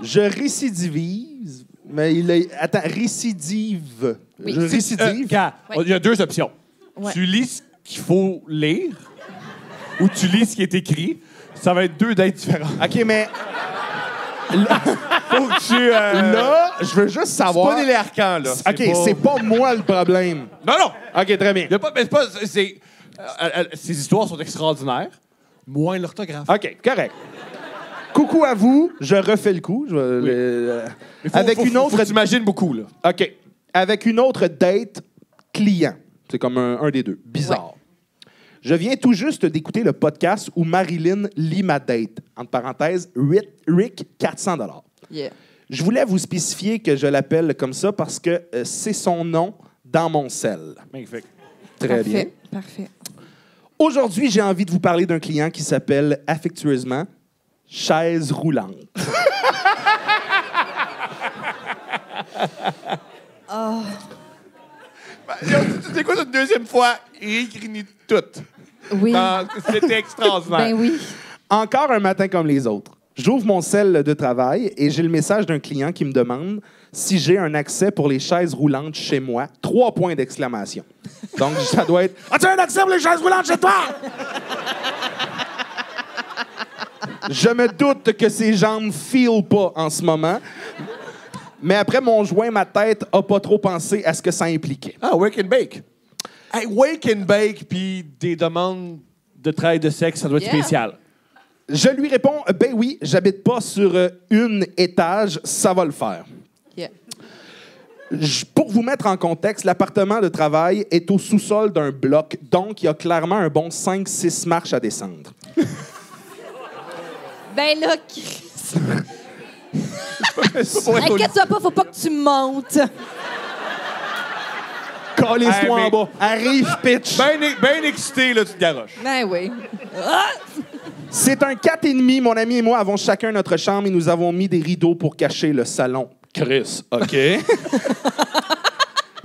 Je récidivise, mais il est... Attends, récidive. Oui. Je récidive. Il y a deux options. Ouais. Tu lis ce qu'il faut lire ou tu lis ce qui est écrit. Ça va être deux dates différentes. OK, mais Faut que tu... là, je veux juste c'est savoir... pas des Arcans, là. OK, c'est pas moi le problème. Non, non! OK, très bien. Il y a pas, mais c'est pas... ces histoires sont extraordinaires. Moins l'orthographe. OK, correct. Coucou à vous, je refais le coup. Avec une autre... Faut que t'imagines beaucoup, là. OK. Avec une autre date client. C'est comme un des deux. Bizarre. Ouais. Je viens tout juste d'écouter le podcast où Marilyn lit ma date. Entre parenthèses, Rick, 400 $. Yeah. Je voulais vous spécifier que je l'appelle comme ça parce que c'est son nom dans mon cell. Magnifique. Très bien. Parfait. Aujourd'hui, j'ai envie de vous parler d'un client qui s'appelle affectueusement Chaise roulante. Tu t'écoutes une deuxième fois, il écrit tout. Oui. C'était extraordinaire. Ben oui. Encore un matin comme les autres. J'ouvre mon cell de travail et j'ai le message d'un client qui me demande si j'ai un accès pour les chaises roulantes chez moi. 3 points d'exclamation. Donc, ça doit être « As-tu un accès pour les chaises roulantes chez toi? » Je me doute que ses jambes ne filent pas en ce moment. Mais après mon joint, ma tête n'a pas trop pensé à ce que ça impliquait. Ah, wake and bake. Hey, wake and bake puis des demandes de travail de sexe, ça doit être Yeah. spécial. Je lui réponds « Ben oui, j'habite pas sur une étage, ça va le faire. » Yeah. Pour vous mettre en contexte, l'appartement de travail est au sous-sol d'un bloc, donc il y a clairement un bon 5-6 marches à descendre. Ben là, Chris. Hey, Inquiète-toi pas, faut pas que tu montes. Calisse-toi Hey, mais- en bas. Arrive, pitch. Ben excité, là, tu te garoches. Ben oui. C'est un 4,5. Mon ami et moi avons chacun notre chambre et nous avons mis des rideaux pour cacher le salon. Chris, OK.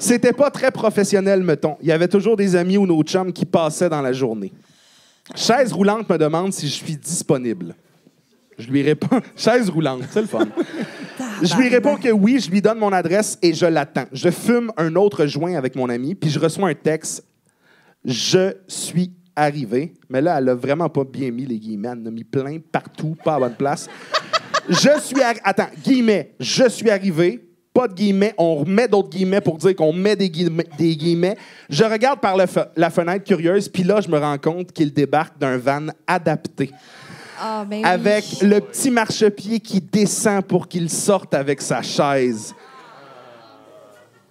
C'était pas très professionnel, mettons. Il y avait toujours des amis ou nos chums qui passaient dans la journée. Chaise roulante me demande si je suis disponible. Je lui réponds... Chaise roulante, c'est le fun. Je lui réponds que oui, je lui donne mon adresse et je l'attends. Je fume un autre joint avec mon ami, puis je reçois un texte. Je suis arrivé. Mais là, elle a vraiment pas bien mis les guillemets. Elle en a mis plein partout, pas à bonne place. Attends, guillemets. Je suis arrivé. Pas de guillemets. On remet d'autres guillemets pour dire qu'on met des guillemets. Je regarde par la fenêtre curieuse, puis là, je me rends compte qu'il débarque d'un van adapté. Ah, ben oui. Avec le petit marchepied qui descend pour qu'il sorte avec sa chaise.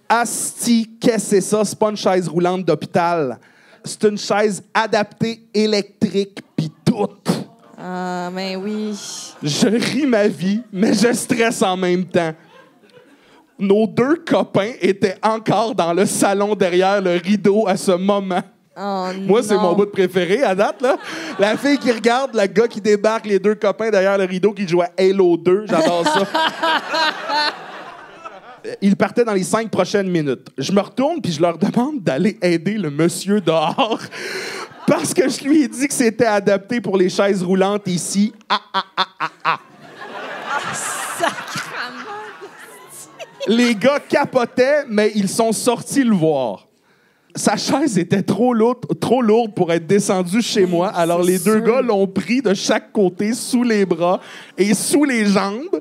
Asti, qu'est-ce que c'est ça? C'est pas une chaise roulante d'hôpital. C'est une chaise adaptée électrique, pis toute. Ah, ben oui. Je ris ma vie, mais je stresse en même temps. Nos 2 copains étaient encore dans le salon derrière le rideau à ce moment. Oh, Moi, c'est non. mon bout de préféré à date, là. La fille qui regarde, le gars qui débarque, les 2 copains derrière le rideau qui jouent à Halo 2. J'adore ça. Ils partaient dans les 5 prochaines minutes. Je me retourne puis je leur demande d'aller aider le monsieur dehors parce que je lui ai dit que c'était adapté pour les chaises roulantes ici. Les gars capotaient, mais ils sont sortis le voir. Sa chaise était trop lourde pour être descendue chez moi. Alors, les deux gars l'ont pris de chaque côté, sous les bras et sous les jambes,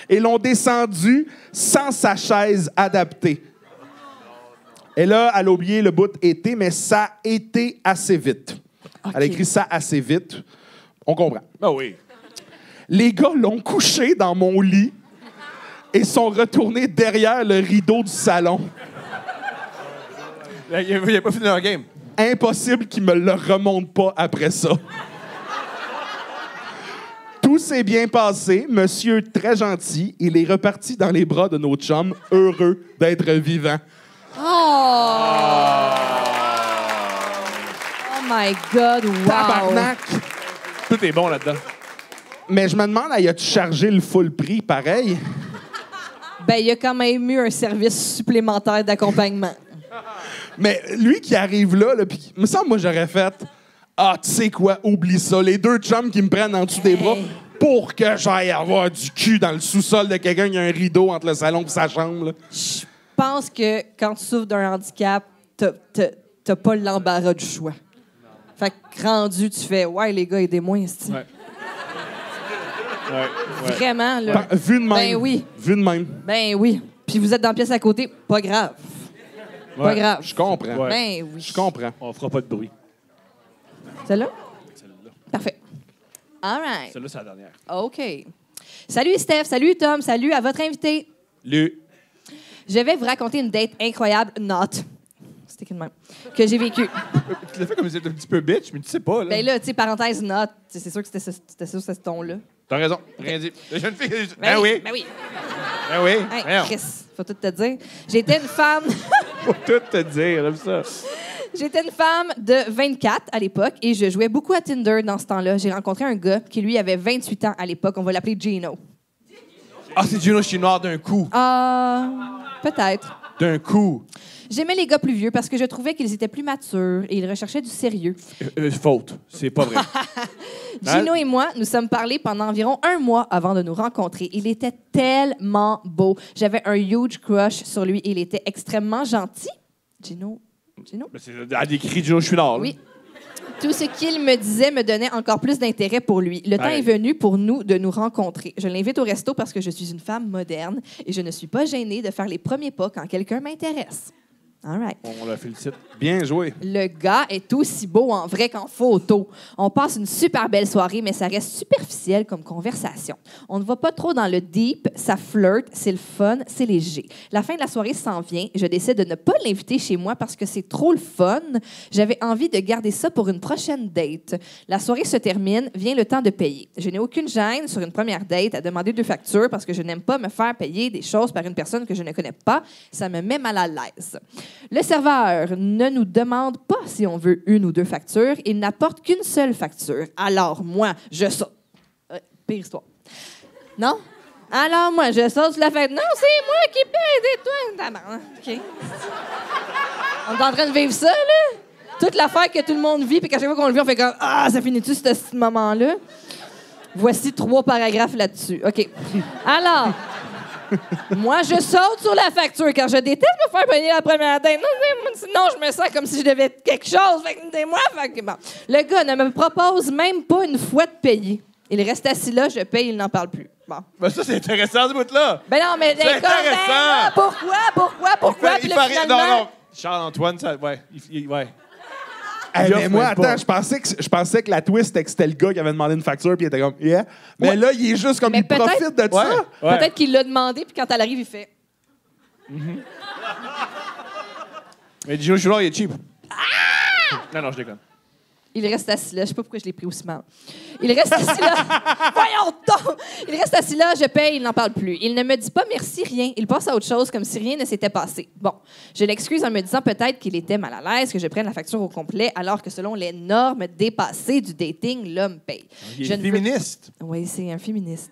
et l'ont descendu sans sa chaise adaptée. Et là, elle a oublié le bout « été », mais ça a été assez vite. Okay. Elle a écrit ça assez vite. On comprend. Ah oui. Les gars l'ont couché dans mon lit et sont retournés derrière le rideau du salon. Il n'a pas fini leur game. Impossible qu'ils me le remontent pas après ça. Tout s'est bien passé. Monsieur très gentil. Il est reparti dans les bras de nos chums, heureux d'être vivant. Oh! Oh my God, wow! Tabarnak! Tout est bon là-dedans. Mais je me demande, y a-tu chargé le full prix pareil? Ben, il y a quand même eu un service supplémentaire d'accompagnement. Mais lui qui arrive là, puis me semble, moi, j'aurais fait « Ah, tu sais quoi, oublie ça. Les deux chums qui me prennent en dessous des bras pour que j'aille avoir du cul dans le sous-sol de quelqu'un qui a un rideau entre le salon et sa chambre. » là. Je pense que quand tu souffres d'un handicap, t'as pas l'embarras du choix. Fait que rendu, tu fais « Ouais, les gars, aidez-moi, esti. » Ouais. Vraiment, là. Vu de même. Ben oui. Vu de même. Ben oui. Puis vous êtes dans la pièce à côté, pas grave. Pas grave. Je comprends. Ouais. Ben oui. Je comprends. On fera pas de bruit. Celle-là? Celle-là. Parfait. All right. Celle-là, c'est la dernière. OK. Salut Steph, salut Tom, salut à votre invité. Je vais vous raconter une date incroyable, c'était que de même, que j'ai vécue. Tu l'as fait comme si c'était un petit peu bitch, mais tu sais pas, là. Ben là, tu sais, parenthèse, c'est sûr que c'était sur ce ton-là. T'as raison, rien dit. La jeune fille... Ben oui. Ben oui. Ben oui. Hey, Voyons. Chris, faut tout te dire. J'étais une femme... Faut tout te dire, j'aime ça. J'étais une femme de 24 à l'époque et je jouais beaucoup à Tinder dans ce temps-là. J'ai rencontré un gars qui, lui, avait 28 ans à l'époque. On va l'appeler Gino. Ah, c'est Gino Chinois d'un coup. Peut-être. D'un coup. J'aimais les gars plus vieux parce que je trouvais qu'ils étaient plus matures et ils recherchaient du sérieux. Faute. C'est pas vrai. Gino et moi, nous sommes parlés pendant environ 1 mois avant de nous rencontrer. Il était tellement beau. J'avais un huge crush sur lui et il était extrêmement gentil. Gino? Ben, c'est à décrit Gino Chouinard. Oui. Tout ce qu'il me disait me donnait encore plus d'intérêt pour lui. Le temps est venu pour nous de nous rencontrer. Je l'invite au resto parce que je suis une femme moderne et je ne suis pas gênée de faire les premiers pas quand quelqu'un m'intéresse. All right. On la félicite. Bien joué. Le gars est aussi beau en vrai qu'en photo. On passe une super belle soirée, mais ça reste superficiel comme conversation. On ne va pas trop dans le deep, ça flirte, c'est le fun, c'est léger. La fin de la soirée s'en vient. Je décide de ne pas l'inviter chez moi parce que c'est trop le fun. J'avais envie de garder ça pour une prochaine date. La soirée se termine, vient le temps de payer. Je n'ai aucune gêne sur une première date à demander 2 factures parce que je n'aime pas me faire payer des choses par une personne que je ne connais pas. Ça me met mal à l'aise. Le serveur ne nous demande pas si on veut 1 ou 2 factures. Il n'apporte qu'une seule facture. Alors, moi, je saute. Pire histoire. Non? Alors, moi, je saute sur la fête. Non, c'est moi qui paye, c'est toi. OK. On est en train de vivre ça, là? Toute l'affaire que tout le monde vit, puis qu'à chaque fois qu'on le vit, on fait comme « Ah, ça finit-tu, ce moment-là? » Voici 3 paragraphes là-dessus. OK. Alors... Moi, je saute sur la facture car je déteste me faire payer la première date. Non, sinon, je me sens comme si je devais quelque chose. Fait que c'est moi. Fait que, bon. Le gars ne me propose même pas une fois de payer. Il reste assis là, je paye, il n'en parle plus. Bon. Ben ça, c'est intéressant, ce bout-là. Ben non, mais C'est intéressant. Pourquoi? Puis là, finalement... Non. Charles-Antoine, ça... Ouais. Ouais. Mais moi, attends, je pensais que la twist, c'était que c'était le gars qui avait demandé une facture, puis il était comme, yeah. Mais là, il est juste comme, il profite de ça. Ouais. Peut-être qu'il l'a demandé, puis quand elle arrive, il fait. Mais Gino Chouinard, il est cheap. Non, je déconne. Il reste assis là. Je sais pas pourquoi je l'ai pris aussi mal. Il reste assis là. Voyons donc! Il reste assis là, je paye, il n'en parle plus. Il ne me dit pas merci, rien. Il passe à autre chose comme si rien ne s'était passé. Bon, je l'excuse en me disant peut-être qu'il était mal à l'aise, que je prenne la facture au complet, alors que selon les normes dépassées du dating, l'homme paye. Il est féministe. Oui, c'est un féministe.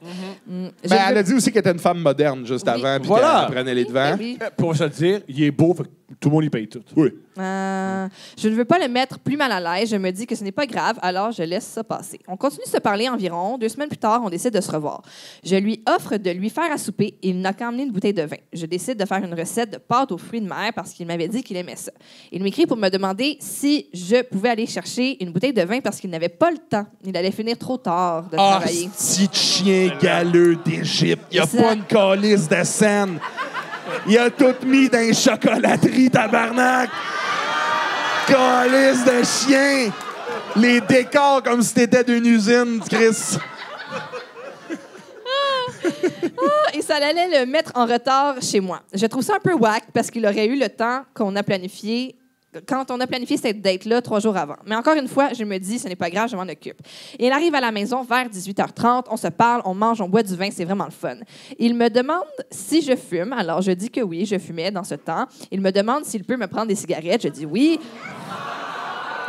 Elle a dit aussi qu'elle était une femme moderne juste avant, puis Voilà. qu'elle prenait les devants. Oui. Pour se le dire, il est beau, fait que Tout le monde y paye tout. Oui. Je ne veux pas le mettre plus mal à l'aise. Je me dis que ce n'est pas grave, alors je laisse ça passer. On continue de se parler environ. 2 semaines plus tard, on décide de se revoir. Je lui offre de lui faire à souper et il n'a qu'à emmener une bouteille de vin. Je décide de faire une recette de pâte aux fruits de mer parce qu'il m'avait dit qu'il aimait ça. Il m'écrit pour me demander si je pouvais aller chercher une bouteille de vin parce qu'il n'avait pas le temps. Il allait finir trop tard de travailler. Petit chien galeux d'Égypte. Il n'y a C'est ça. pas une calice de scène. Il a tout mis dans les chocolateries, tabarnak. Calice de chien. Les décors comme si t'étais d'une usine, Chris. Et ça allait le mettre en retard chez moi. Je trouve ça un peu whack parce qu'il aurait eu le temps qu'on a planifié quand on a planifié cette date-là 3 jours avant. Mais encore une fois, je me dis, ce n'est pas grave, je m'en occupe. Et il arrive à la maison vers 18h30, on se parle, on mange, on boit du vin, c'est vraiment le fun. Il me demande si je fume, alors je dis que oui, je fumais dans ce temps. Il me demande s'il peut me prendre des cigarettes, je dis oui.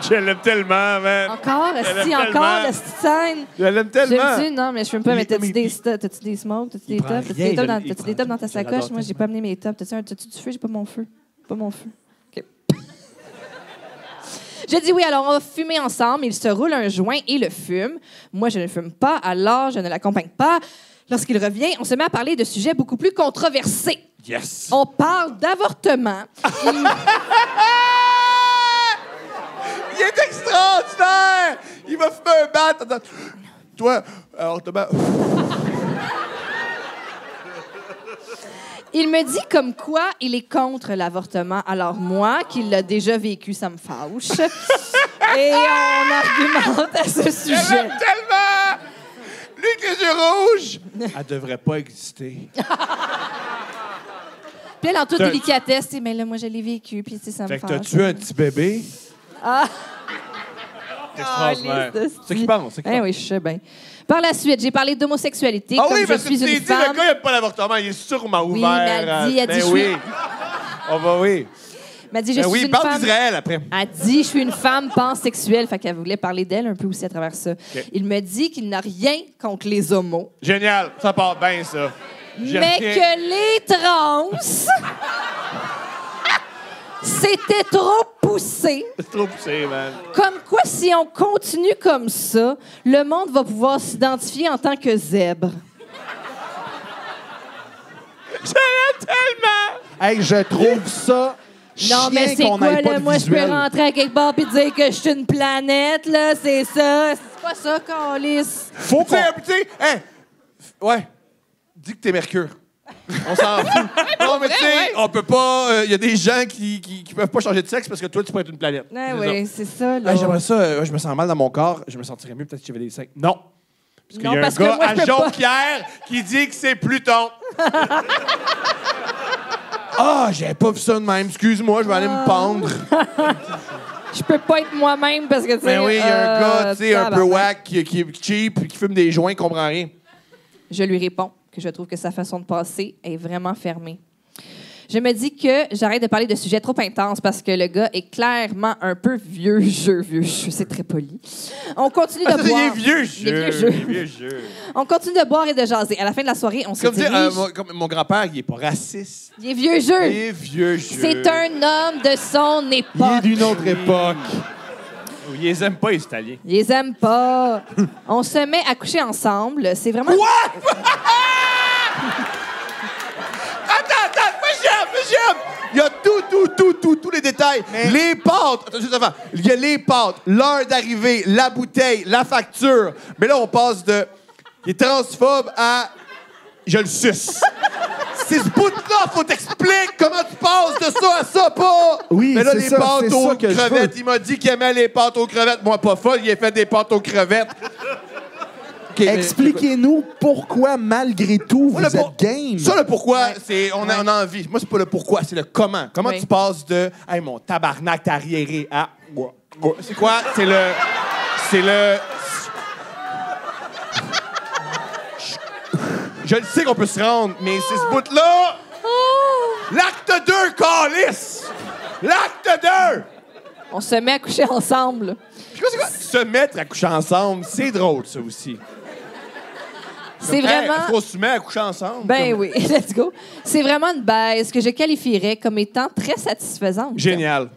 Je l'aime tellement, man. Encore, l'aime esti, tellement. encore, la petite scène. Je l'aime tellement. J'aime-tu? Non, mais je fume pas, mais t'as-tu mais- des t'as-tu des smokes? T'as-tu des prend tops? T'as-tu rien, des tops je- dans- il t'as-tu prend des tops dans ta rien. Je sacoche? l'adore Moi, j'ai pas amené mes tops. T'as-tu du feu? J'ai pas mon feu. Pas mon feu. OK. Je dis oui, alors on va fumer ensemble. Il se roule un joint et le fume. Moi, je ne fume pas, alors je ne l'accompagne pas. Lorsqu'il revient, on se met à parler de sujets beaucoup plus controversés. Yes. On parle d'avortement. Il est extraordinaire! Il va fumer un bat. Attends. Toi, alors, Thomas... Il me dit comme quoi il est contre l'avortement. Alors moi, qui l'a déjà vécu, ça me fâche. Et on argumente à ce Je sujet. l'aime tellement! Lui avec les yeux rouges! Elle devrait pas exister. Puis elle, en toute T'as- délicatesse, tu sais, mais là, moi, je l'ai vécu, puis tu sais, ça me Fait que fâche. t'as tué un petit bébé. Ah! C'est extraordinaire. lisse de C'est qui pense. C'est qui Eh pense. oui, je sais bien. Par la suite, j'ai parlé d'homosexualité. Ah comme oui, je parce que tu suis t'es une dit, femme. le gars, il n'aime pas l'avortement. Il est sûrement Oui, ouvert. mais elle dit, Ben je oui. suis- Oh, bah oui. m'a dit, je Ben suis oui, une parle femme. d'Israël après. Elle dit, je suis une femme pansexuelle. Fait qu'elle voulait parler d'elle un peu aussi à travers ça. Il me dit qu'il n'a rien contre les homos, Génial. Ça part bien, ça. J'ai mais rien. que les trans, c'était trop poussé. C'est trop poussé, man. Comme quoi, si on continue comme ça, le monde va pouvoir s'identifier en tant que zèbre. Je l'aime tellement! Hey, je trouve ça Non, mais chien c'est qu'on quoi, n'ait pas là? de Moi, je peux visuel. rentrer à quelque part et dire que je suis une planète, là, c'est ça. C'est pas ça, Calice. Faut qu'on... Tu sais, hein, ouais, dis que t'es Mercure. On s'en fout. Non, mais tu sais, ouais. on peut pas... Il y a des gens qui peuvent pas changer de sexe parce que toi, tu peux être une planète. Ah C'est oui, c'est ça, là. ça. J'aimerais ça, je me sens mal dans mon corps. Je me sentirais mieux peut-être si j'avais des seins. Non. Parce qu'il Non, y a parce un que gars moi, à je peux pas. Jonquière qui dit que c'est Pluton. Ah, j'avais pas vu ça de même. Excuse-moi, je vais aller me pendre. Je peux pas être moi-même parce que, tu sais... Mais oui, il y a un gars, tu sais, un peu tabarnak. whack, qui est cheap, qui fume des joints, comprend rien. Je lui réponds que je trouve que sa façon de passer est vraiment fermée. Je me dis que j'arrête de parler de sujets trop intenses parce que le gars est clairement un peu vieux jeu, c'est très poli. On continue de Ah, ça, boire. il est vieux Il est vieux jeu. vieux jeu. On continue de boire et de jaser. À la fin de la soirée, on se Comme dirige. dire, comme mon grand-père, il est pas raciste. Il est vieux jeu. Il est vieux jeu. C'est un homme de son Il est époque. d'une autre époque. Il les aime pas, les Italiens. Ils les aiment pas. On se met à coucher ensemble. C'est vraiment... Attends, moi j'aime! Il y a tous les détails. Les pâtes, attends, juste avant. Il y a les pâtes, l'heure d'arrivée, la bouteille, la facture. Mais là, on passe de... Il est transphobe à... Je le suce. C'est ce bout-là, faut t'expliquer comment tu passes de ça à ça, pas... Oui, mais là, c'est les ça, pâtes c'est aux ça que je crevettes, veux. il m'a dit qu'il aimait les pâtes aux crevettes. Moi, pas folle, il a fait des pâtes aux crevettes. OK, mais- Expliquez-nous pourquoi, malgré tout, vous le êtes pour- game. Ça, le pourquoi, c'est on a envie. Moi, c'est pas le pourquoi, c'est le comment. Comment Oui. tu passes de « Hey, mon tabarnak, t'as arriéré » à « C'est quoi? C'est le... Je le sais qu'on peut se rendre, mais c'est ce bout-là... L'acte 2, calice! L'acte 2! On se met à coucher ensemble. Je sais pas c'est quoi. Se mettre à coucher ensemble, c'est drôle, ça aussi. C'est Hey, vraiment... est-ce qu'on se met à coucher ensemble? Ben Comme- oui, let's go. C'est vraiment une baisse que je qualifierais comme étant très satisfaisante. Génial.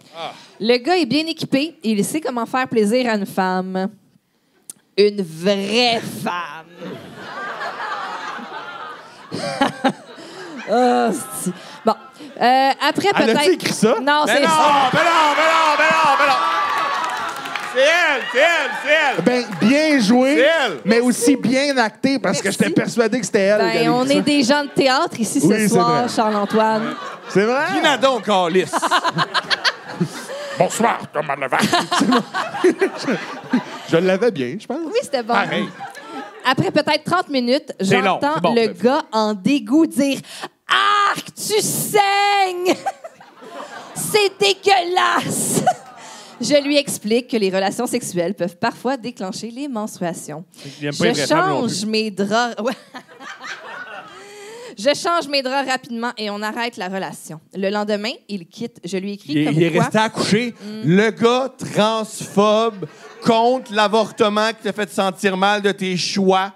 Le gars est bien équipé et il sait comment faire plaisir à une femme. Une vraie femme. Oh, c'est- bon. Après, Elle a-tu peut-être. écrit ça? Non, Mais c'est non, ça. mais non. C'est elle. Ben, bien joué, C'est elle. mais aussi bien acté parce que Merci. j'étais persuadé que c'était elle. qui avait Ben, on dit est ça. des gens de théâtre ici Oui, ce c'est soir, vrai. Charles-Antoine. C'est vrai? Qui n'a donc, Alice? Bonsoir, Thomas Levac. Je l'avais bien, je pense. Oui, c'était bon. Pareil. Après peut-être 30 minutes, C'est long, j'entends c'est bon. le gars en dégoût dire « Arc, tu saignes! C'est dégueulasse! » Je lui explique que les relations sexuelles peuvent parfois déclencher les menstruations. Il aime pas les Je vraies femmes non change plus. mes draps. Ouais. Je change mes draps rapidement et on arrête la relation. Le lendemain, il quitte. Je lui écris comme Il est quoi... resté accouché. Le gars transphobe contre l'avortement qui t'a fait sentir mal de tes choix,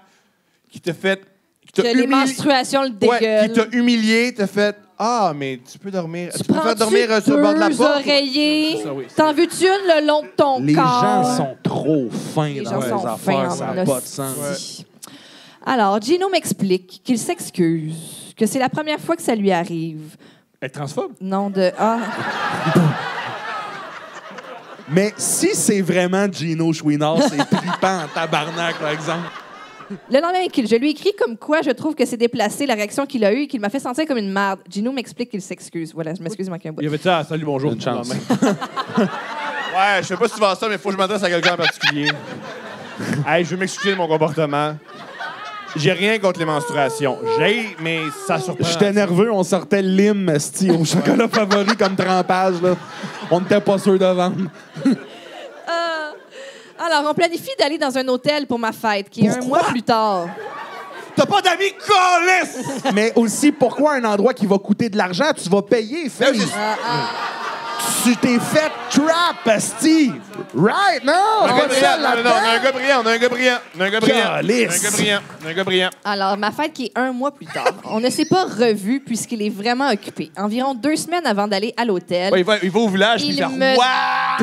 qui t'a fait... qui t'a que les humilié- menstruations le Ouais, dégueulent. qui t'a humilié, t'a fait « Ah, mais tu peux dormir. Tu peux faire Prends-tu dormir sur le bord de la deux porte. » oreillers? Ça, oui. T'en veux-tu une le long de ton Les corps? gens sont trop fins Les dans gens les sont affaires, fins ça en n'a pas de hostie. sens. Alors, Gino m'explique qu'il s'excuse, que c'est la première fois que ça lui arrive. Elle est transphobe. Non, de... Ah, Mais si c'est vraiment Gino Chouinard, c'est trippant en tabarnak, par exemple. le lendemain, je lui écris comme quoi je trouve que c'est déplacé la réaction qu'il a eue et qu'il m'a fait sentir comme une merde. Gino m'explique qu'il s'excuse. Voilà, je m'excuse, il manque un bout. Il y avait ça, salut, bonjour. Une chance. Ouais, je sais pas si tu vas ça, mais il faut que je m'adresse à quelqu'un en particulier. Hey, je veux m'excuser de mon comportement. J'ai rien contre les menstruations. Mais ça surprend. J'étais nerveux, on sortait l'hymne esti, au chocolat favori comme trempage. Là. On n'était pas sûr de vendre. Alors, on planifie d'aller dans un hôtel pour ma fête, qui est un mois plus tard. T'as pas d'amis colis! Mais aussi, pourquoi un endroit qui va coûter de l'argent, tu vas payer, fille? Tu t'es fait trap, esti! Right? Non! On a un Pas gars de ça brillant, là-dedans. on a un gars brillant, on a un gars brillant, on a un gars brillant. Calice. On a un gars brillant. Alors, ma fête qui est un mois plus tard. On ne s'est pas revu puisqu'il est vraiment occupé. Environ 2 semaines avant d'aller à l'hôtel. Ouais, il va au village puis il Il fait me- Ouah!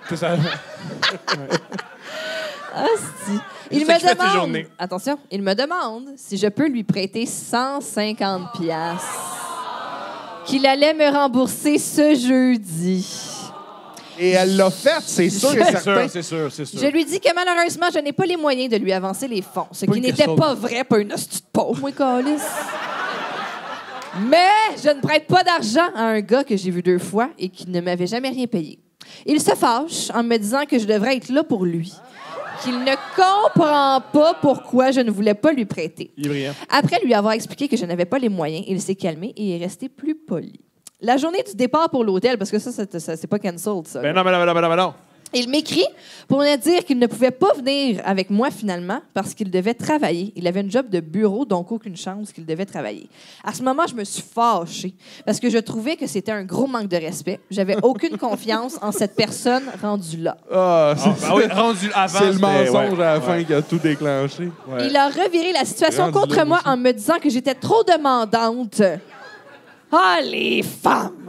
C'est ça. Asti. Il ça me qui fait tes demande, journées. attention, il me demande si je peux lui prêter 150 piastres qu'il allait me rembourser ce jeudi. Et elle l'a fait, c'est sûr et certain. C'est sûr. Je lui dis que malheureusement, je n'ai pas les moyens de lui avancer les fonds, ce qui une n'était question. pas vrai pour une hostie de pauvre, moi, câlisse. Mais je ne prête pas d'argent à un gars que j'ai vu 2 fois et qui ne m'avait jamais rien payé. Il se fâche en me disant que je devrais être là pour lui, qu'il ne comprend pas pourquoi je ne voulais pas lui prêter. Il est brillant. Après lui avoir expliqué que je n'avais pas les moyens, il s'est calmé et est resté plus poli. La journée du départ pour l'hôtel, parce que ça c'est pas cancelled, ça. Ben non. Il m'écrit pour me dire qu'il ne pouvait pas venir avec moi finalement parce qu'il devait travailler. Il avait une job de bureau, donc aucune chance qu'il devait travailler. À ce moment, je me suis fâchée parce que je trouvais que c'était un gros manque de respect. J'avais aucune confiance en cette personne rendue là. Ah, Oui, rendu avant. c'est le c'était- mensonge ouais. à la fin qui a tout déclenché. Ouais. Il a reviré la situation Rendu contre là moi aussi. en me disant que j'étais trop demandante. Ah, les femmes!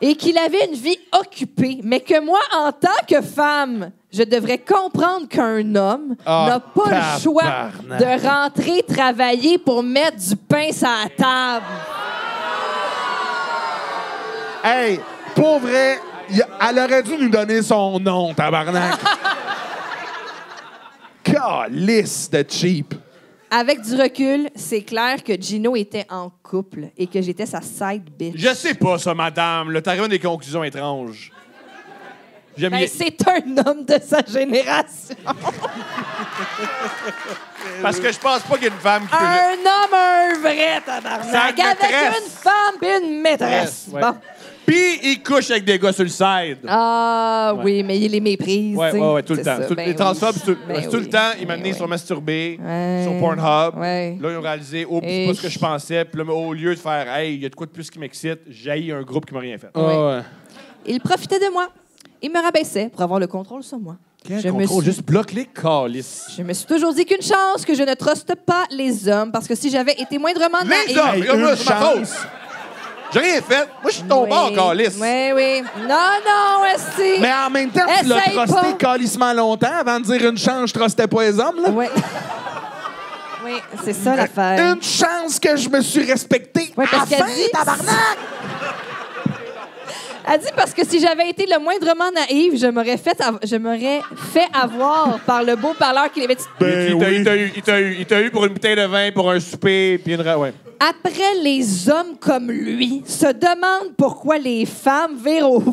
Et qu'il avait une vie occupée, mais que moi, en tant que femme, je devrais comprendre qu'un homme n'a pas le choix de rentrer travailler pour mettre du pain sur la table. Hey, pour vrai, elle aurait dû nous donner son nom, tabarnak. Calice de cheap. Avec du recul, c'est clair que Gino était en couple et que j'étais sa side bitch. Je sais pas ça, madame. Là, t'arrives à des conclusions étranges. J'aime Ben, c'est un homme de sa génération. Parce que je pense pas qu'il y ait une femme qui peut... Un homme, un vrai Sa tabarnak. Avec maîtresse. une femme et une maîtresse. Ouais. Bon. Puis il couche avec des gars sur le side. Ah Ouais. oui, mais il les méprise. tu sais. Tout le C'est temps. ça. Tout- Ben les transphobes, oui. c'est tout, Ben c'est tout oui. le temps, ils Ben m'amenaient oui. sur masturber, Ouais. sur Pornhub. Ouais. Là, ils ont réalisé, oh, c'est pas ce que je pensais. Puis là, au lieu de faire, hey, il y a de quoi de plus qui m'excite, j'ai un groupe qui m'a rien fait. Ouais. Ah ouais. Il profitait de moi. Il me rabaissait pour avoir le contrôle sur moi. Quel Je me contrôle? suis- Juste bloque les calices. Je me suis toujours dit qu'une chance que je ne truste pas les hommes, parce que si j'avais été moindrement Les naïve... hommes! Hey, Regarde-moi, une c'est ma chance. faute. J'ai rien fait. Moi, je suis tombé en calice. Oui, oui. Non, esti. Mais en même temps, tu l'as Essaye trusté pas. calissement longtemps avant de dire une chance, je trustais pas les hommes. Là. Oui. Oui, c'est ça l'affaire. Une chance que je me suis respecté. Oui, parce qu'elle Enfin, dit... tabarnak! Elle dit parce que si j'avais été le moindrement naïve, je m'aurais fait avoir par le beau parleur qui avait dit... Ben oui. Il t'a eu pour une bouteille de vin, pour un souper, puis une... Ouais. Après, les hommes comme lui se demandent pourquoi les femmes virent au...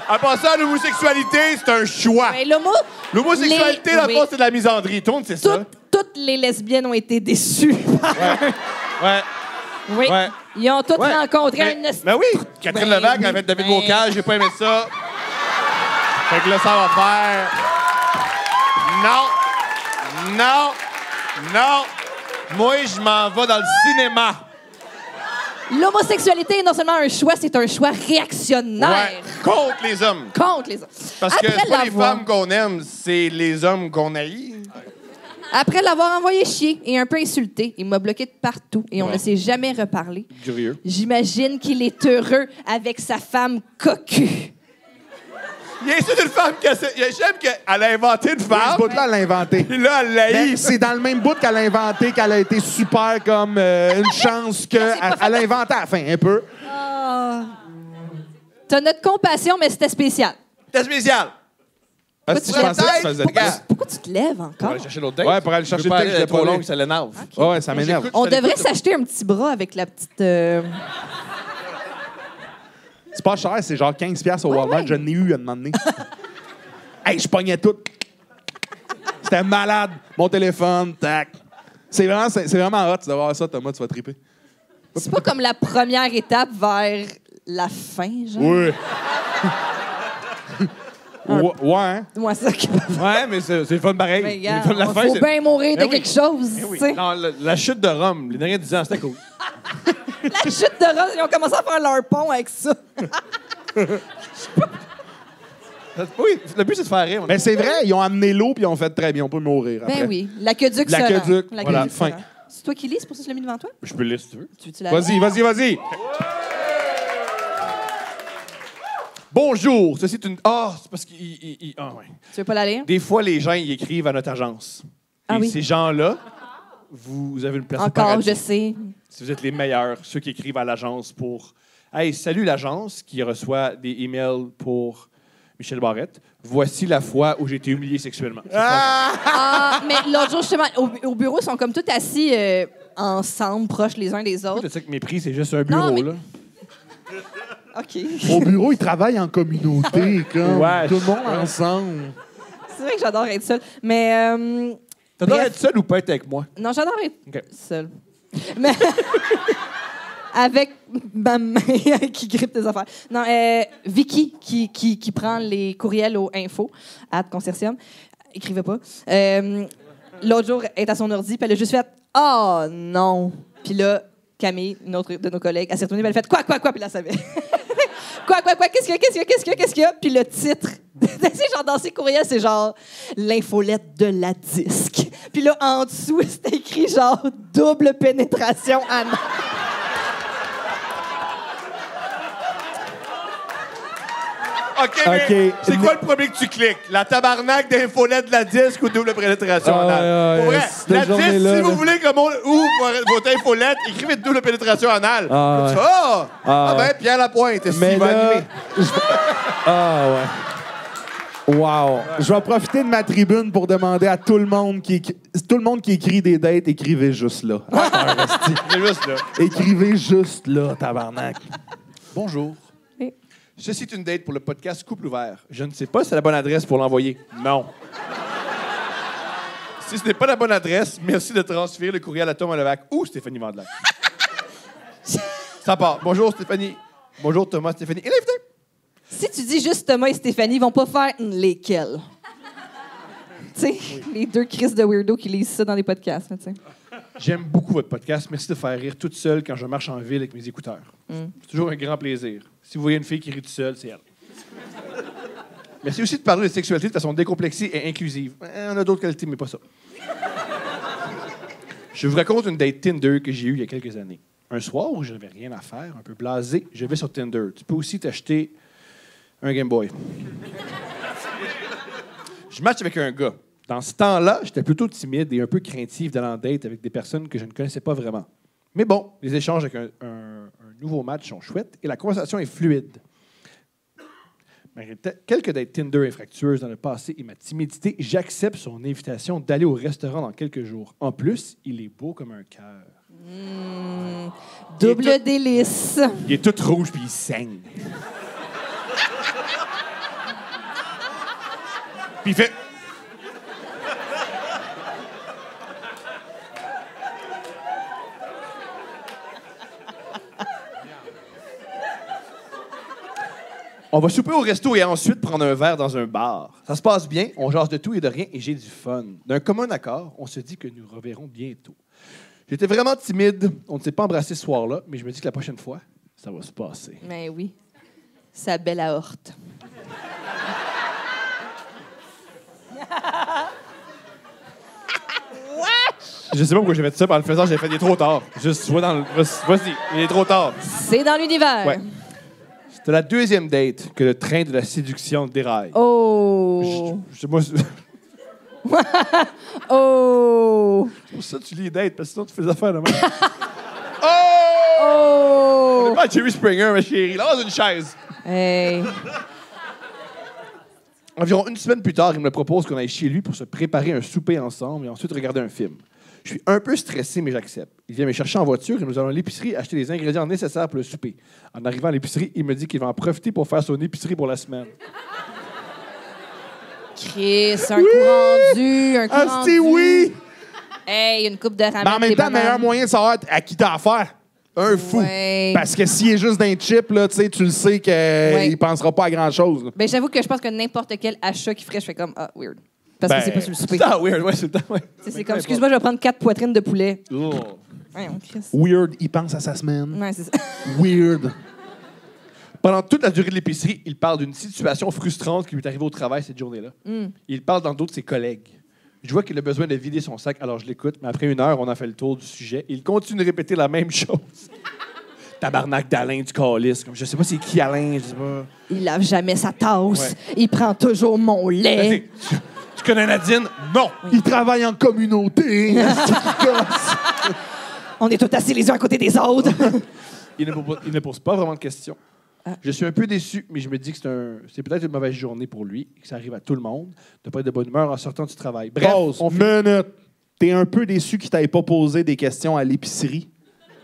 En passant, l'homosexualité, c'est un choix. Mais L'homosexualité, les- dans le oui. fond, c'est de la misandrie. Tout le monde sait ça. Toutes les lesbiennes ont été déçues. Ouais. Oui. Ouais. Ils ont toutes Ouais. rencontré Mais, un... mais oui, Catherine Ben Levac oui. a fait David Ben- Bocage, j'ai pas aimé ça. Fait que là, ça va faire... Non. Moi, je m'en vais dans le cinéma. L'homosexualité est non seulement un choix, c'est un choix réactionnaire Ouais. Contre les hommes. contre les hommes. Parce que Après c'est pas les l'avoir- femmes qu'on aime, c'est les hommes qu'on haït. Après l'avoir envoyé chier et un peu insulté, il m'a bloqué de partout et on ne s'est jamais reparlé. Curieux. J'imagine qu'il est heureux avec sa femme cocu. Il y a une femme qui a... J'aime qu'elle a inventé une Ce femme, bout-là, elle l'a inventé. puis là, elle l'a Mais haï. c'est dans le même bout qu'elle a inventé qu'elle a été super comme une chance qu'elle elle a inventé à la fin, un peu. T'as notre compassion, mais c'était spécial. C'était spécial. Ah, Pourquoi si tu je pensais que tu lèves? faisais Pourquoi- de quoi? Pourquoi tu te lèves On va encore? aller chercher l'autre date. Ouais, pour aller chercher Je veux le pas date, aller j'étais trop pas long, là. ça l'énerve. Ouais, ça m'énerve. J'écoute, On je devrait l'écoute. s'acheter un petit bras avec la petite... C'est pas cher, c'est genre 15$ au Walmart. ouais. Je n'ai eu à un moment donné. Hey, je pognais tout. C'était malade. Mon téléphone, tac. C'est vraiment hot de voir ça, Thomas, tu vas triper. C'est pas comme la première étape vers la fin, genre? Oui. Ouais, hein? Moi, ça... Ouais, mais c'est le fun pareil. Mais Le regarde, fun de la fin, faut c'est- bien mourir de Ben oui. quelque chose, Eh oui. tu sais. Non, la chute de Rome, les derniers 10 ans, c'était cool. La chute de Rome, ils ont commencé à faire leur pont avec ça. Oui, le but, c'est de faire rire. Mais c'est vrai, ils ont amené l'eau puis ils ont fait très bien. On peut mourir après. Ben oui, l'aqueduc se L'aqueduc, rend. voilà, se fin. rend. C'est toi qui lis, c'est pour ça que je l'ai mis devant toi? Je peux le lire si tu veux. Tu veux-tu la Vas-y. Bonjour, ceci est une... Ah, c'est parce qu'il... Ah, ouais. Tu veux pas la lire? Des fois, les gens, ils écrivent à notre agence. Ah Et oui. ces gens-là, vous avez une place au Encore, paradis. je sais. Si vous êtes les meilleurs, ceux qui écrivent à l'agence pour... Hey, salut l'agence qui reçoit des emails pour Michel Barrette. Voici la fois où j'ai été humilié sexuellement. Ah, mais l'autre jour, justement, au bureau, ils sont comme tous assis ensemble, proches les uns des autres. Tu sais que mes prix, c'est juste un bureau, mais- là. OK. Au bureau, ils travaillent en communauté, comme Ouais. tout le monde ensemble. C'est vrai que j'adore être seule. Mais... T'adores Bref. être seul ou pas être avec moi? non, j'adore être OK. seule. Mais... avec ma main qui grippe tes affaires. Non, Vicky, qui prend les courriels au info, @consortium. Écrivez pas. L'autre jour, elle est à son ordi, puis elle a juste fait « Oh non! » Puis là, Camille, une autre de nos collègues, elle s'est retournée, puis elle a fait « Quoi? » Puis là, elle savait. Quoi? Qu'est-ce qu'il y a? Puis le titre, tu sais, genre dans ses courriels, c'est genre l'infolette de la disque. Puis là, en dessous, c'était écrit genre double pénétration anale. OK, mais OK. c'est quoi le premier que tu cliques? La tabarnak d'infolette de la disque ou double pénétration Ah, anale? ouais, Pour vrai, cette la disque, journée-là, si vous là. voulez que mon ouvre votre infolette, écrivez double pénétration anale. Ah, Tu ouais. fais, Ah! Ah, Ah ben, ouais. Pierre Lapointe, est-ce Mais qu'il va là, animer? Ah ouais. Wow. Je vais profiter de ma tribune pour demander à tout le monde qui écrit des dates, écrivez juste là. C'est juste là. Écrivez juste là, tabarnak. Bonjour. Oui. Ceci est une date pour le podcast Couple ouvert. Je ne sais pas si c'est la bonne adresse pour l'envoyer. Non. Si ce n'est pas la bonne adresse, merci de transférer le courriel à Thomas Levac ou Stéphanie Vandelac. Ça part. Bonjour Stéphanie. Bonjour Thomas, Stéphanie. Et l'invité. Si tu dis juste Thomas et Stéphanie, ils vont pas faire lesquels. Tu sais, les deux Chris de weirdo qui lisent ça dans les podcasts. Tu sais. J'aime beaucoup votre podcast. Merci de faire rire toute seule quand je marche en ville avec mes écouteurs. C'est toujours un grand plaisir. Si vous voyez une fille qui rit toute seule, c'est elle. Merci aussi de parler de sexualité de façon décomplexée et inclusive. On a d'autres qualités, mais pas ça. Je vous raconte une date Tinder que j'ai eue il y a quelques années. Un soir où je n'avais rien à faire, un peu blasé, je vais sur Tinder. Tu peux aussi t'acheter un Game Boy. Je match avec un gars. Dans ce temps-là, j'étais plutôt timide et un peu craintif d'aller en date avec des personnes que je ne connaissais pas vraiment. Mais bon, les échanges avec un nouveau match sont chouettes et la conversation est fluide. Malgré quelques dates Tinder infractueuses dans le passé et ma timidité, j'accepte son invitation d'aller au restaurant dans quelques jours. En plus, il est beau comme un cœur. Double délice. Il est tout rouge puis il saigne. Puis il fait... On va souper au resto et ensuite prendre un verre dans un bar. Ça se passe bien, on jase de tout et de rien et j'ai du fun. D'un commun accord, on se dit que nous reverrons bientôt. J'étais vraiment timide, on ne s'est pas embrassé ce soir-là, mais je me dis que la prochaine fois, ça va se passer. Mais oui. Sa belle aorte. Je sais pas pourquoi j'ai fait ça, par le faisant, j'ai fait « il est trop tard ». Juste, vois dans le... Vas-y, il est trop tard. C'est dans l'univers. Ouais. C'était la deuxième date que le train de la séduction déraille. Oh! Moi, Oh! c'est pour ça que tu lis les dates, parce que sinon tu fais des affaires de même. Oh! C'est pas Jerry Springer, ma chérie. Là, dans une chaise. Hey. Environ une semaine plus tard, il me propose qu'on aille chez lui pour se préparer un souper ensemble et ensuite regarder un film. Je suis un peu stressé, mais j'accepte. Il vient me chercher en voiture et nous allons à l'épicerie acheter les ingrédients nécessaires pour le souper. En arrivant à l'épicerie, il me dit qu'il va en profiter pour faire son épicerie pour la semaine. Chris, un coup rendu, un coup rendu. Asti, oui! Hey, une coupe de ramen. Mais en même des temps, le meilleur bananes. moyen de savoir à qui t'as affaire. Un fou. Ouais. Parce que s'il est juste d'un chip, là, tu le sais qu'il ne pensera pas à grand-chose. là. Ben, j'avoue que je pense que n'importe quel achat qu'il ferait, je fais comme, ah, weird. Parce Ben, que c'est pas sur le souper. C'est le temps weird, ouais, c'est le temps, ouais. C'est comme, excuse-moi, je vais prendre 4 poitrines de poulet. Oh. Ouais, on Chris. Weird, il pense à sa semaine. Ouais, c'est ça. Weird. Pendant toute la durée de l'épicerie, il parle d'une situation frustrante qui lui est arrivée au travail cette journée-là. Il parle dans d'autres de ses collègues. Je vois qu'il a besoin de vider son sac, alors je l'écoute, mais après 1 heure, on a fait le tour du sujet. Il continue de répéter la même chose. Tabarnak d'Alain du calice. Comme je sais pas c'est qui Alain, je sais pas. Il lave jamais sa tasse. Ouais. Il prend toujours mon lait. Vas-y, tu connais Nadine? Non! Il travaille en communauté. On est tous assis les uns à côté des autres. Il ne pose pas vraiment de questions. Je suis un peu déçu, mais je me dis que c'est peut-être une mauvaise journée pour lui, que ça arrive à tout le monde, de ne pas être de bonne humeur en sortant du travail. Bref, Pause. Minute. T'es un peu déçu qu'il t'aille pas posé des questions à l'épicerie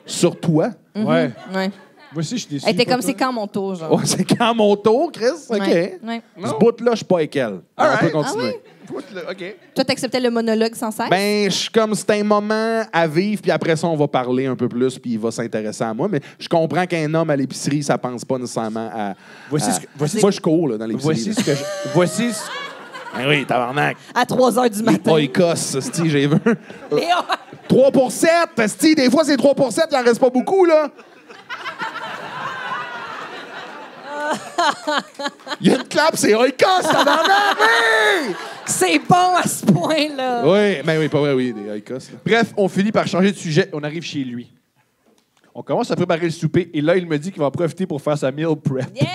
sur toi. Ouais. Ouais. Moi aussi, je suis déçu. Elle était pas comme, toi. c'est quand mon tour, genre. Oh, c'est quand mon tour, Chris? OK. Ouais. Ouais. Ce bout-là, je suis pas avec elle. On All right. peut continuer. Ah oui? OK. Toi, t'acceptais le monologue sans cesse? Ben, je suis comme c'est un moment à vivre, puis après ça, on va parler un peu plus, puis il va s'intéresser à moi. Mais je comprends qu'un homme à l'épicerie, ça pense pas nécessairement à. Voici à- ce que- voici- Moi, je cours là, dans l'épicerie. Voici là. ce que je... Voici ce... Ben oui, tabarnak. À 3 h du matin. Oikos, esti, j'ai vu. Léa! 3 pour 7, esti, des fois, c'est 3 pour 7, il en reste pas beaucoup, là. Il y a une clap, c'est Oikos, tabarnak, oui! C'est bon à ce point-là. Oui, ben oui, pas vrai, oui, des Oikos. là. Bref, on finit par changer de sujet. On arrive chez lui. On commence à préparer le souper et là, il me dit qu'il va en profiter pour faire sa meal prep. Yeah!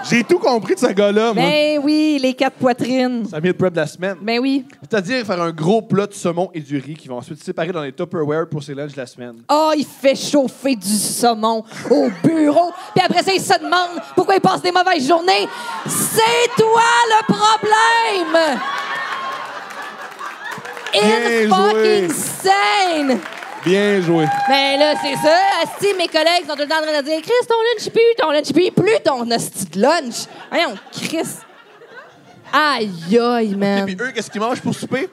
J'ai tout compris de ce gars-là, moi. Ben oui, les 4 poitrines. Sa meal prep de la semaine. Ben oui. C'est-à-dire faire un gros plat de saumon et du riz qui vont ensuite séparer dans les Tupperware pour ses lunchs de la semaine. Oh, il fait chauffer du saumon au bureau. Puis après ça, il se demande pourquoi il passe des mauvaises journées. C'est toi le problème! Bien It's joué. fucking sane! Bien joué. Ben là, c'est ça. Asti, mes collègues sont tout le temps en train de dire Chris, ton lunch pue, plus ton hostie de lunch. Voyons, Chris. Aïe, aïe, Et man. puis eux, qu'est-ce qu'ils mangent pour souper?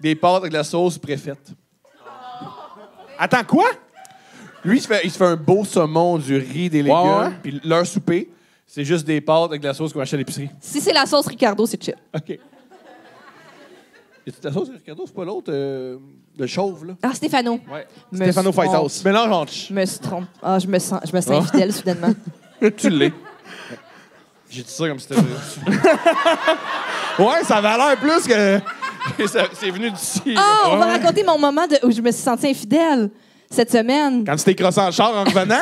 Des pâtes avec de la sauce préfaite. Attends, quoi? Lui, il se fait un beau saumon, du riz, des légumes. Ouais. Puis leur souper, c'est juste des pâtes avec de la sauce qu'on achète à l'épicerie. Si c'est la sauce Ricardo, c'est chill. OK. Y a-tu de la sauce, Ricardo? C'est pas l'autre, le chauve, là? Ah, Stéphano. Ouais. Me Stéphano suis trompé. Fighthouse. Mélange entre... Je me suis trompé. Ah, je me sens infidèle, soudainement. Tu l'es. J'ai dit ça comme si c'était vrai. Ouais, ça avait l'air plus que... C'est venu d'ici. On va raconter mon moment où je me suis sentie infidèle cette semaine. Quand tu t'es crossé en char en revenant?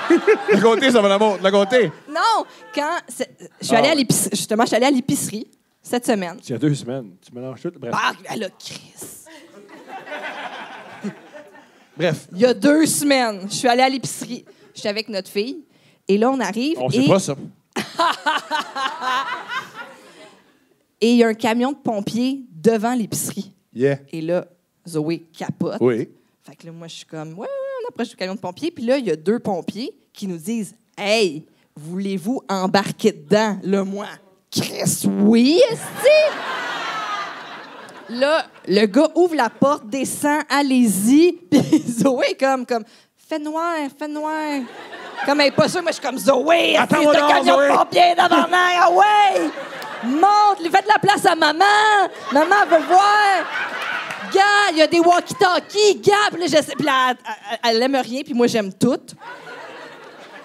De côté, ça va l'amour. De côté. Non, je suis allée à l'épicerie. Justement, je suis allée à l'épicerie cette semaine. Il y a 2 semaines. Tu mélanges tout. Bref. Ah, là, Chris. Bref. Il y a 2 semaines, je suis allée à l'épicerie. J'étais avec notre fille. Et là, on arrive. On sait pas ça. Et il y a un camion de pompiers devant l'épicerie. Yeah. Et là, Zoé capote. Oui. Fait que là, moi, je suis comme, ouais, on approche du camion de pompiers. Puis là, il y a 2 pompiers qui nous disent, hey, voulez-vous embarquer dedans? Là, moi, Chris, oui, esti! Là, le gars ouvre la porte, descend, allez-y. Puis Zoé est comme, fais noir. Comme elle n'est pas sûre, moi, je suis comme, Zoé, Attends, c'est le camion de pompiers devant moi, ah ouais! Monte, faites de la place à maman! Maman veut voir! Gars, il y a des walkie-talkies, gars! Puis là, puis là, elle aime rien, puis moi, j'aime tout.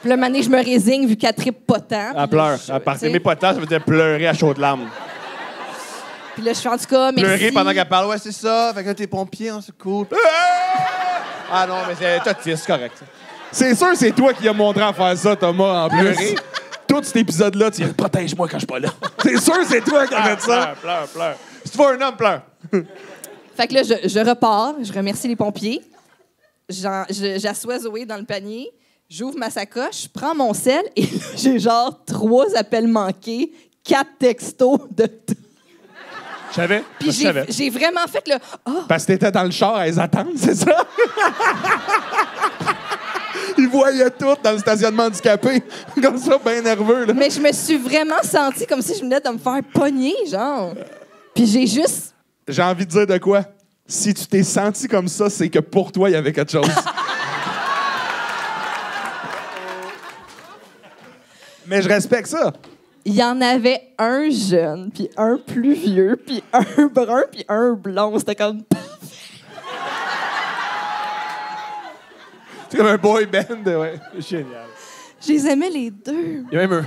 Puis là, mané, je me résigne vu qu'elle trippe pas tant. Elle pleure. À part mes potins, ça veut dire pleurer à chaudes larmes. Puis là, je fais en tout cas, merci. Pleurer pendant qu'elle parle. Ouais, c'est ça. Fait que là, t'es pompier, on se cool. Ah non, mais c'est autiste, c'est correct. C'est sûr, c'est toi qui as montré à faire ça, Thomas, en plus. Tout cet épisode-là, tu dis « Protège-moi quand je suis pas là. » C'est sûr, c'est toi qui as fait ça. Pleure. Si tu vois un homme, pleure. Fait que là, je repars, je remercie les pompiers. J'assois Zoé dans le panier, j'ouvre ma sacoche, je prends mon sel et là, j'ai genre 3 appels manqués, 4 textos de tout. Je savais. Puis j'ai vraiment fait le « Oh! » Parce que t'étais dans le char à les attendre, c'est ça? Ils voyaient tout dans le stationnement handicapé. Comme ça, bien nerveux. Là. Mais je me suis vraiment sentie comme si je venais de me faire pogner, genre. Puis j'ai juste... J'ai envie de dire de quoi? Si tu t'es senti comme ça, c'est que pour toi, il y avait quelque chose. Mais je respecte ça. Il y en avait un jeune, puis un plus vieux, puis un brun, puis un blond. C'était comme... C'est comme un boy band. Ouais. Génial. Je les aimais les 2. Il y a même eux.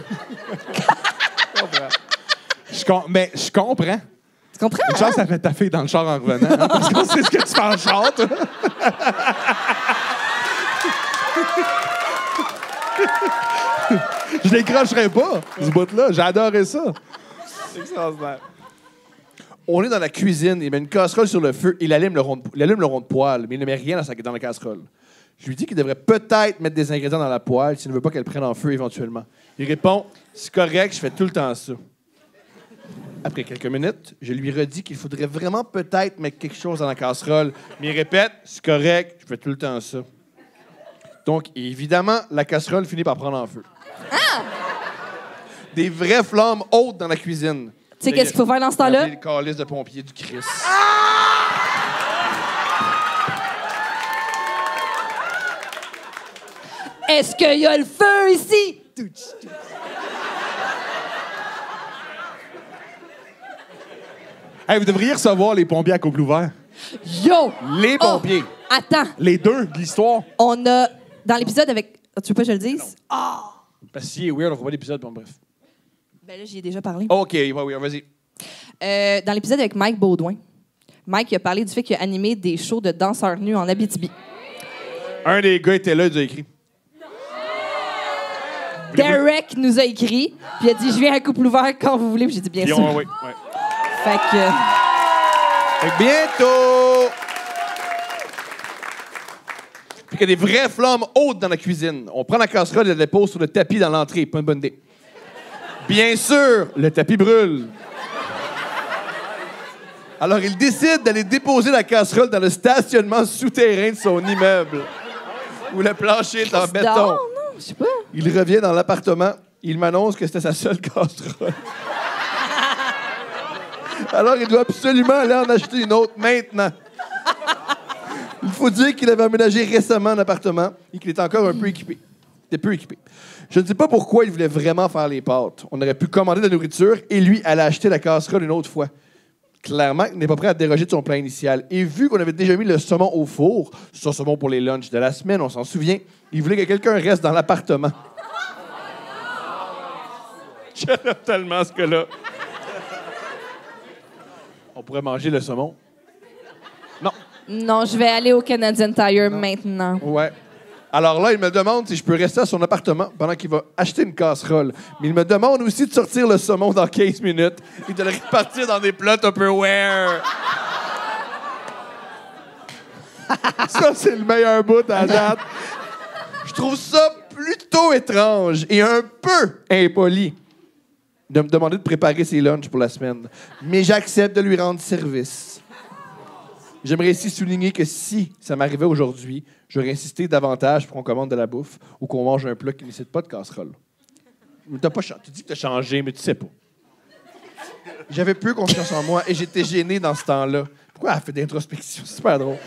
Mais je comprends. Tu comprends? Une chance, ça fait ta fille dans le char en revenant. Hein, parce qu'on sait ce que tu fais en char, toi. Je décrocherais pas, ce bout-là. J'ai adoré ça. C'est extraordinaire. On est dans la cuisine, il met une casserole sur le feu, il allume le rond de poêle, mais il ne met rien dans la casserole. Je lui dis qu'il devrait peut-être mettre des ingrédients dans la poêle s'il ne veut pas qu'elle prenne en feu éventuellement. Il répond « C'est correct, je fais tout le temps ça. » Après quelques minutes, je lui redis qu'il faudrait vraiment peut-être mettre quelque chose dans la casserole, mais il répète « C'est correct, je fais tout le temps ça. » Donc, évidemment, la casserole finit par prendre en feu. Ah! Des vraies flammes hautes dans la cuisine. Tu sais qu'est-ce qu'il faut faire dans ce temps-là? Le calice de pompiers du Christ. Est-ce qu'il y a le feu ici? Hey, vous devriez recevoir les pompiers à couple ouvert. Yo! Les pompiers. Oh, attends, Les 2 de l'histoire. on a... Dans l'épisode avec... Tu veux pas que je le dise? Parce que s'il est weird, on voit pas l'épisode, bon, bref. Ben là, j'y ai déjà parlé. OK, oui, vas-y. Dans l'épisode avec Mike Baudouin, Mike il a parlé du fait qu'il a animé des shows de danseurs nus en Abitibi. Un des gars était là, il a écrit. Derek nous a écrit, puis il a dit « Je viens à couple ouvert quand vous voulez. » Puis j'ai dit « Bien sûr. Oui. Fait que... Fait que bientôt! Puis qu'il y a des vraies flammes hautes dans la cuisine. On prend la casserole et la dépose sur le tapis dans l'entrée. Pas une bonne idée. Bien sûr, le tapis brûle. Alors, il décide d'aller déposer la casserole dans le stationnement souterrain de son immeuble, où le plancher est en béton. Non, je sais pas. Il revient dans l'appartement. Il m'annonce que c'était sa seule casserole. Alors, il doit absolument aller en acheter une autre maintenant. Il faut dire qu'il avait aménagé récemment un appartement et qu'il est encore un peu équipé. Il était peu équipé. Je ne sais pas pourquoi il voulait vraiment faire les pâtes. On aurait pu commander de la nourriture et lui aller acheter la casserole une autre fois. Clairement, il n'est pas prêt à déroger de son plan initial. Et vu qu'on avait déjà mis le saumon au four, son saumon pour les lunchs de la semaine, on s'en souvient, il voulait que quelqu'un reste dans l'appartement. J'aime tellement ce que-là. On pourrait manger le saumon. Non. Non, je vais aller au Canadian Tire maintenant. Ouais. Alors là, il me demande si je peux rester à son appartement pendant qu'il va acheter une casserole. Mais il me demande aussi de sortir le saumon dans 15 minutes et de le répartir dans des plats Tupperware. Ça, c'est le meilleur bout à date. Je trouve ça plutôt étrange et un peu impoli de me demander de préparer ses lunchs pour la semaine. Mais j'accepte de lui rendre service. J'aimerais ici souligner que si ça m'arrivait aujourd'hui, j'aurais insisté davantage pour qu'on commande de la bouffe ou qu'on mange un plat qui ne nécessite pas de casserole. Mais tu dis que tu as changé, mais tu sais pas. J'avais peu confiance en moi et j'étais gêné dans ce temps-là. Pourquoi elle fait d'introspection? C'est super drôle.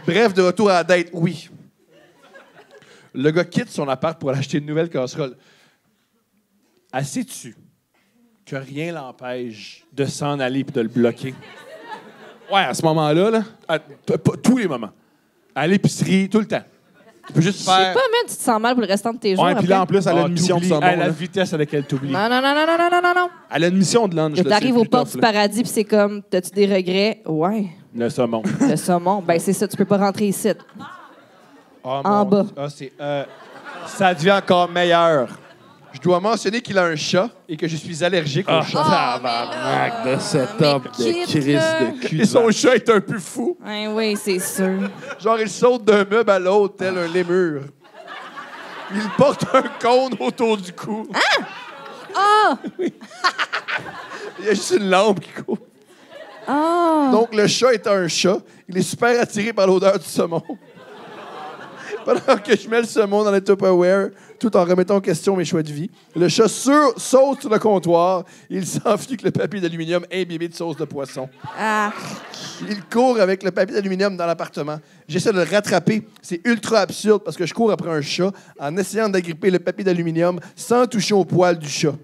Bref, de retour à la date, oui. Le gars quitte son appart pour aller acheter une nouvelle casserole. Sais-tu que rien l'empêche de s'en aller et de le bloquer? Ouais, à ce moment-là, là. Pas tous les moments. À l'épicerie, tout le temps. Tu peux juste Je sais faire... pas, man, tu te sens mal pour le restant de tes jours. Ouais, puis là, en plus, elle a une mission de saumon. La là. vitesse à laquelle tu oublies. Non, non, non, non, non, non, non, non. Elle a une mission de lunch. Et t'arrives aux portes du paradis, puis c'est comme, t'as-tu des regrets? Ouais. Le saumon. Le saumon, ben c'est ça, tu peux pas rentrer ici. En bas. Ça devient encore meilleur. Je dois mentionner qu'il a un chat et que je suis allergique au chat. Tabarnak de setup de quitte, crise de cul. Et son chat est un peu fou. Ouais, oui, c'est sûr. Genre, il saute d'un meuble à l'autre, tel un lémur. Il porte un cône autour du cou. Ah! Oui. Il y a juste une lampe qui court. Ah! Donc, le chat est un chat. Il est super attiré par l'odeur du saumon. Pendant que je mets le saumon dans les Tupperware, tout en remettant en question mes choix de vie, le chat saute sur le comptoir. Il s'enfuit avec le papier d'aluminium imbibé de sauce de poisson. Ah! Il court avec le papier d'aluminium dans l'appartement. J'essaie de le rattraper. C'est ultra absurde parce que je cours après un chat en essayant d'agripper le papier d'aluminium sans toucher au poil du chat.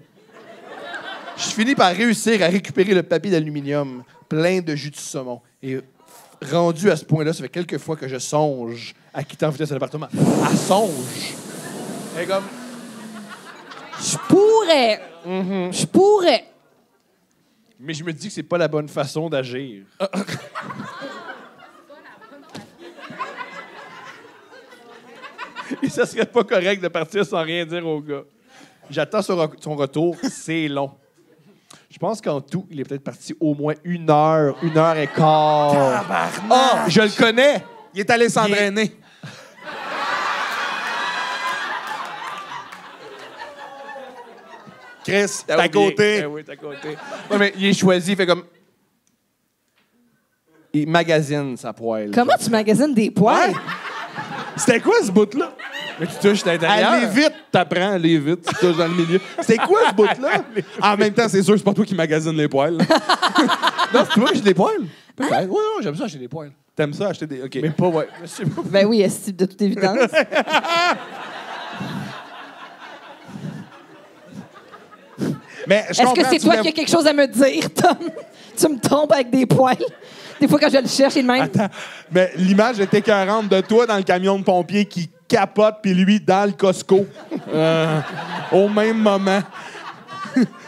Je finis par réussir à récupérer le papier d'aluminium plein de jus de saumon. Et rendu à ce point-là, ça fait quelques fois que je songe à quitter en vitesse l'appartement. Elle songe. Elle est comme... Je pourrais! Je pourrais! Mais je me dis que c'est pas la bonne façon d'agir. Et ça serait pas correct de partir sans rien dire au gars. J'attends son retour. C'est long. Je pense qu'en tout, il est peut-être parti au moins 1 heure, 1h15. Ah, je le connais! Il est allé s'entraîner. Chris, t'es à côté. Oui, t'es à côté. Non, mais il est choisi, il fait comme... Il magasine sa poêle. Comment tu magasines des poils? Ouais. C'était quoi ce bout-là? Mais tu touches l'intérieur. Aller vite, t'apprends, aller vite, tu touches dans le milieu. C'était quoi ce bout-là? En même temps, c'est sûr que c'est pas toi qui magasine les poils. Non, c'est toi que j'ai des poils. Peut-être. Oui, non, j'aime ça acheter des poils. T'aimes ça, acheter des... OK. Mais pas, ouais. Ben oui, est-ce de toute évidence. Mais je Est-ce que comprends, c'est tu toi voulais- qui as quelque chose à me dire, Tom? Tu me trompes avec des poils. Des fois, quand je le cherche, il est de même. Attends, mais l'image est écœurante de toi dans le camion de pompier qui capote, puis lui dans le Costco. Au même moment.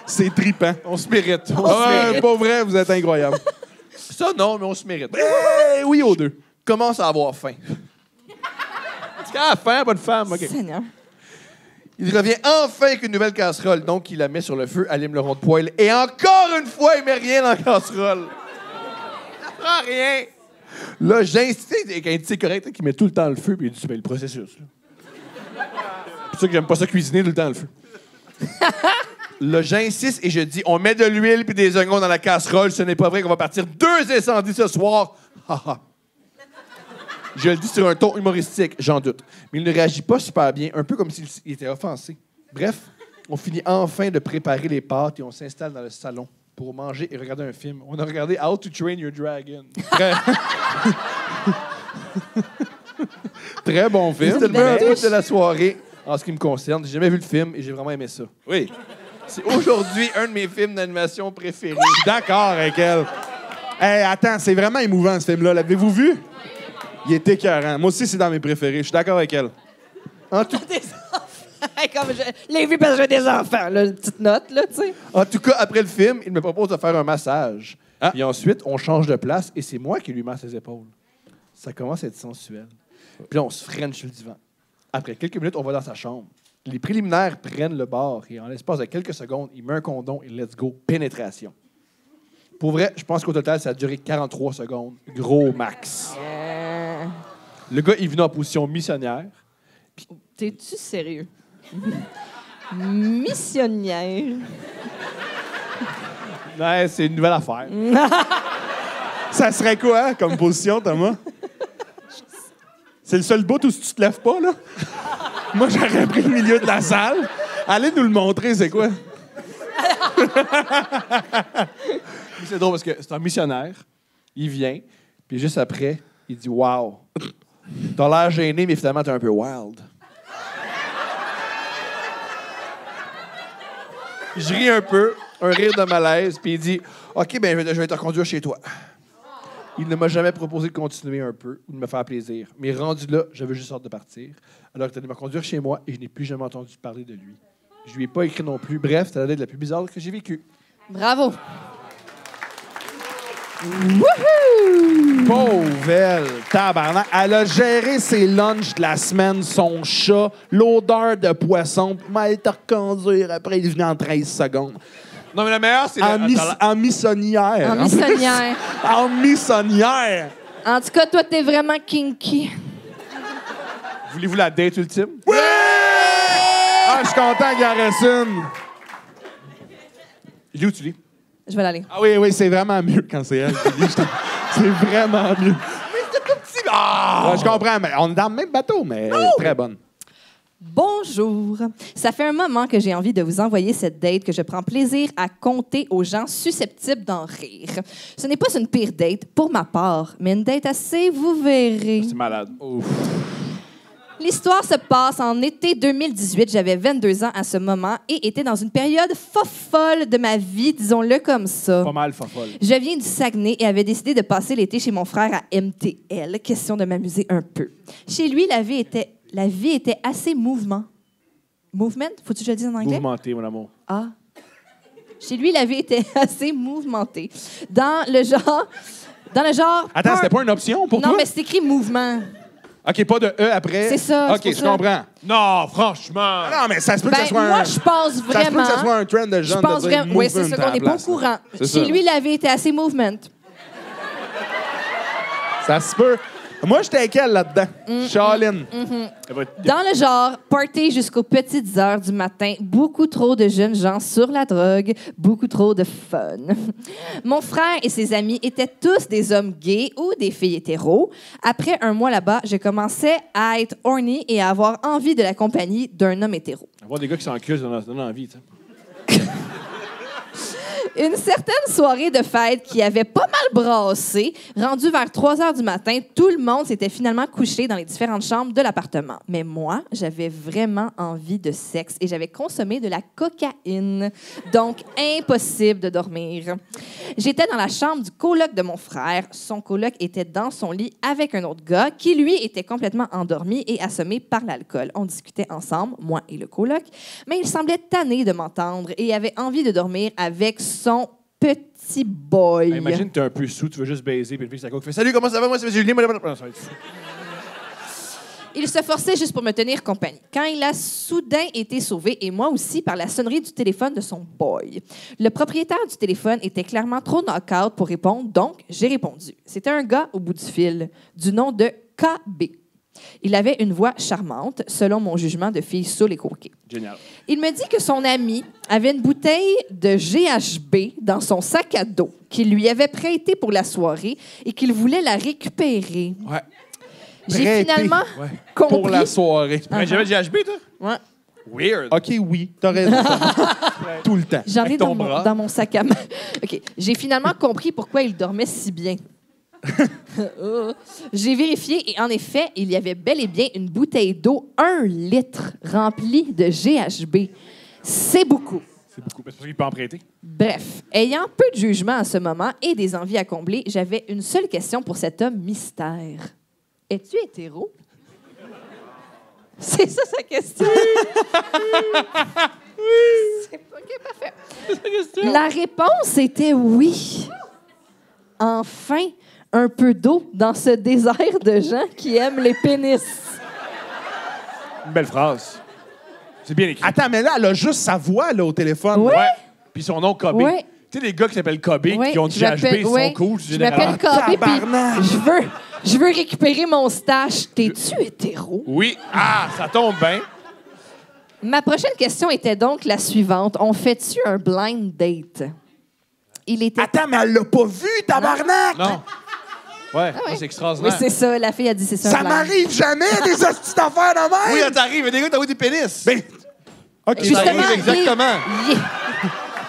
C'est trippant. On se mérite. Pas vrai, vous êtes incroyable. Ça, non, mais on se mérite. Oui, aux deux. Commence à avoir faim. Tu as faim, bonne femme. OK. Seigneur. Il revient enfin avec une nouvelle casserole. Donc, il la met sur le feu, allume le rond de poêle. Et encore une fois, il met rien dans la casserole. Ça prend rien. Là, j'insiste, quand il dit c'est correct, qu'il met tout le temps le feu, puis il dit, ben, le processus. là. C'est pour ça que j'aime pas ça cuisiner tout le temps le feu. Là, j'insiste et je dis, on met de l'huile puis des oignons dans la casserole. Ce n'est pas vrai qu'on va partir 2 incendies ce soir. Je le dis sur un ton humoristique, j'en doute. Mais il ne réagit pas super bien, un peu comme s'il était offensé. Bref, on finit enfin de préparer les pâtes et on s'installe dans le salon pour manger et regarder un film. On a regardé How to Train Your Dragon. Très bon film. C'était le meilleur bout de la soirée en ce qui me concerne. J'ai jamais vu le film et j'ai vraiment aimé ça. Oui. C'est aujourd'hui un de mes films d'animation préférés. Je suis d'accord avec elle. Hey, attends, c'est vraiment émouvant, ce film-là. L'avez-vous vu? Il est écœurant. Moi aussi, c'est dans mes préférés. Je suis d'accord avec elle. En tout, Des enfants. Comme je l'ai vu parce que j'ai des enfants, là, une petite note, là, tu sais. en tout cas, après le film, il me propose de faire un massage. Ah. Puis ensuite, on change de place et c'est moi qui lui masse les épaules. Ça commence à être sensuel. Puis là, on se freine sur le divan. Après quelques minutes, on va dans sa chambre. Les préliminaires prennent le bord et en l'espace de quelques secondes, il met un condom et let's go, pénétration. Pour vrai, je pense qu'au total, ça a duré 43 secondes. Gros max. Le gars est venu en position missionnaire. T'es-tu sérieux? Missionnaire. Ouais, c'est une nouvelle affaire. Ça serait quoi, hein, comme position, Thomas? C'est le seul bout où tu te lèves pas, là? Moi, j'aurais pris le milieu de la salle. Allez nous le montrer, c'est quoi? C'est drôle parce que c'est un missionnaire. Il vient, puis juste après, il dit « Wow, t'as l'air gêné, mais finalement, t'es un peu wild. » Je ris un peu, un rire de malaise, puis il dit « OK, ben je vais te reconduire chez toi. » Il ne m'a jamais proposé de continuer un peu ou de me faire plaisir. Mais rendu là, j'avais juste hâte de partir. Alors il est allé me conduire chez moi et je n'ai plus jamais entendu parler de lui. Je lui ai pas écrit non plus. Bref, c'était la date la plus bizarre que j'ai vécue. Bravo. Pauvre elle, tabarnak. Elle a géré ses lunchs de la semaine, son chat, l'odeur de poisson. Puis elle te reconduire. Après, il est venu en 13 secondes. Non, mais la meilleure, c'est... En missonnière. En missionnaire. En missonnière. En tout cas, toi, t'es vraiment kinky. Voulez-vous la date ultime? Oui! Ah, je suis content qu'il en reste une. Il est où tu lis? Je vais l'aller. Ah oui, c'est vraiment mieux quand c'est elle qui lit. C'est vraiment mieux. Mais c'était tout petit! Ah! Ouais, je comprends, mais on est dans le même bateau, mais très bonne. Bonjour. Ça fait un moment que j'ai envie de vous envoyer cette date que je prends plaisir à conter aux gens susceptibles d'en rire. Ce n'est pas une pire date pour ma part, mais une date assez, vous verrez. C'est malade. Ouf. L'histoire se passe en été 2018. J'avais 22 ans à ce moment et était dans une période folle de ma vie, disons-le comme ça. Pas mal, folle. Je viens du Saguenay et avais décidé de passer l'été chez mon frère à MTL. Question de m'amuser un peu. Chez lui, la vie était assez Movement? Faut-tu que je le dise en anglais? Mouvementé, mon amour. Ah. Chez lui, la vie était assez mouvementée. Dans le genre... Attends, c'était pas une option pour toi? Non, mais c'est écrit mouvement. OK, pas de E après. C'est ça, OK, c'est pour je ça. comprends. Non, franchement! Non, mais ça se peut que Ben, ça soit moi, un... je pense Ça se peut vraiment... que ça soit un trend de Je gens pense de dire vraiment... Oui, c'est movement ça qu'on à n'est la pas au place. courant. C'est Chez ça. lui, la vie était assez movement. Ça se peut. Moi, j'étais avec elle là-dedans. Charline. Dans le genre, party jusqu'aux petites heures du matin, beaucoup trop de jeunes gens sur la drogue, beaucoup trop de fun. Mon frère et ses amis étaient tous des hommes gays ou des filles hétéros. Après un mois là-bas, je commençais à être horny et à avoir envie de la compagnie d'un homme hétéro. Avoir des gars qui s'enculent, ça donne envie, tu sais. Une certaine soirée de fête qui avait pas mal brassé, rendue vers 3 heures du matin, tout le monde s'était finalement couché dans les différentes chambres de l'appartement. Mais moi, j'avais vraiment envie de sexe et j'avais consommé de la cocaïne. Donc, impossible de dormir. J'étais dans la chambre du coloc de mon frère. Son coloc était dans son lit avec un autre gars qui, lui, était complètement endormi et assommé par l'alcool. On discutait ensemble, moi et le coloc, mais il semblait tanné de m'entendre et avait envie de dormir avec son petit boy. Imagine, t'es un peu sous, tu veux juste baiser, puis le fille, ça fait « Salut, comment ça va? Moi, c'est M. Julien. » Ça va être fou. Il se forçait juste pour me tenir compagnie. Quand il a soudain été sauvé, et moi aussi, par la sonnerie du téléphone de son boy. Le propriétaire du téléphone était clairement trop knock-out pour répondre, donc j'ai répondu. C'était un gars au bout du fil, du nom de KB. Il avait une voix charmante, selon mon jugement de fille saoule et coquée. Génial. Il me dit que son ami avait une bouteille de GHB dans son sac à dos qu'il lui avait prêté pour la soirée et qu'il voulait la récupérer. Ouais. J'ai Prêté. finalement Ouais. compris... Pour la soirée. Mais j'avais GHB, toi? Ouais. Weird. OK, oui, t'as raison. Tout le temps. J'en ai Avec ton dans bras. dans mon sac à main. OK. J'ai finalement compris pourquoi il dormait si bien. J'ai vérifié et en effet, il y avait bel et bien une bouteille d'eau 1 litre remplie de GHB. C'est beaucoup. C'est beaucoup. Parce qu'il peut en prêter. Bref, ayant peu de jugement à ce moment et des envies à combler, j'avais une seule question pour cet homme mystère. Es-tu hétéro? C'est ça sa question. Oui. OK, parfait. La réponse était oui. Enfin, un peu d'eau dans ce désert de gens qui aiment les pénis. Une belle phrase. C'est bien écrit. Attends, mais là, elle a juste sa voix là, au téléphone. Ouais. Puis son nom, Kobe. Ouais. Tu sais, les gars qui s'appellent Kobe, Ouais, qui ont du je m'appelle- GHB, ils ouais. sont cool. Je m'appelle Kobe, puis je veux récupérer mon stash. T'es-tu hétéro? Oui. Ah, ça tombe bien. Ma prochaine question était donc la suivante. On fait-tu un blind date? Il était... Attends, mais elle l'a pas vu, tabarnak! Non. Ouais, ouais. c'est Oui, extraordinaire. c'est ça. La fille a dit c'est ça. un Ça blind. m'arrive jamais, des hosties d'affaires de même! Oui, là, t'arrives, et des gars, t'as des pénis. Ben, OK, Justement, t'arrives exactement. il-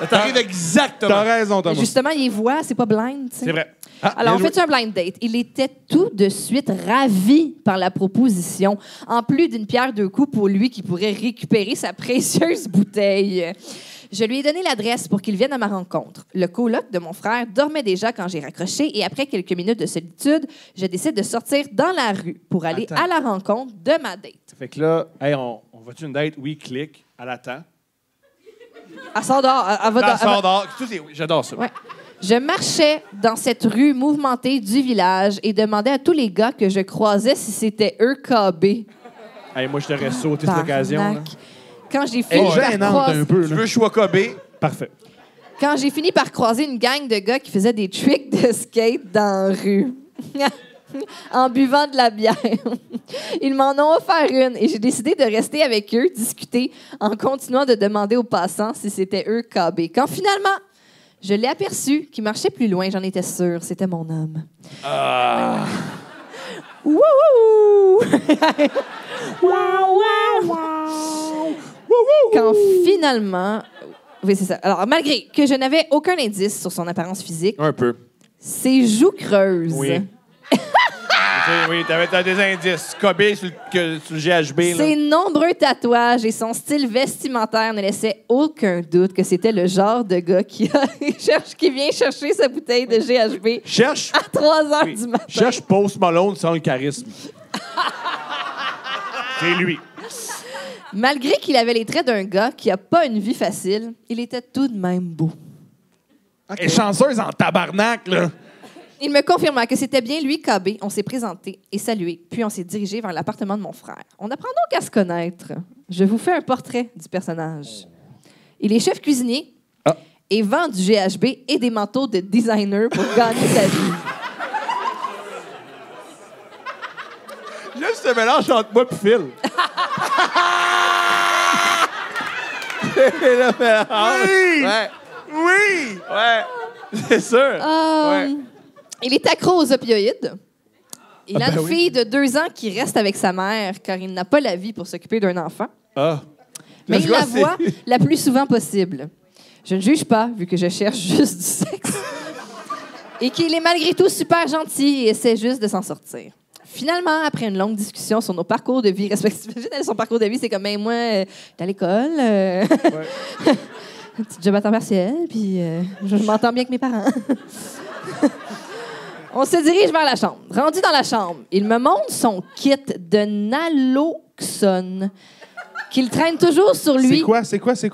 Là, t'arrives exactement. t'as raison, Thomas. Justement, il voit, c'est pas blind. tu sais. C'est vrai. Alors, on fait un blind date. Il était tout de suite ravi par la proposition, en plus d'une pierre deux coups pour lui qui pourrait récupérer sa précieuse bouteille. Je lui ai donné l'adresse pour qu'il vienne à ma rencontre. Le coloc de mon frère dormait déjà quand j'ai raccroché et après quelques minutes de solitude, je décide de sortir dans la rue pour aller Attends. à la rencontre de ma date. Fait que là, hey, on va-tu une date? Oui, clique. Elle attend. Elle sort dehors. Elle va Là, dehors- elle sort dehors. Tout oui, j'adore ça. Ouais. Je marchais dans cette rue mouvementée du village et demandais à tous les gars que je croisais si c'était eux KB. Hey, moi, je t'aurais sauté cette occasion. là. Barnac. Quand j'ai Elle fini, est par gênante croiser- un peu. Tu Là. veux que je sois Kobe? Parfait. quand j'ai fini par croiser une gang de gars qui faisaient des tricks de skate dans la rue. En buvant de la bière. Ils m'en ont offert une et j'ai décidé de rester avec eux, discuter, en continuant de demander aux passants si c'était eux KB. Quand finalement, je l'ai aperçu, qui marchait plus loin, j'en étais sûre, c'était mon homme. Wouhou! Quand finalement... Oui, c'est ça. Alors, malgré que je n'avais aucun indice sur son apparence physique, Un peu. ses joues creuses... Oui. Oui, t'avais des indices. Kobe sur le GHB. Là. Ses nombreux tatouages et son style vestimentaire ne laissaient aucun doute que c'était le genre de gars qui vient chercher sa bouteille de GHB Cherche. à 3 heures Oui. du matin. Cherche Post Malone sans le charisme. C'est lui. Malgré qu'il avait les traits d'un gars qui n'a pas une vie facile, il était tout de même beau. Elle est chanceuse en tabarnak, là. Il me confirma que c'était bien lui, KB. On s'est présenté et salué, puis on s'est dirigé vers l'appartement de mon frère. On apprend donc à se connaître. Je vous fais un portrait du personnage. Il est chef cuisinier et vend du GHB et des manteaux de designer pour gagner sa vie. Juste ce mélange entre moi et Phil. C'est le mélange. Oui! Ouais. Oui! Ouais. C'est sûr. Ouais. Il est accro aux opioïdes. Il a ben une fille de 2 ans qui reste avec sa mère car il n'a pas la vie pour s'occuper d'un enfant. Ah. Mais Le il gars, la voit la plus souvent possible. Je ne juge pas, vu que je cherche juste du sexe. Et qu'il est malgré tout super gentil et essaie juste de s'en sortir. Finalement, après une longue discussion sur nos parcours de vie respectifs, son parcours de vie, c'est comme, ben, moi, t'es à l'école, un petit job à temps partiel, puis je m'entends bien avec mes parents. On se dirige vers la chambre. Rendu dans la chambre, il me montre son kit de naloxone qu'il traîne toujours sur lui. C'est quoi?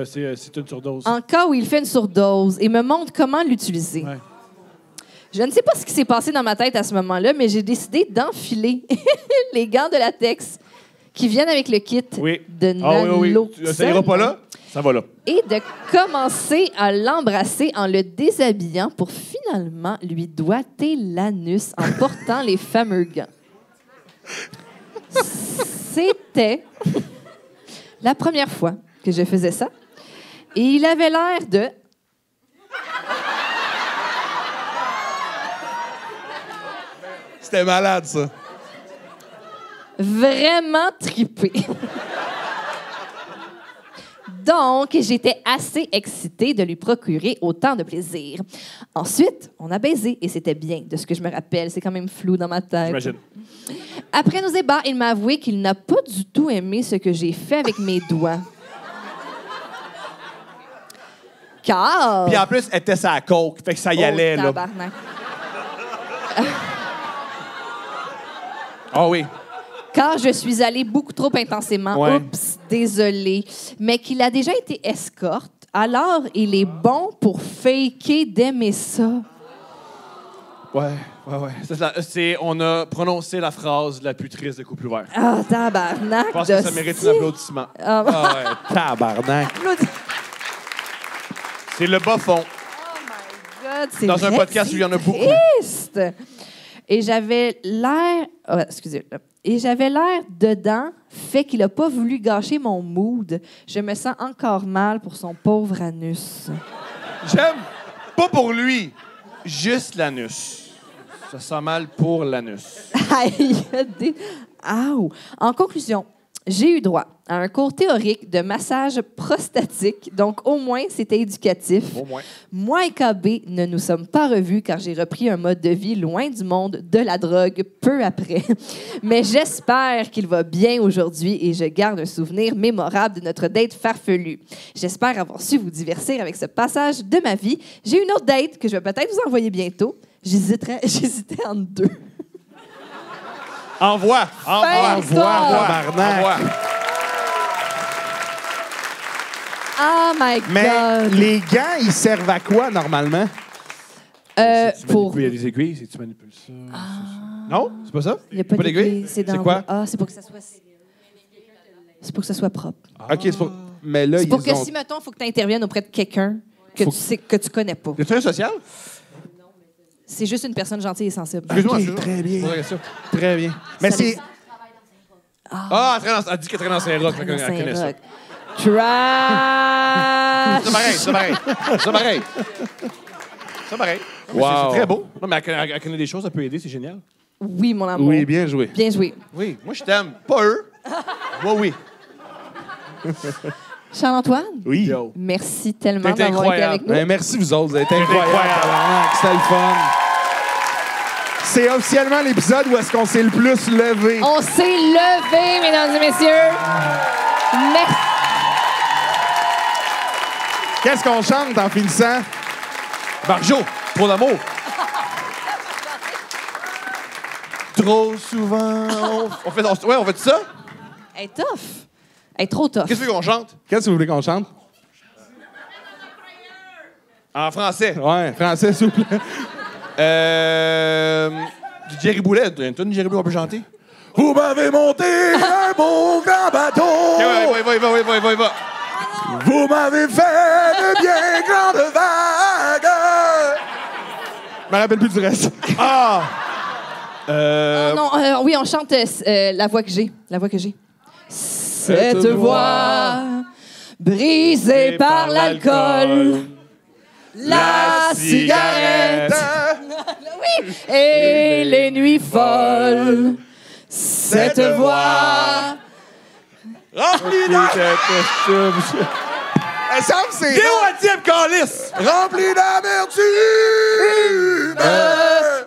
C'est une surdose. En cas où il fait une surdose et me montre comment l'utiliser. Ouais. Je ne sais pas ce qui s'est passé dans ma tête à ce moment-là, mais j'ai décidé d'enfiler les gants de latex qui viennent avec le kit de naloxone. Ça ira pas là? Ça va là. Et de commencer à l'embrasser en le déshabillant pour finalement lui doigter l'anus en portant les fameux gants. C'était la première fois que je faisais ça. Et il avait l'air de... C'était malade, ça. vraiment trippé. Donc, j'étais assez excitée de lui procurer autant de plaisir. Ensuite, on a baisé et c'était bien, de ce que je me rappelle. C'est quand même flou dans ma tête. J'imagine. Après nos ébats, il m'a avoué qu'il n'a pas du tout aimé ce que j'ai fait avec mes doigts. Car. Puis en plus, elle était sa coke. Fait que ça y allait, là. Tabarnak. Ah oui. Car je suis allée beaucoup trop intensément. Ouais. Oups, désolée. Mais qu'il a déjà été escorte, alors il est bon pour faker d'aimer ça. Ouais. On a prononcé la phrase la plus triste de Couple ouvert. Ah, tabarnak. Je pense que ça mérite un applaudissement. Ah, Ah ouais, tabarnak. C'est le bas fond. God, c'est Dans un vrai, podcast où il y en a c'est beaucoup. Triste. Et j'avais l'air... Oh, excusez. Et j'avais l'air dedans, fait qu'il a pas voulu gâcher mon mood. Je me sens encore mal pour son pauvre anus. J'aime, pas pour lui, juste l'anus. Ça sent mal pour l'anus. Aïe, Aouh. En conclusion, j'ai eu droit à un cours théorique de massage prostatique, donc au moins c'était éducatif. Au moins. Moi et KB ne nous sommes pas revus car j'ai repris un mode de vie loin du monde de la drogue peu après. Mais j'espère qu'il va bien aujourd'hui et je garde un souvenir mémorable de notre date farfelue. J'espère avoir su vous divertir avec ce passage de ma vie. J'ai une autre date que je vais peut-être vous envoyer bientôt. J'hésitais entre deux. Envoie. Tabarnak. Oh my Mais God! les gants, ils servent à quoi, normalement? Pour... Il y a des aiguilles, si tu manipules ça. Non? C'est pas ça? Il n'y a pas d'aiguille. C'est quoi? Ah, c'est pour que ça soit... C'est pour que ça soit propre. OK, c'est pour... Mais là, C'est ils pour que ont... si, mettons, il faut que tu interviennes auprès de quelqu'un que tu connais pas. Y a-tu un social? C'est juste une personne gentille et sensible. Excuse-moi, OK, très bien. Pose la question. Très bien. Mais Ça c'est... Ah, elle dit qu'elle traîne dans Saint-Roch. Elle connaît ça. Trash! C'est pareil. Non, mais Wow. C'est très beau. Non, mais elle connaît des choses, elle peut aider, c'est génial. Oui, mon amour. Oui, bien joué. Bien joué. Oui, moi je t'aime. Pas eux. Moi, oui. Charles-Antoine, Oui. Yo. merci tellement T'as été d'avoir été incroyable. avec nous. Ben, merci, vous autres. Vous êtes incroyables. incroyable. Tabarnak, c'était le fun. C'est officiellement l'épisode où est-ce qu'on s'est le plus levé. On s'est levé, mesdames et messieurs. Merci. Qu'est-ce qu'on chante en finissant? Marjo, trop d'amour. Trop souvent. On fait ça? Elle est tough. Elle est trop tough. Qu'est-ce que tu veux qu'on chante? Qu'est-ce que vous voulez qu'on chante? En français. Ouais, français, s'il vous plaît. Du Jerry Boulet. T'as une Jerry Boulet, on peut chanter? Vous m'avez monté un bon grand bateau. Va. Vous m'avez fait de bien grandes vagues. Je me rappelle plus du reste. Ah! Oh non, oui, on chante la voix que j'ai. La voix que j'ai. Cette voix brisée par l'alcool, la cigarette, oui, et les nuits folles. Cette voix. Rempli d'amertume. Elle semble que c'est Déo Calice! rempli d'amertume.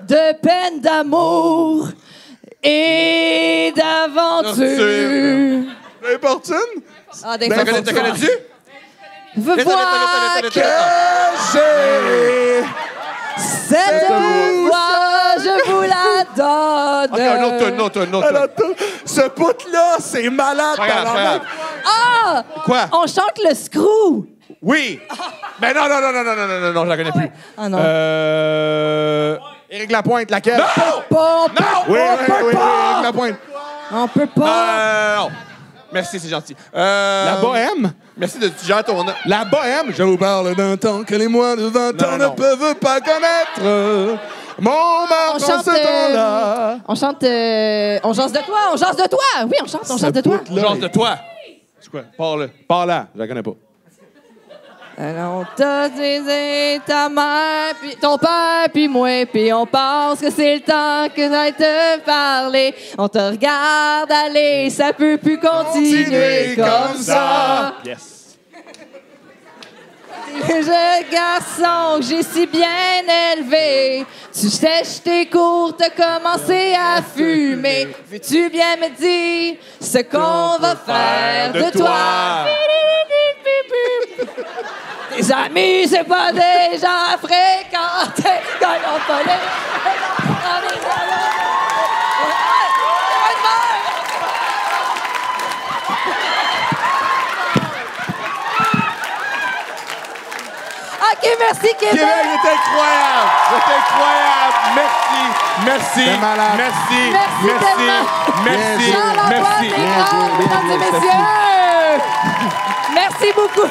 De peine d'amour et d'aventure. Importune? Ah, des Ben, fois, T'as connais-tu? veux voir que Que j'ai cette voix, je vous la donne. OK, un autre. Alors, ce poutre-là, c'est malade. Regarde. tabarnak. Ah! Quoi? On chante le screw. Oui! Mais non, je la connais plus. Ah non. Éric Lapointe, laquelle? Non! Pas- Oui, on peut Éric pas. Lapointe. On peut pas. Non. Merci, c'est gentil. La bohème? Merci de gérer ton... La bohème, je vous parle d'un temps que les moins de 20 ans ne peuvent pas connaître. Mon mari On dans chante. ce temps-là. On chante. On jase de toi. On jase de toi. Oui, on chante. On jase de toi. Genre de toi. C'est quoi? Parle-le. Par là, je la connais pas. Alors, on t'a dit ta mère, puis ton père, puis moi, puis on pense que c'est le temps que j'aille te parler. On te regarde aller, ça peut plus continuer comme ça. Yes. Le jeune garçon que j'ai si bien élevé, tu sèches tes cours, t'as commencé à fumer. Veux-tu bien me dire ce qu'on va faire de toi? Les amis, c'est pas des gens à fréquenter quand ils ont pas les... OK, merci, Québec! Québec est incroyable! C'est incroyable! Merci! C'est malade. Merci! Merci tellement. Merci! Charles-Antoine Merci! Desgrands, mesdames et messieurs! Merci beaucoup!